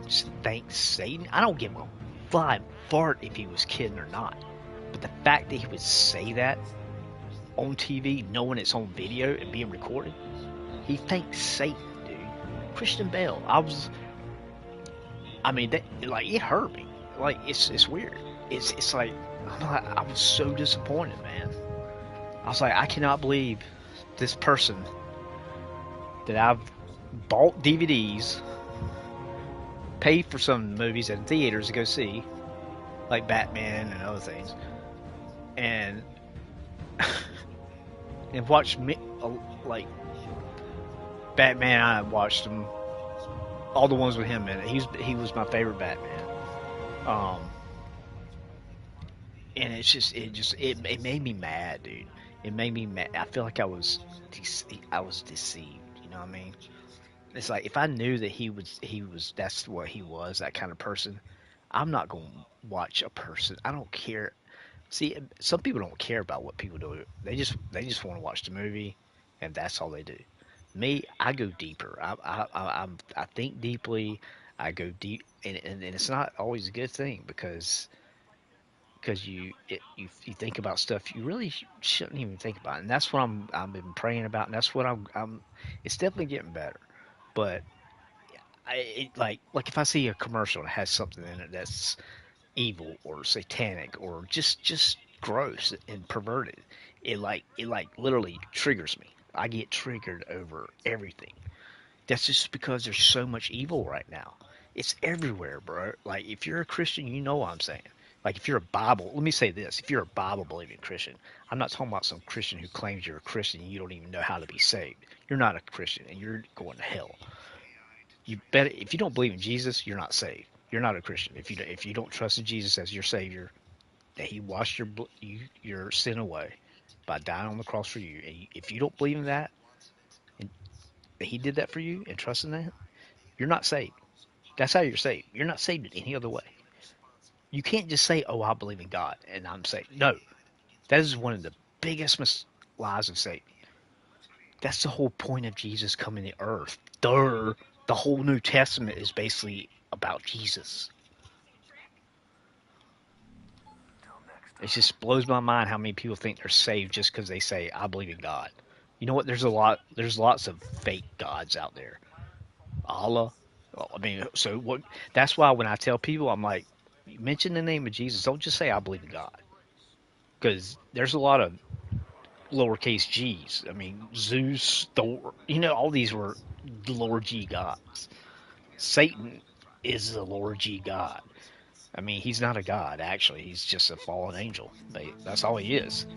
thanks Satan, I don't give a flying fart if he was kidding or not. But the fact that he would say that on TV, knowing it's on video and being recorded, he thanks Satan, dude. Christian Bale, I mean, like it hurt me. Like it's weird. It's like I was so disappointed, man. I was like, I cannot believe this person that I've bought DVDs, paid for some movies in theaters to go see, like Batman and other things, and and watched like Batman. I watched them, all the ones with him in it. He was my favorite Batman. And it made me mad, dude. It made me mad. I feel like I was deceived. You know what I mean? It's like if I knew that he was that's what he was, that kind of person, I'm not going to watch a person. I don't care. See, some people don't care about what people do. They just want to watch the movie, and that's all they do. Me, I go deeper. I think deeply. I go deep, and it's not always a good thing because you think about stuff you really shouldn't even think about, and that's what I've been praying about, and that's what I'm. It's definitely getting better, but like if I see a commercial that has something in it that's evil or satanic or just gross and perverted, it literally triggers me. I get triggered over everything. That's just because there's so much evil right now. It's everywhere, bro. Like if you're a Christian, you know what I'm saying. Like if you're a Bible, let me say this: if you're a Bible believing Christian, I'm not talking about some Christian who claims you're a Christian and you don't even know how to be saved. You're not a Christian and you're going to hell. You bet if you don't believe in Jesus, you're not saved. You're not a Christian. If you don't trust in Jesus as your Savior, that He washed your sin away by dying on the cross for you, and if you don't believe in that, and that He did that for you and trust in that, you're not saved. That's how you're saved. You're not saved in any other way. You can't just say, "Oh, I believe in God and I'm saved." No, that is one of the biggest lies of Satan. That's the whole point of Jesus coming to earth. The whole New Testament is basically about Jesus. It just blows my mind how many people think they're saved just because they say, "I believe in God." You know what? There's lots of fake gods out there. Allah. Well, I mean, so what? That's why when I tell people, I'm like, mention the name of Jesus. Don't just say I believe in God, because there's a lot of lowercase g's. I mean, Zeus, Thor. All these were lower G gods. Satan is the Lord G God. I mean, he's not a god, actually. He's just a fallen angel. That's all he is.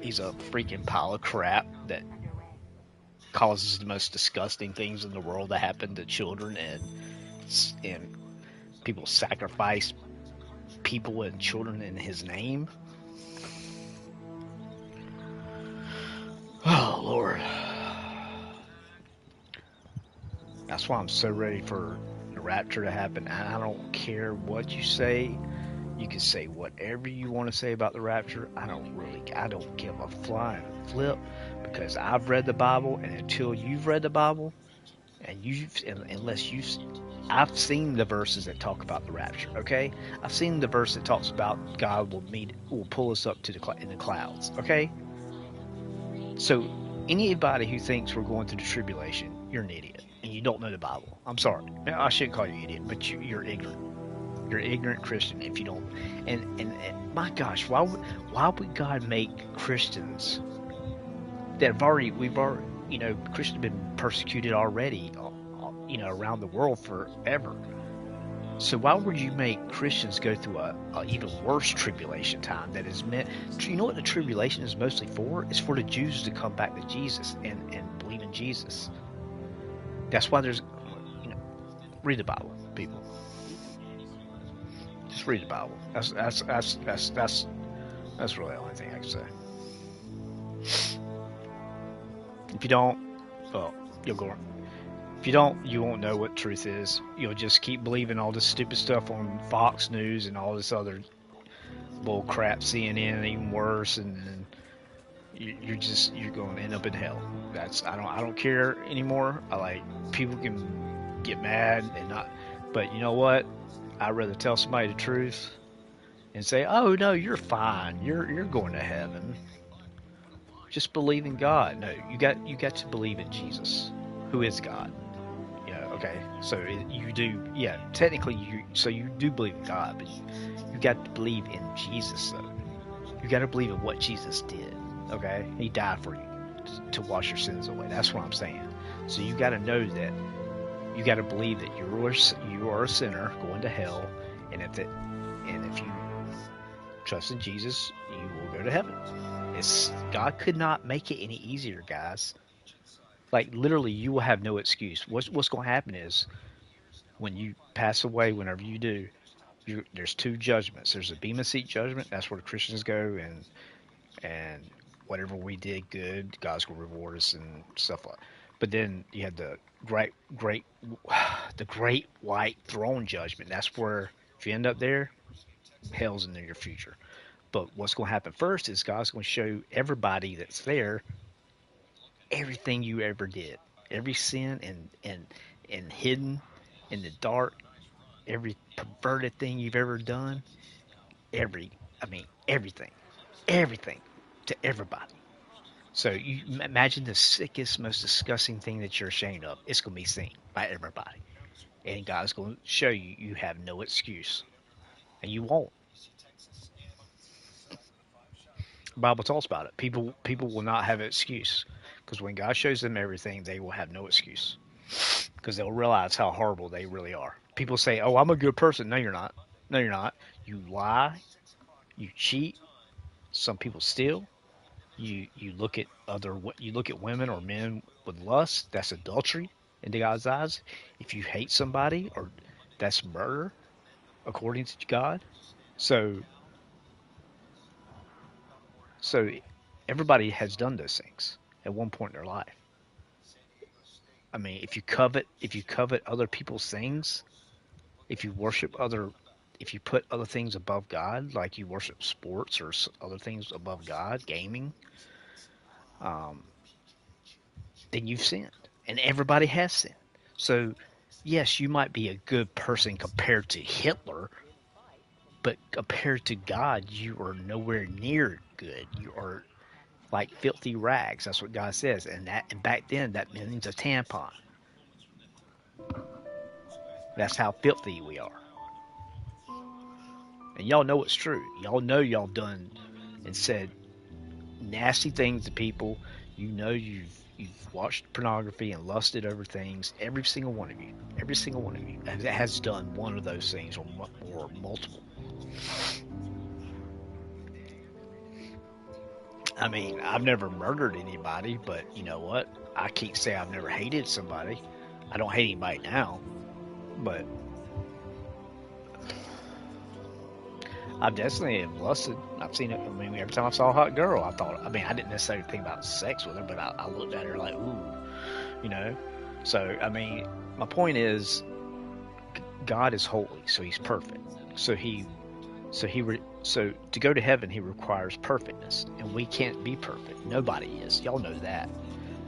He's a freaking pile of crap that causes the most disgusting things in the world to happen to children, and people sacrifice people and children in his name. Oh, Lord. That's why I'm so ready for the rapture to happen. I don't care what you say. You can say whatever you want to say about the rapture. I don't give a flying flip, because I've read the Bible, and until you've read the Bible, I've seen the verses that talk about the rapture. Okay, I've seen the verse that talks about God will pull us up to in the clouds. Okay, so anybody who thinks we're going through the tribulation, you're an idiot, and you don't know the Bible. I'm sorry. I shouldn't call you an idiot, but you're ignorant. You're an ignorant Christian if you don't. And my gosh, why would God make Christians that Christians have been persecuted already, around the world forever. So why would you make Christians go through a even worse tribulation time that is meant? You know what the tribulation is mostly for? It's for the Jews to come back to Jesus and believe in Jesus. That's why there's, read the Bible, people. Just read the Bible. That's really the only thing I can say. If you don't, well, you'll go. If you don't, you won't know what truth is. You'll just keep believing all this stupid stuff on Fox News and all this other bull crap, CNN, even worse, and you're going to end up in hell. I don't care anymore. People can get mad and not, but you know what? I'd rather tell somebody the truth and say, "Oh no, you're fine. You're going to heaven. Just believe in God." No, you got to believe in Jesus, who is God. Okay. So you do, technically you do believe in God, but you got to believe in Jesus, though. You got to believe in what Jesus did. Okay, He died for you to wash your sins away. That's what I'm saying. So you got to know that. You got to believe that you are a sinner going to hell, and if you trust in Jesus, you will go to heaven. God could not make it any easier, guys. Literally, you will have no excuse. What's going to happen is, when you pass away, whenever you do, there's two judgments. There's a Bema Seat judgment. That's where the Christians go, and whatever we did good, God's going to reward us and stuff like that. But then you have the great white throne judgment. That's where, if you end up there, hell's in your future. But what's going to happen first is God's going to show everybody that's there everything you ever did, every sin and hidden in the dark, every perverted thing you've ever done, everything to everybody. So you imagine the sickest, most disgusting thing that you're ashamed of. It's going to be seen by everybody. And God's going to show you you have no excuse. And you won't. The Bible talks about it. People will not have an excuse. Because when God shows them everything, they will have no excuse. Because they'll realize how horrible they really are. People say, "Oh, I'm a good person." No, you're not. No, you're not. You lie. You cheat. Some people steal. You look at women or men with lust. That's adultery in God's eyes. If you hate somebody, or that's murder according to God. So everybody has done those things at one point in their life. I mean, if you covet other people's things, if you put other things above God, like you worship sports or other things above God, gaming, then you've sinned, and everybody has sinned. So, yes, you might be a good person compared to Hitler, but compared to God, you are nowhere near good. You are like filthy rags. That's what God says, and back then that means a tampon. That's how filthy we are. And y'all know it's true. Y'all know y'all done and said nasty things to people. You know you've You've watched pornography and lusted over things. Every single one of you. Every single one of you has done one of those things or multiple. I mean, I've never murdered anybody, but you know what? I can't say I've never hated somebody. I don't hate anybody now, but I've definitely have lusted. I've seen it. I mean, every time I saw a hot girl, I thought. I mean, I didn't necessarily think about sex with her, but I looked at her like, ooh, you know. So, I mean, my point is, God is holy, so He's perfect. So to go to heaven, He requires perfectness, and we can't be perfect. Nobody is. Y'all know that.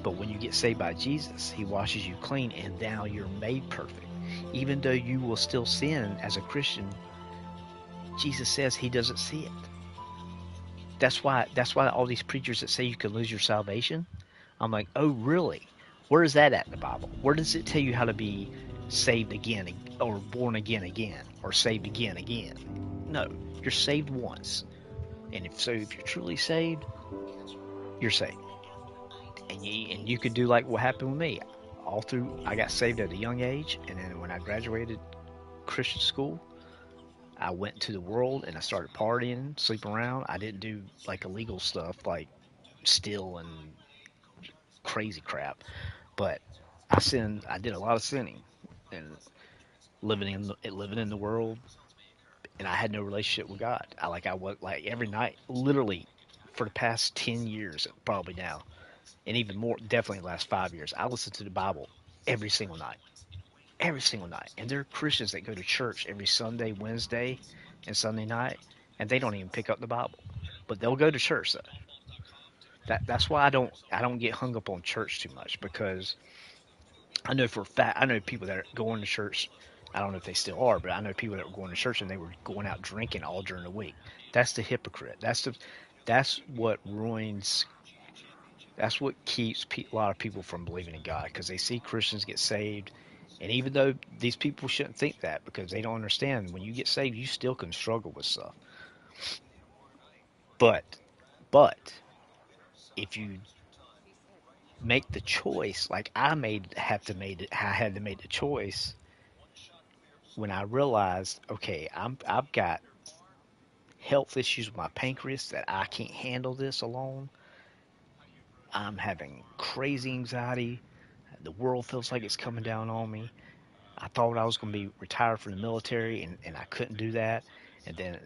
But when you get saved by Jesus, He washes you clean, and now you're made perfect. Even though you will still sin as a Christian, Jesus says He doesn't see it. That's why all these preachers that say you can lose your salvation, I'm like, oh really? Where is that at in the Bible? Where does it tell you how to be saved again, or born again, or saved again? No, you're saved once, and if you're truly saved, you're saved, and you could do like what happened with me. I got saved at a young age, and then when I graduated Christian school, I went to the world and I started partying, sleeping around. I didn't do like illegal stuff like steal and crazy crap, but I sinned. I did a lot of sinning and living in the world, and I had no relationship with God. I was like every night, literally for the past 10 years, probably now, and even more, definitely the last 5 years. I listen to the Bible every single night. Every single night. And there are Christians that go to church every Sunday, Wednesday, and Sunday night, and they don't even pick up the Bible. But they'll go to church though. That's why I don't get hung up on church too much, because I know for a fact I know people that are going to church. I don't know if they still are, but I know people that were going to church and they were going out drinking all during the week. That's the hypocrite. That's what ruins. That's what keeps a lot of people from believing in God, because they see Christians get saved. And even though these people shouldn't think that, because they don't understand, when you get saved, you still can struggle with stuff. But if you make the choice, like I had to make the choice when I realized, okay, I've got health issues with my pancreas that I can't handle this alone. I'm having crazy anxiety. The world feels like it's coming down on me. I thought I was going to be retired from the military, and I couldn't do that. And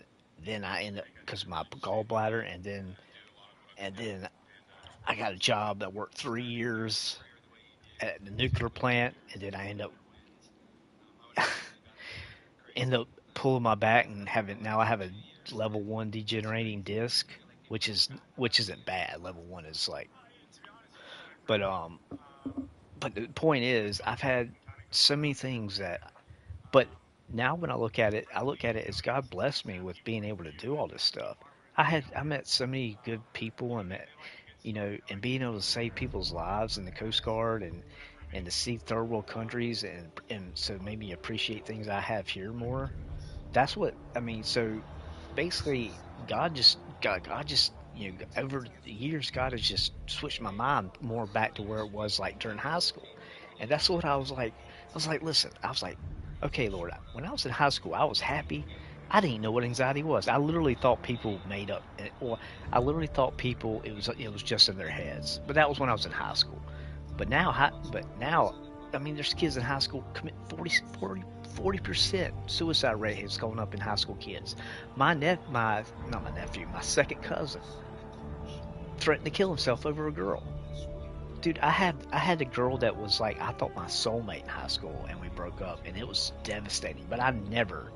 then I ended up, because of my gallbladder, and then I got a job that worked 3 years at the nuclear plant, and then I end up pulling my back and I have a level 1 degenerating disc, which isn't bad. Level 1 is like, but the point is, I've had so many things but now when I look at it as God blessed me with being able to do all this stuff. I met so many good people, and met, and being able to save people's lives in the Coast Guard, and to see third world countries, and so maybe appreciate things I have here more. That's what I mean. So basically, God just, over the years, God has just switched my mind more back to where it was like during high school. And that's what I was like. Listen, I was like, okay, Lord, when I was in high school, I was happy. I didn't know what anxiety was. I literally thought people made up, or I literally thought people, it was just in their heads. But that was when I was in high school. But now, I mean, there's kids in high school commit 40% suicide rate has gone up in high school kids. Not my nephew, my second cousin threatened to kill himself over a girl. Dude, I had a girl that was like, I thought my soulmate in high school, and we broke up, and it was devastating. But I never,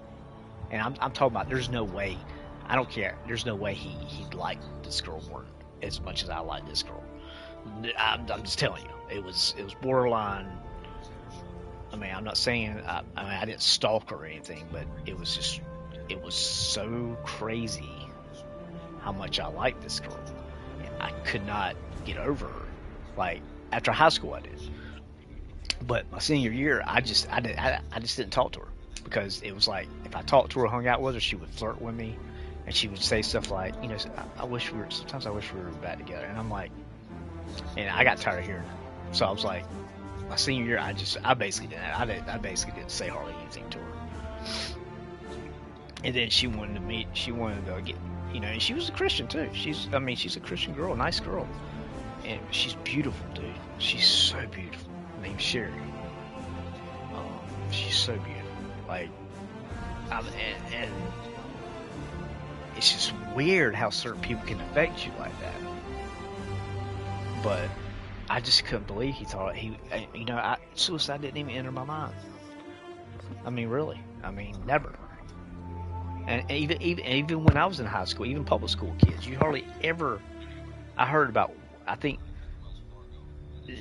and I'm talking about, there's no way, I don't care. There's no way he liked this girl more as much as I like this girl. I'm just telling you, it was borderline. I mean, I'm not saying I didn't stalk her or anything, but it was so crazy how much I liked this girl. And I could not get over her. Like after high school, I did, but my senior year, I just didn't talk to her, because it was like, if I talked to her, hung out with her, she would flirt with me, and she would say stuff like, sometimes I wish we were back together, and I'm like, And I got tired of hearing it. So I was like, my senior year, I basically didn't. I basically didn't say hardly anything to her. And then she wanted to meet. She wanted to get, and she was a Christian too. She's a Christian girl, nice girl, and she's beautiful, dude. She's so beautiful. Named Sherry. She's so beautiful. Like, and it's just weird how certain people can affect you like that. But I just couldn't believe he thought suicide didn't even enter my mind. I mean, really. I mean, never. And even when I was in high school, even public school kids, you hardly ever. I heard about. I think what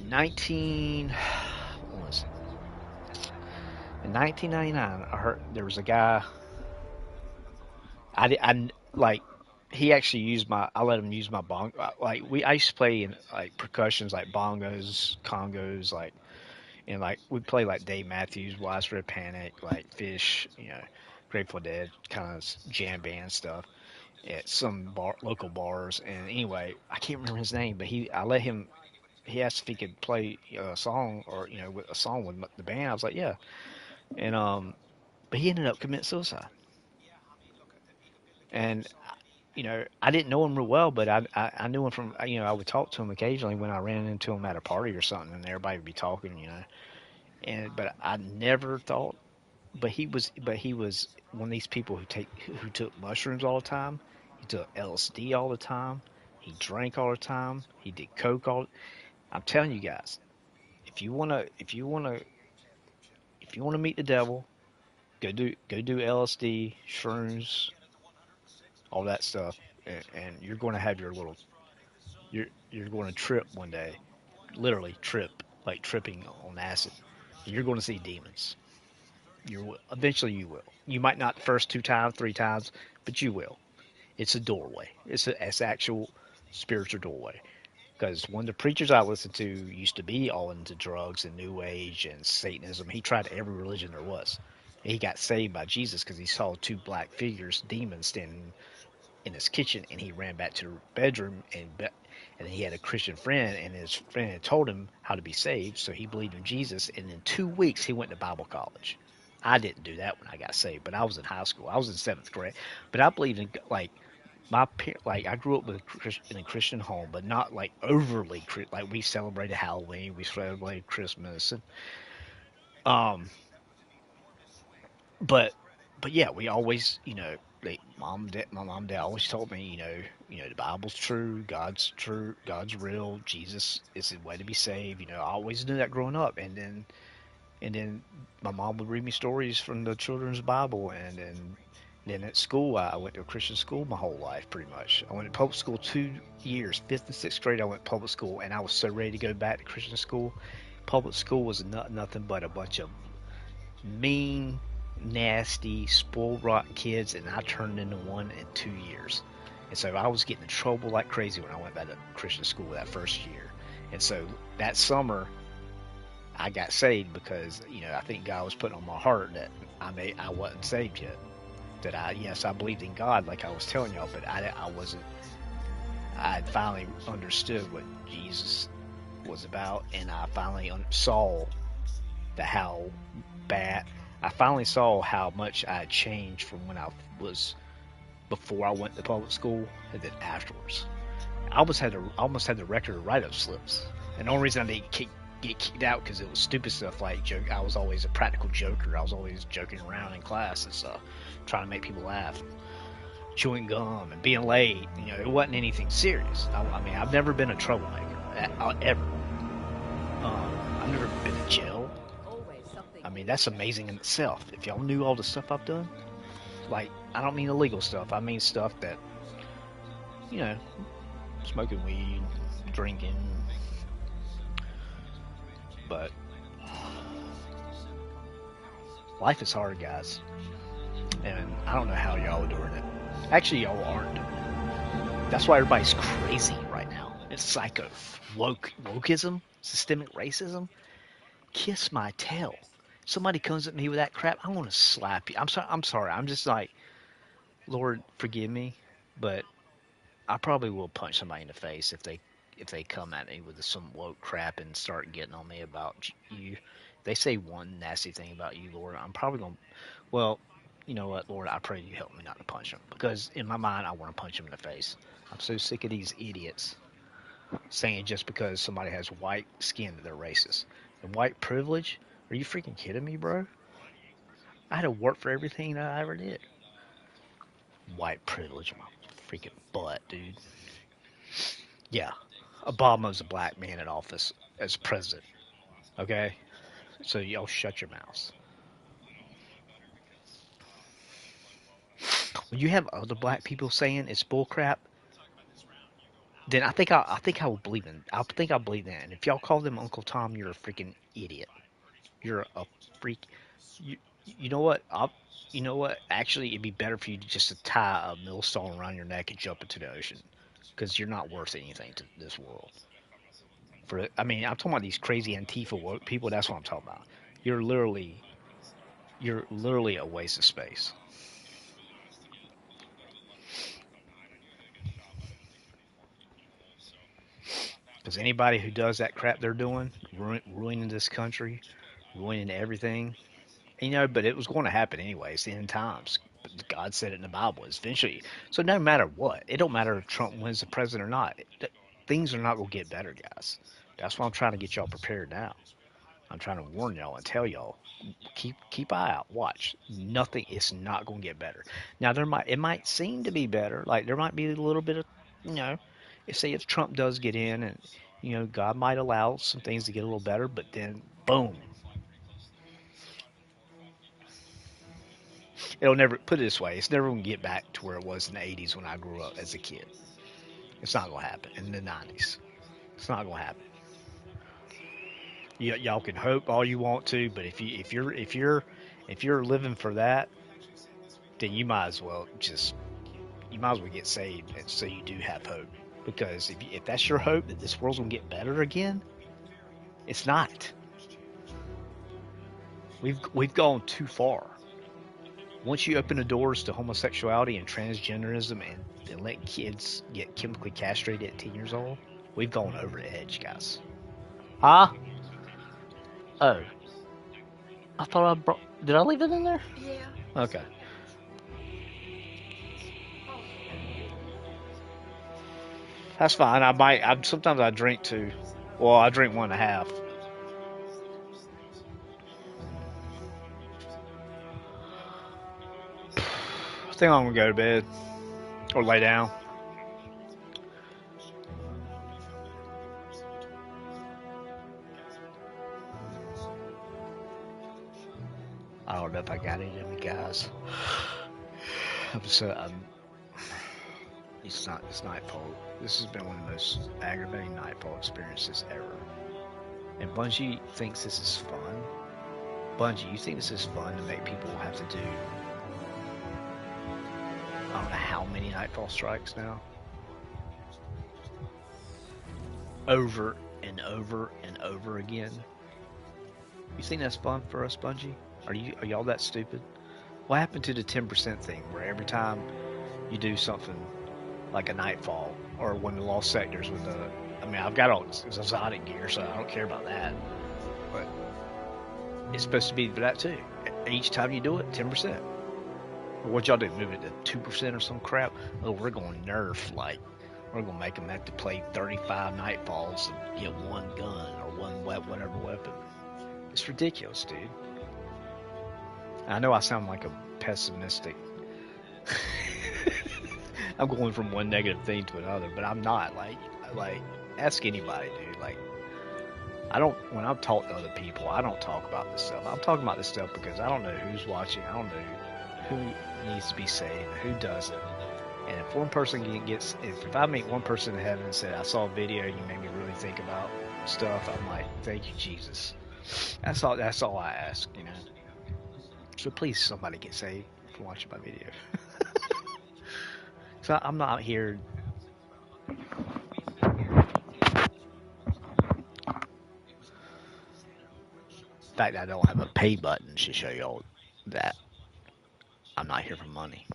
was it? In 1999, I heard there was a guy. He actually used I let him use my bong. I used to play in like percussions, like bongos, congos, we play like Dave Matthews, Widespread Panic, like Fish, Grateful Dead, kind of jam band stuff at some local bars. And anyway, I can't remember his name, but I let him. He asked if he could play a song or with a song with the band. I was like, yeah, and but he ended up committing suicide. And I didn't know him real well, but I knew him from, I would talk to him occasionally when I ran into him at a party or something, and everybody would be talking. But I never thought, but he was one of these people who took mushrooms all the time. He took LSD all the time. He drank all the time. He did coke all. I'm telling you guys, if you wanna meet the devil, go do LSD, shrooms, all that stuff, and you're going to have you're going to trip one day, literally trip, like tripping on acid. And you're going to see demons. Eventually you will. You might not the first 2 times, 3 times, but you will. It's a doorway. It's actual spiritual doorway. Because one of the preachers I listened to used to be all into drugs and New Age and Satanism. He tried every religion there was. And he got saved by Jesus because he saw two black figures, demons, standing in his kitchen, and he ran back to the bedroom, and he had a Christian friend, and his friend had told him how to be saved, so he believed in Jesus, and in 2 weeks he went to Bible college. I didn't do that when I got saved, but I was in high school. I was in seventh grade, but I believed in I grew up in a Christian home, but not like overly like we celebrated Halloween, we celebrated Christmas, and um, but yeah, we always, my mom and dad always told me, the Bible's true, God's true, God's real, Jesus is the way to be saved. I always knew that growing up, and then my mom would read me stories from the children's Bible, and then at school, I went to a Christian school my whole life, pretty much. I went to public school 2 years, fifth and sixth grade. I went to public school, and I was so ready to go back to Christian school. Public school was nothing but a bunch of mean, nasty, spoiled rotten kids, and I turned into one in 2 years. And so I was getting in trouble like crazy when I went back to Christian school that first year. And so that summer, I got saved because I think God was putting on my heart that I wasn't saved yet. That I believed in God like I was telling y'all, but I wasn't. I had finally understood what Jesus was about, and I finally saw how bad. I finally saw how much I had changed from when I was before I went to public school and then afterwards. I almost had the record of write-up slips, and the only reason I didn't get kicked out because it was stupid stuff like joke. I was always a practical joker. I was always joking around in class and stuff, trying to make people laugh, chewing gum and being late. It wasn't anything serious. I mean, I've never been a troublemaker ever. I've never been in jail. I mean, that's amazing in itself. If y'all knew all the stuff I've done, like, I don't mean illegal stuff. I mean stuff that, smoking weed, drinking. But life is hard, guys. And I don't know how y'all are doing it. Actually, y'all aren't doing it. That's why everybody's crazy right now. It's psycho. Wokeism, systemic racism. Kiss my tail. Somebody comes at me with that crap, I'm gonna slap you. I'm sorry. I'm just like, Lord, forgive me, but I probably will punch somebody in the face if they they come at me with some woke crap and start getting on me about you, they say one nasty thing about you, Lord, I'm probably gonna. Well, you know what, Lord, I pray you help me not to punch them because in my mind I want to punch them in the face. I'm so sick of these idiots saying just because somebody has white skin that they're racist and white privilege. Are you freaking kidding me, bro? I had to work for everything that I ever did. White privilege in my freaking butt, dude. Yeah, Obama's a black man in office as president. Okay, so y'all shut your mouths. When you have other black people saying it's bullcrap, then I think I will believe in. I think I believe that. And if y'all call them Uncle Tom, you're a freaking idiot. You're a freak. You you know what? You know what? Actually, it'd be better for you to just to tie a millstone around your neck and jump into the ocean, because you're not worth anything to this world. I mean, I'm talking about these crazy Antifa woke people. That's what I'm talking about. You're literally, you're literally a waste of space. Because anybody who does that crap they're doing, ruining this country, ruining everything, but it was going to happen anyway. It's the end times. God said it in the Bible. It's eventually. So no matter what, it don't matter if Trump wins the president or not. Things are not going to get better, guys. That's why I'm trying to get y'all prepared now. I'm trying to warn y'all and tell y'all, keep eye out, watch. Nothing. It's not going to get better. Now it might seem to be better. Like there might be a little bit of, you know, say if Trump does get in, and God might allow some things to get a little better, but then boom, it'll never, put it this way, it's never going to get back to where it was in the 80s when I grew up as a kid. It's not going to happen in the 90s. It's not going to happen. Y'all can hope all you want to, but if you're living for that, then you might as well get saved, and so you do have hope. Because if that's your hope that this world's going to get better again, it's not. We've gone too far. Once you open the doors to homosexuality and transgenderism and let kids get chemically castrated at 10 years old, we've gone over the edge, guys. Huh? Oh. I thought I brought... Did I leave it in there? Yeah. Okay. That's fine. Sometimes I drink two. Well, I drink 1.5. I think I'm gonna go to bed. Or lay down. I don't know if I got any of you guys. It's nightfall. This has been one of the most aggravating nightfall experiences ever. And Bungie thinks this is fun. Bungie, you think this is fun to make people have to do, I don't know how many nightfall strikes now? Over and over and over again. You think that's fun for us, Bungie? Are y'all that stupid? What happened to the 10% thing where every time you do something like a nightfall or one of the lost sectors with the... I mean, I've got all exotic gear, so I don't care about that. But it's supposed to be for that too. Each time you do it, 10%. Or what y'all do? Move it to 2% or some crap? Oh, we're going to nerf, like, we're going to make them have to play 35 nightfalls and get one gun or one whatever weapon. It's ridiculous, dude. I know I sound like a pessimistic. I'm going from one negative thing to another, but I'm not. Like, ask anybody, dude. Like, when I'm talking to other people, I don't talk about this stuff. I'm talking about this stuff because I don't know who's watching. I don't know who needs to be saved and who doesn't. And if one person gets, if I meet one person in heaven and said, I saw a video and you made me really think about stuff, I'm like, thank you, Jesus. That's all I ask, So please, somebody get saved for watching my video. So I'm not here. In fact, I don't have a pay button to show y'all that I'm not here for money.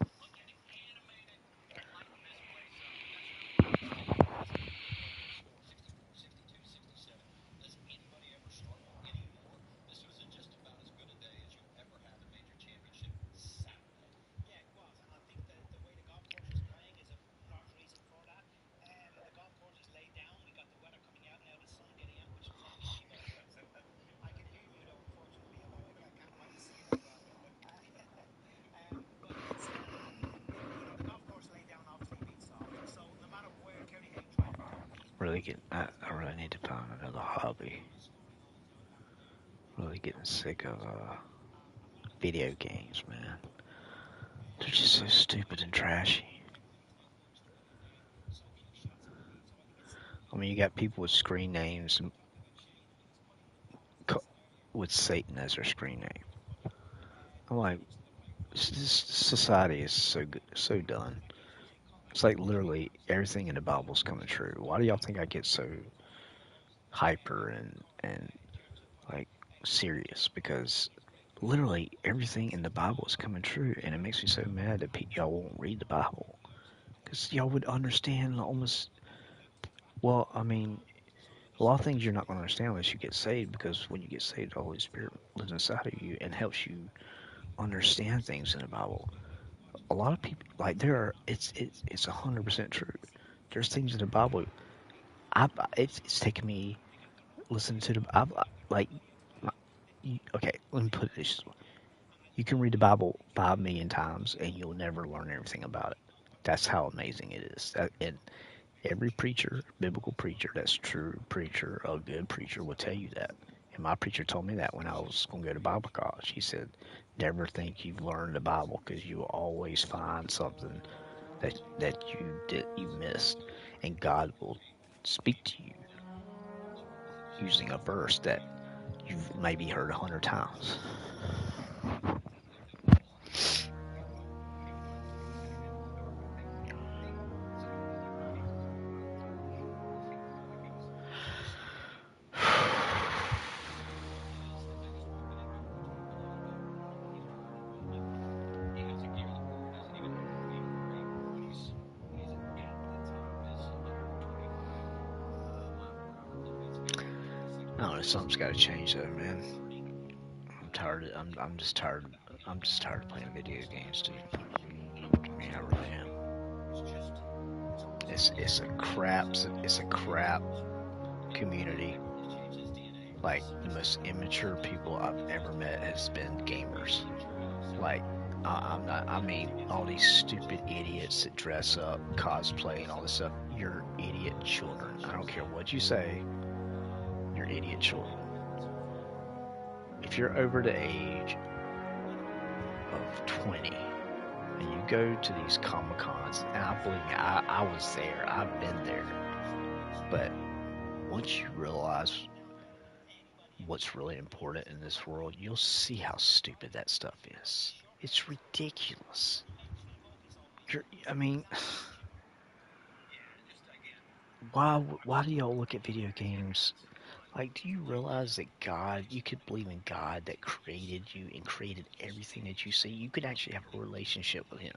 Really getting, I really need to find another hobby. Really getting sick of video games, man. They're just so stupid and trashy. I mean, you got people with screen names with Satan as their screen name. I'm like, this society is so good, so done. It's like literally everything in the Bible is coming true. Why do y'all think I get so hyper and like serious? Because literally everything in the Bible is coming true, and it makes me so mad that y'all won't read the Bible. Because y'all would understand almost, well, I mean, a lot of things you're not going to understand unless you get saved, because when you get saved, the Holy Spirit lives inside of you and helps you understand things in the Bible. A lot of people, like, it's 100% true. There's things in the Bible, it's taken me listening to like, okay, let me put it this way. You can read the Bible 5 million times and you'll never learn everything about it. That's how amazing it is. And every preacher, biblical preacher, that's true preacher, a good preacher, will tell you that. And my preacher told me that when I was going to go to Bible college. He said, never think you've learned the Bible, because you will always find something that you missed, and God will speak to you using a verse that you've maybe heard 100 times. I don't know, something's got to change though, man. I'm tired. I'm just tired. I'm just tired of playing video games, dude. I mean, I really am. It's a crap community. Like, the most immature people I've ever met has been gamers. Like, I'm not. I mean, all these stupid idiots that dress up, cosplay, and all this stuff. You're idiot children. I don't care what you say. You're idiot children. If you're over the age of 20 and you go to these Comic Cons, and I believe me, I was there. I've been there. But once you realize what's really important in this world, you'll see how stupid that stuff is. It's ridiculous. I mean, why do y'all look at video games? Like, do you realize that God, you could believe in God that created you and created everything that you see? You could actually have a relationship with Him.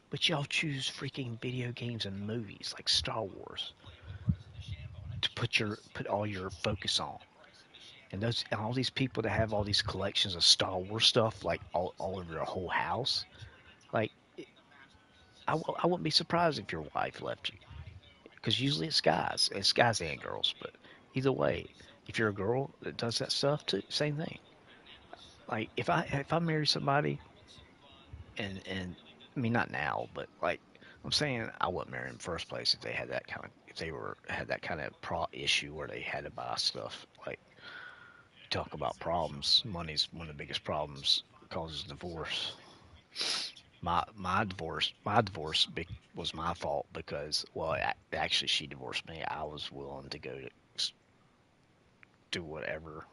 But y'all choose freaking video games and movies like Star Wars to put all your focus on. And all these people that have all these collections of Star Wars stuff, like all over their whole house, like, I wouldn't be surprised if your wife left you, because usually it's guys and girls. But either way, if you're a girl that does that stuff too, same thing. Like, if I marry somebody, and I mean, not now, but like, I'm saying, I wouldn't marry them in the first place if they had that kind of had that kind of issue where they had to buy stuff. Like, talk about problems. Money's one of the biggest problems, causes divorce. My divorce was my fault, because, well, actually she divorced me. I was willing to go to do whatever,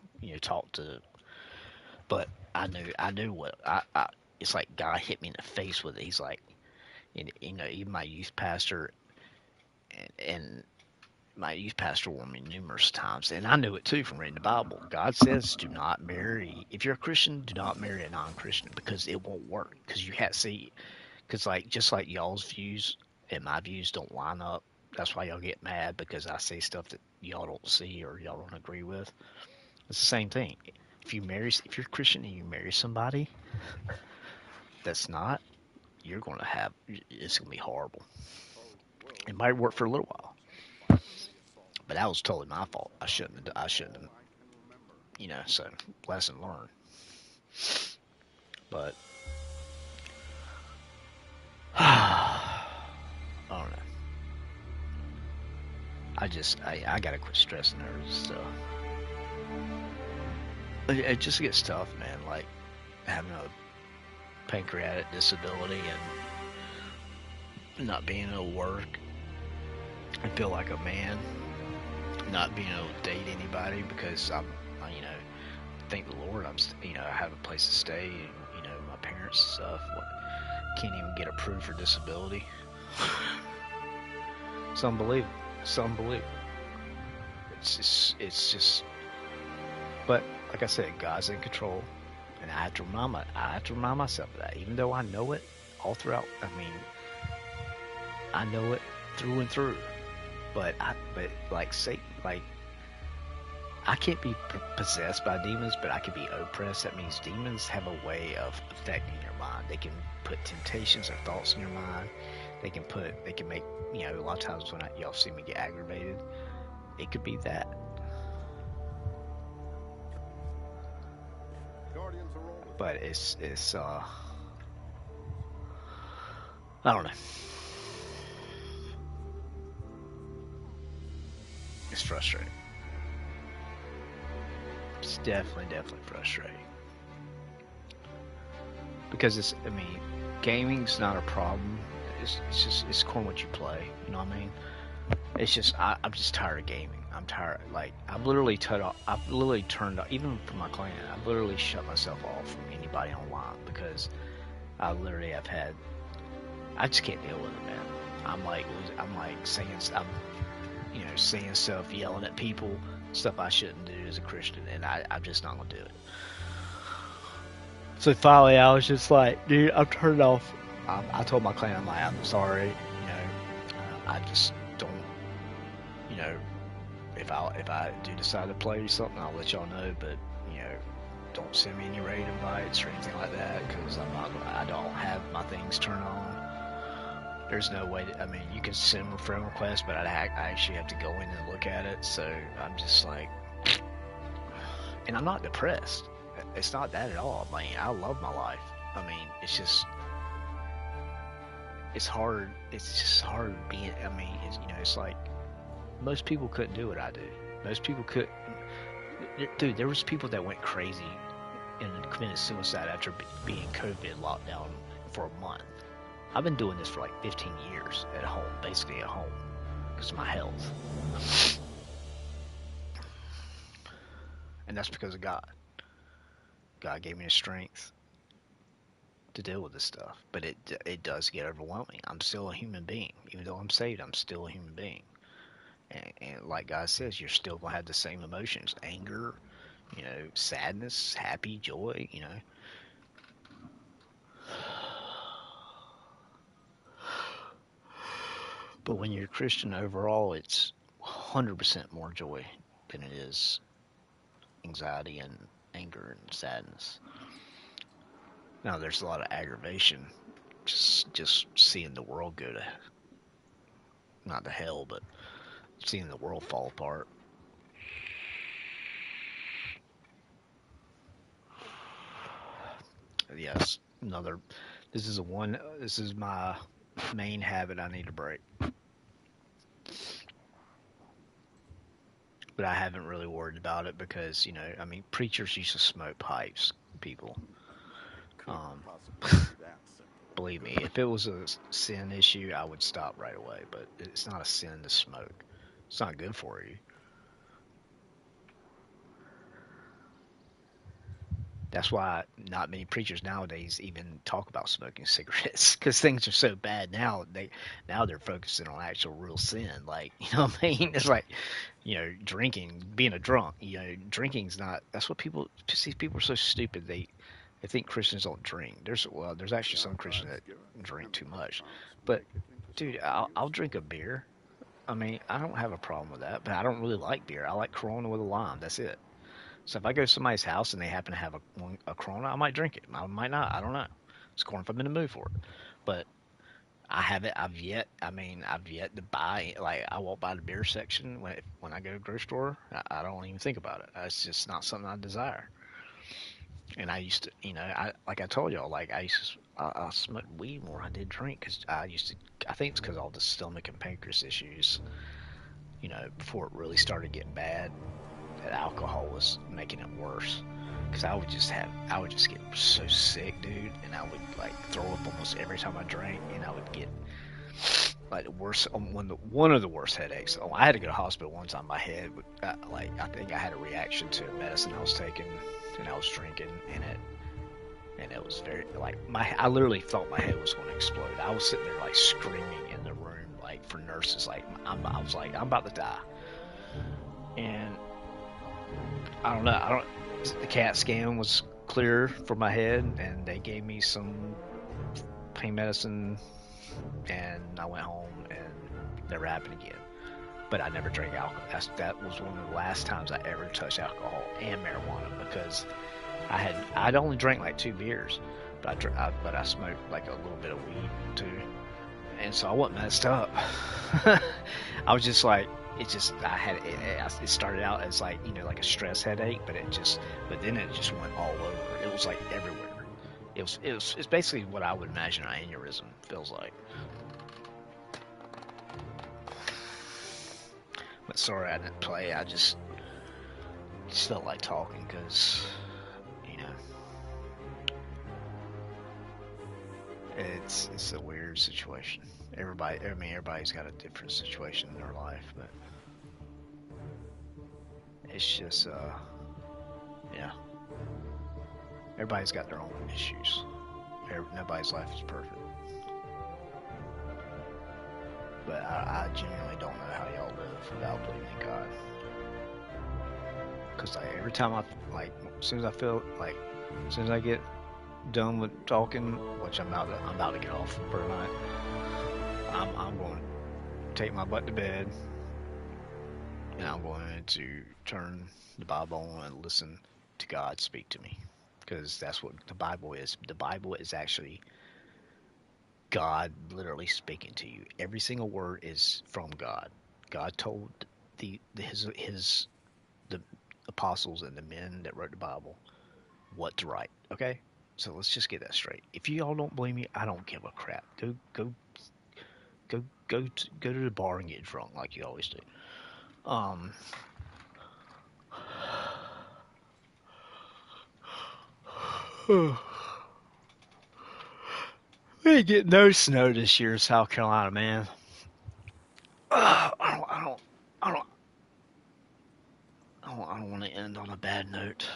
talk to, but I knew what it's like. God hit me in the face with it. He's like, even my youth pastor, and my youth pastor warned me numerous times, and I knew it too from reading the Bible. God says, do not marry. If you're a Christian, do not marry a non-Christian, because it won't work. Because you have to see, because like, just like y'all's views and my views don't line up. That's why y'all get mad, because I say stuff that y'all don't see or y'all don't agree with. It's the same thing. If you're Christian and you marry somebody that's not, it's gonna be horrible. It might work for a little while, but that was totally my fault. I shouldn't have, so lesson learned. But I don't know. I gotta quit stressing over this stuff. It just gets tough, man. Like having a pancreatic disability and not being able to work and feel like a man, not being able to date anybody because you know, thank the Lord, you know, I have a place to stay, and, you know, my parents and stuff can't even get approved for disability. It's unbelievable. It's unbelievable. It's just, but like I said, God's in control, and I have to remind myself of that, even though I know it all throughout. I mean, I know it through and through, but like Satan, like I can't be possessed by demons, but I can be oppressed. That means demons have a way of affecting your mind. They can put temptations or thoughts in your mind. They can make, you know, a lot of times when y'all see me get aggravated, it could be that. But it's I don't know. It's frustrating. It's definitely frustrating. Because I mean, gaming's not a problem. It's cool what you play. You know what I mean? It's just, I'm just tired of gaming. I'm tired. Like, I've literally turned off, even from my clan, I've literally shut myself off from anybody online because I literally have had, I just can't deal with it, man. I'm saying stuff, yelling at people, stuff I shouldn't do as a Christian, and I'm just not gonna do it. So finally, I was just like, dude, I'm turned off. I told my clan, I'm like, I'm sorry, you know, I just don't, you know, if I do decide to play something, I'll let y'all know, but, you know, don't send me any raid invites or anything like that, because I don't have my things turned on. There's no way I mean, you can send a friend request, but I actually have to go in and look at it, so I'm just like, and I'm not depressed. It's not that at all. I mean, I love my life. I mean, it's just, it's hard. It's just hard being, I mean, you know, it's like, most people couldn't do what I do. Most people could, dude, there was people that went crazy and committed suicide after being COVID locked down for a month. I've been doing this for like 15 years at home, basically at home, because of my health. And that's because of God. God gave me the strength to deal with this stuff. But it does get overwhelming. I'm still a human being. Even though I'm saved, I'm still a human being. And like God says, you're still going to have the same emotions. Anger, you know, sadness, happy, joy, you know. But when you're a Christian overall, it's 100% more joy than it is anxiety and anger and sadness. Now, there's a lot of aggravation, just seeing the world go to, not to hell, but seeing the world fall apart. Yes, this is my main habit I need to break. But I haven't really worried about it because, you know, I mean, preachers used to smoke pipes, people. Believe me, if it was a sin issue, I would stop right away. But it's not a sin to smoke. It's not good for you. That's why not many preachers nowadays even talk about smoking cigarettes, because things are so bad now. Now they're focusing on actual real sin, like, you know what I mean? It's like, you know, drinking, being a drunk. You know, drinking's not. That's what people. These people are so stupid. They think Christians don't drink. There's actually some Christians that drink too much, but dude, I'll drink a beer. I mean, I don't have a problem with that, but I don't really like beer. I like Corona with a lime. That's it. So if I go to somebody's house and they happen to have a Corona, I might drink it. I might not. I don't know. It's Corona if I'm in the mood for it. But I've yet to buy. Like, I walk by the beer section when I go to the grocery store. I don't even think about it. It's just not something I desire. And I used to, you know, like I told y'all, like I smoked weed more than I did drink, because I think it's because of all the stomach and pancreas issues. you know, before it really started getting bad, that alcohol was making it worse. Because I would just get so sick, dude, and I would like throw up almost every time I drank, and I would get like the worst, one of the worst headaches. Oh, I had to go to the hospital one time. My head, like I think I had a reaction to medicine I was taking, and I was drinking, and it was very like I literally thought my head was going to explode. I was sitting there like screaming in the room, like for nurses, like I was like I'm about to die, and I don't know. The CAT scan was clear for my head, and they gave me some pain medicine, and I went home, and never happened again. But I never drank alcohol. That was one of the last times I ever touched alcohol and marijuana, because I'd only drank like 2 beers, but I smoked like a little bit of weed too, and so I wasn't messed up. I was just like. It started out as like, you know, like a stress headache, but then it just went all over. It was like everywhere. It's basically what I would imagine an aneurysm feels like. But sorry I didn't play. I just felt like talking because, you know, it's a weird situation. Everybody's got a different situation in their life, but it's just, yeah. Everybody's got their own issues. Nobody's life is perfect. But I genuinely don't know how y'all live without believing in God. Because like, every time as soon as I get done with talking, which I'm about to get off for the night, I'm going to take my butt to bed, and I'm going to turn the Bible on and listen to God speak to me, because that's what the Bible is. The Bible is actually God literally speaking to you. Every single word is from God. God told the apostles and the men that wrote the Bible what to write. Okay, so let's just get that straight. If you all don't believe me, I don't give a crap. Go to the bar and get drunk like you always do. We ain't getting no snow this year in South Carolina, man. I don't want to end on a bad note.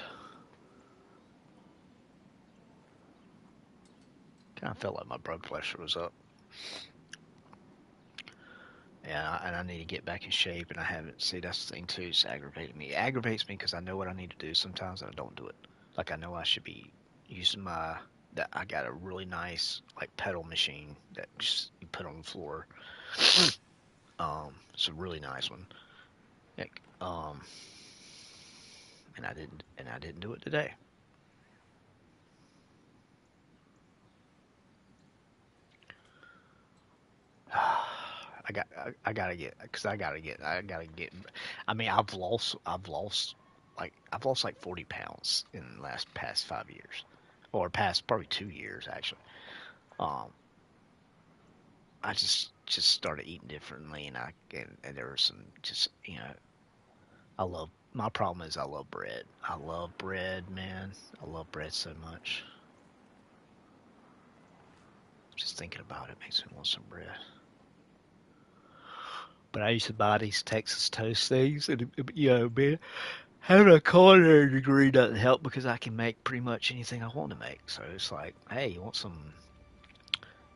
Kind of felt like my blood pressure was up. Yeah, and I need to get back in shape, and I haven't. See, that's the thing too. It's aggravating me. It aggravates me because I know what I need to do sometimes, and I don't do it. Like I know I should be using that. I got a really nice like pedal machine that just you put on the floor. It's a really nice one. Like, and I didn't do it today. I gotta get. I mean, I've lost like 40 pounds in the past 5 years, or past probably 2 years actually. I just started eating differently, and there was some just, you know, my problem is I love bread. I love bread, man. I love bread so much. Just thinking about it makes me want some bread. But I used to buy these Texas toast things, and you know, man, having a culinary degree doesn't help because I can make pretty much anything I want to make. So it's like, hey, you want some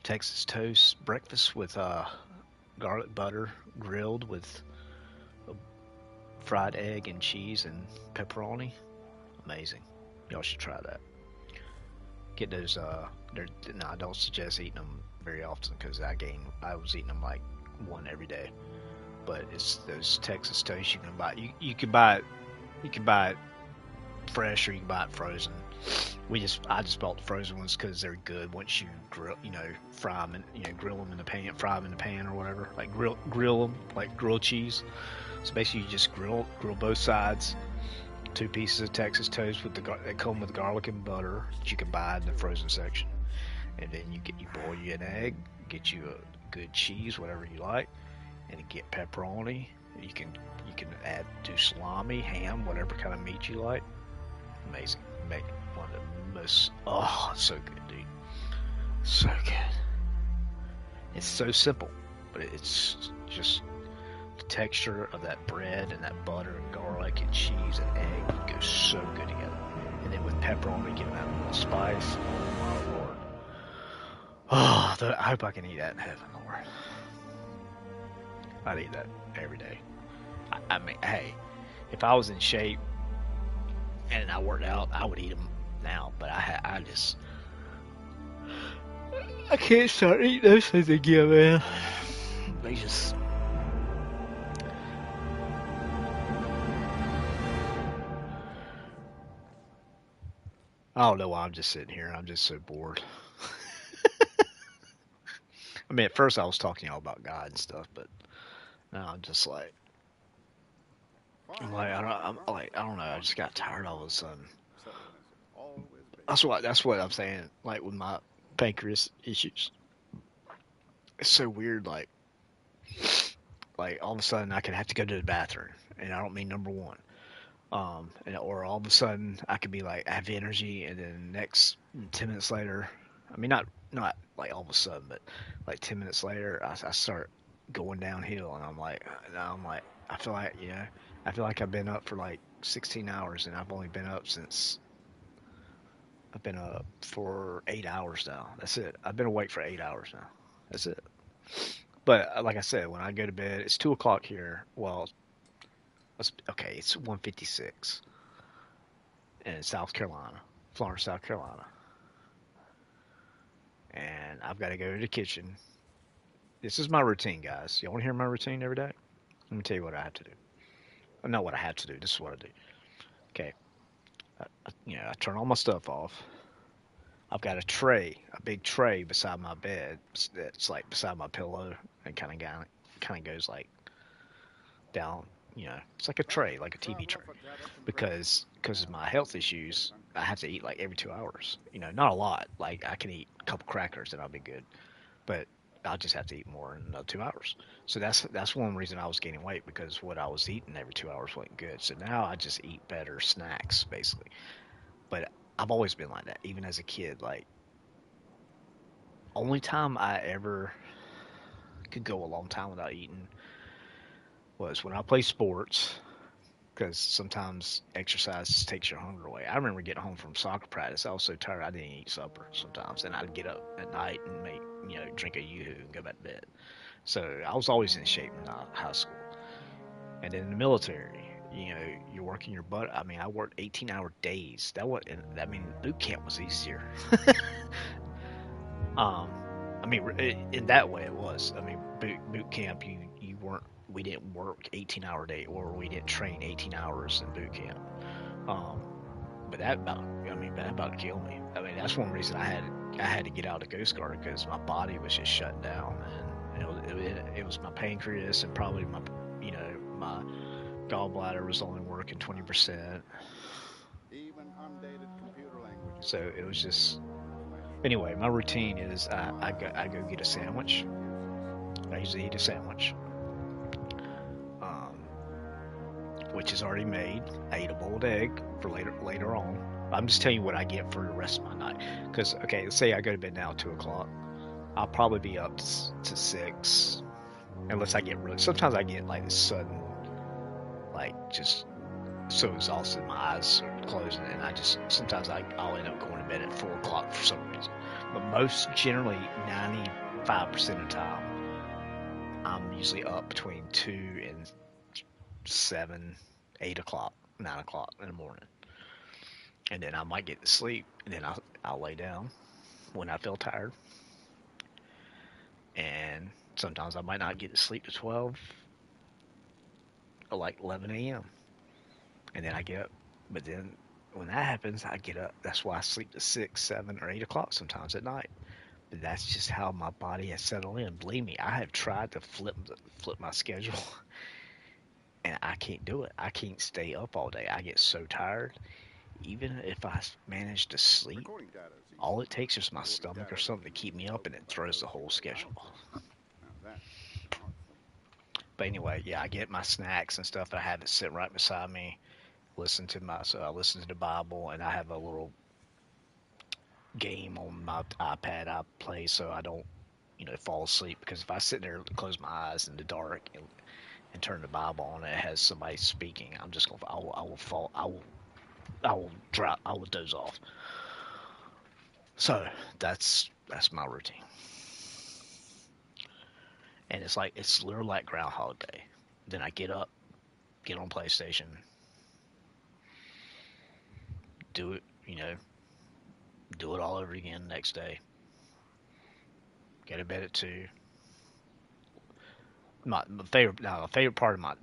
Texas toast breakfast with garlic butter grilled with a fried egg and cheese and pepperoni? Amazing. Y'all should try that. Get those. No, I don't suggest eating them very often because I was eating them like one every day. But it's those Texas toast you can buy. You can buy it fresh, or you can buy it frozen. I just bought the frozen ones because they're good once you grill, fry them, and grill them in the pan, fry them in the pan or whatever. Like grill them like grilled cheese. So basically, you just grill both sides. 2 pieces of Texas toast that come with garlic and butter that you can buy in the frozen section, and then you boil you an egg, get you a good cheese, whatever you like, and you get pepperoni You can do salami, ham, whatever kind of meat you like. Amazing. Make one of the most, oh, so good, dude. So good. It's so simple, but it's just the texture of that bread and that butter and garlic and cheese and egg go so good together. And then with pepperoni, giving that little spice. Oh my lord. Oh, I hope I can eat that in heaven, Lord. I'd eat that every day. I mean, hey, if I was in shape and I worked out, I would eat them now. But I can't start eating those things again, man. They just. I don't know why I'm just sitting here. I'm just so bored. I mean, at first I was talking to y'all about God and stuff, but now I'm just like, I don't know. I just got tired all of a sudden. That's what I'm saying. Like with my pancreas issues, it's so weird. Like all of a sudden I could have to go to the bathroom, and I don't mean number one. Or all of a sudden I could be like I have energy, and then next 10 minutes later, I mean not like all of a sudden, but like 10 minutes later I start going downhill, and I'm like I feel like I've been up for like 16 hours, and I've only been up for 8 hours now. That's it. I've been awake for 8 hours now. That's it. But like I said, when I go to bed, it's 2 o'clock here. Well, okay, it's 1:56 in South Carolina, Florence, South Carolina. And I've got to go to the kitchen. This is my routine, guys. You want to hear my routine every day? Let me tell you what I have to do. Not what I have to do. This is what I do. Okay. I turn all my stuff off. I've got a big tray beside my bed. That's like beside my pillow, and kind of goes like down. It's like a tray, like a TV tray. Because of my health issues, I have to eat like every 2 hours. Not a lot. Like I can eat a couple crackers and I'll be good. But I'll just have to eat more in another 2 hours. So that's one reason I was gaining weight, because what I was eating every 2 hours wasn't good. So now I just eat better snacks, basically. But I've always been like that, even as a kid. Like, only time I ever could go a long time without eating was when I play sports, because sometimes exercise takes your hunger away. I remember getting home from soccer practice. I was so tired I didn't eat supper sometimes, and I'd get up at night and drink a yoo-hoo and go back to bed. So I was always in shape in high school. And then in the military, you're working your butt. I mean, I worked 18-hour days. Boot camp was easier. I mean, in that way it was. I mean, boot camp, we didn't work 18-hour day, or we didn't train 18 hours in boot camp. But that about killed me. I mean, that's one reason I had to get out of Ghost Guard, because my body was just shutting down, and it was my pancreas, and probably my gallbladder was only working 20%. So it was just. Anyway, my routine is I go get a sandwich. I usually eat a sandwich, which is already made. I eat a boiled egg for later on. I'm just telling you what I get for the rest of my night. Because, okay, let's say I go to bed now at 2 o'clock. I'll probably be up to 6. Unless I get sometimes I get like this sudden, like just so exhausted, my eyes are closing, and sometimes I'll end up going to bed at 4 o'clock for some reason. But generally 95% of the time, I'm usually up between 2 and 7, 8 o'clock, 9 o'clock in the morning. And then I might get to sleep, and then I'll lay down when I feel tired. And sometimes I might not get to sleep to 12 or like 11 a.m. And then I get up. But then when that happens, I get up. That's why I sleep to 6, 7, or 8 o'clock sometimes at night. But that's just how my body has settled in. Believe me, I have tried to flip my schedule, and I can't do it. I can't stay up all day. I get so tired. Even if I manage to sleep, all it takes is my stomach or something to keep me up, and it throws the whole schedule off. But anyway, yeah, I get my snacks and stuff. I have it sitting right beside me. So I listen to the Bible, and I have a little game on my iPad I play so I don't, fall asleep. Because if I sit there and close my eyes in the dark and turn the Bible on, and it has somebody speaking, I'm just gonna, I will fall, I will drop, I will doze off. So that's my routine, and it's literally like Groundhog Day. Then I get up, get on PlayStation, do it, do it all over again the next day. Go to bed at 2. My favorite part of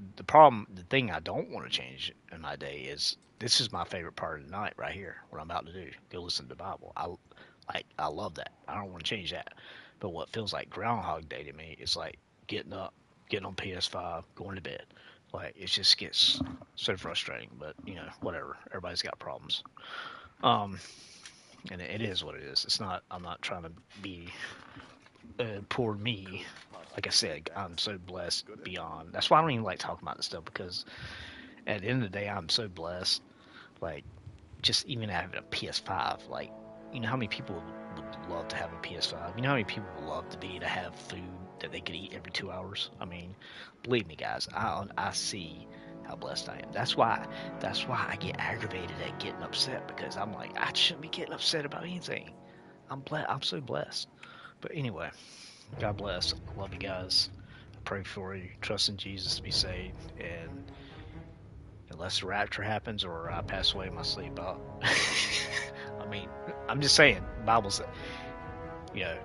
the thing I don't want to change in my day is this is my favorite part of the night right here. What I'm about to do, go listen to the Bible. I love that. I don't want to change that. But what feels like Groundhog Day to me is like getting up, getting on PS5, going to bed. Like it just gets so frustrating. But whatever. Everybody's got problems. And it is what it is. It's not. I'm not trying to be poor me. Like I said, I'm so blessed beyond. That's why I don't even like talking about this stuff, because at the end of the day, I'm so blessed. Like, just even having a PS5, like, how many people would love to have a PS5? You know how many people would love to have food that they could eat every 2 hours? I mean, believe me, guys, I see how blessed I am. That's why I get aggravated at getting upset, because I'm like, I shouldn't be getting upset about anything. I'm so blessed. But anyway, God bless. Love you guys. I pray for you. Trust in Jesus to be saved. And unless the rapture happens or I pass away in my sleep, I mean, I'm just saying, the Bible says,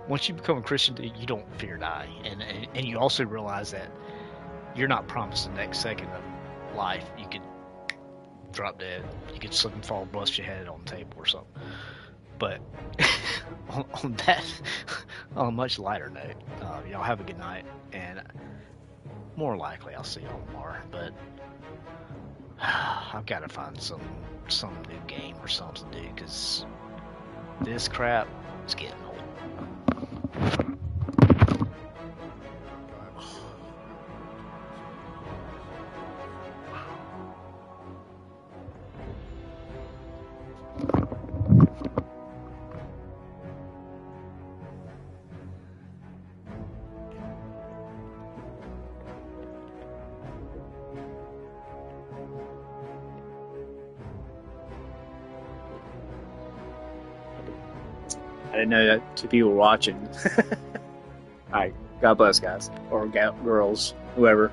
once you become a Christian, you don't fear dying. And you also realize that you're not promised the next second of life. You could drop dead. You could slip and fall, bust your head on the table or something. But on a much lighter note, y'all have a good night, and more likely I'll see y'all tomorrow. But I've got to find some new game or something to do, because this crap is getting old. I didn't know that 2 people were watching. Alright, God bless, guys. Or girls, whoever.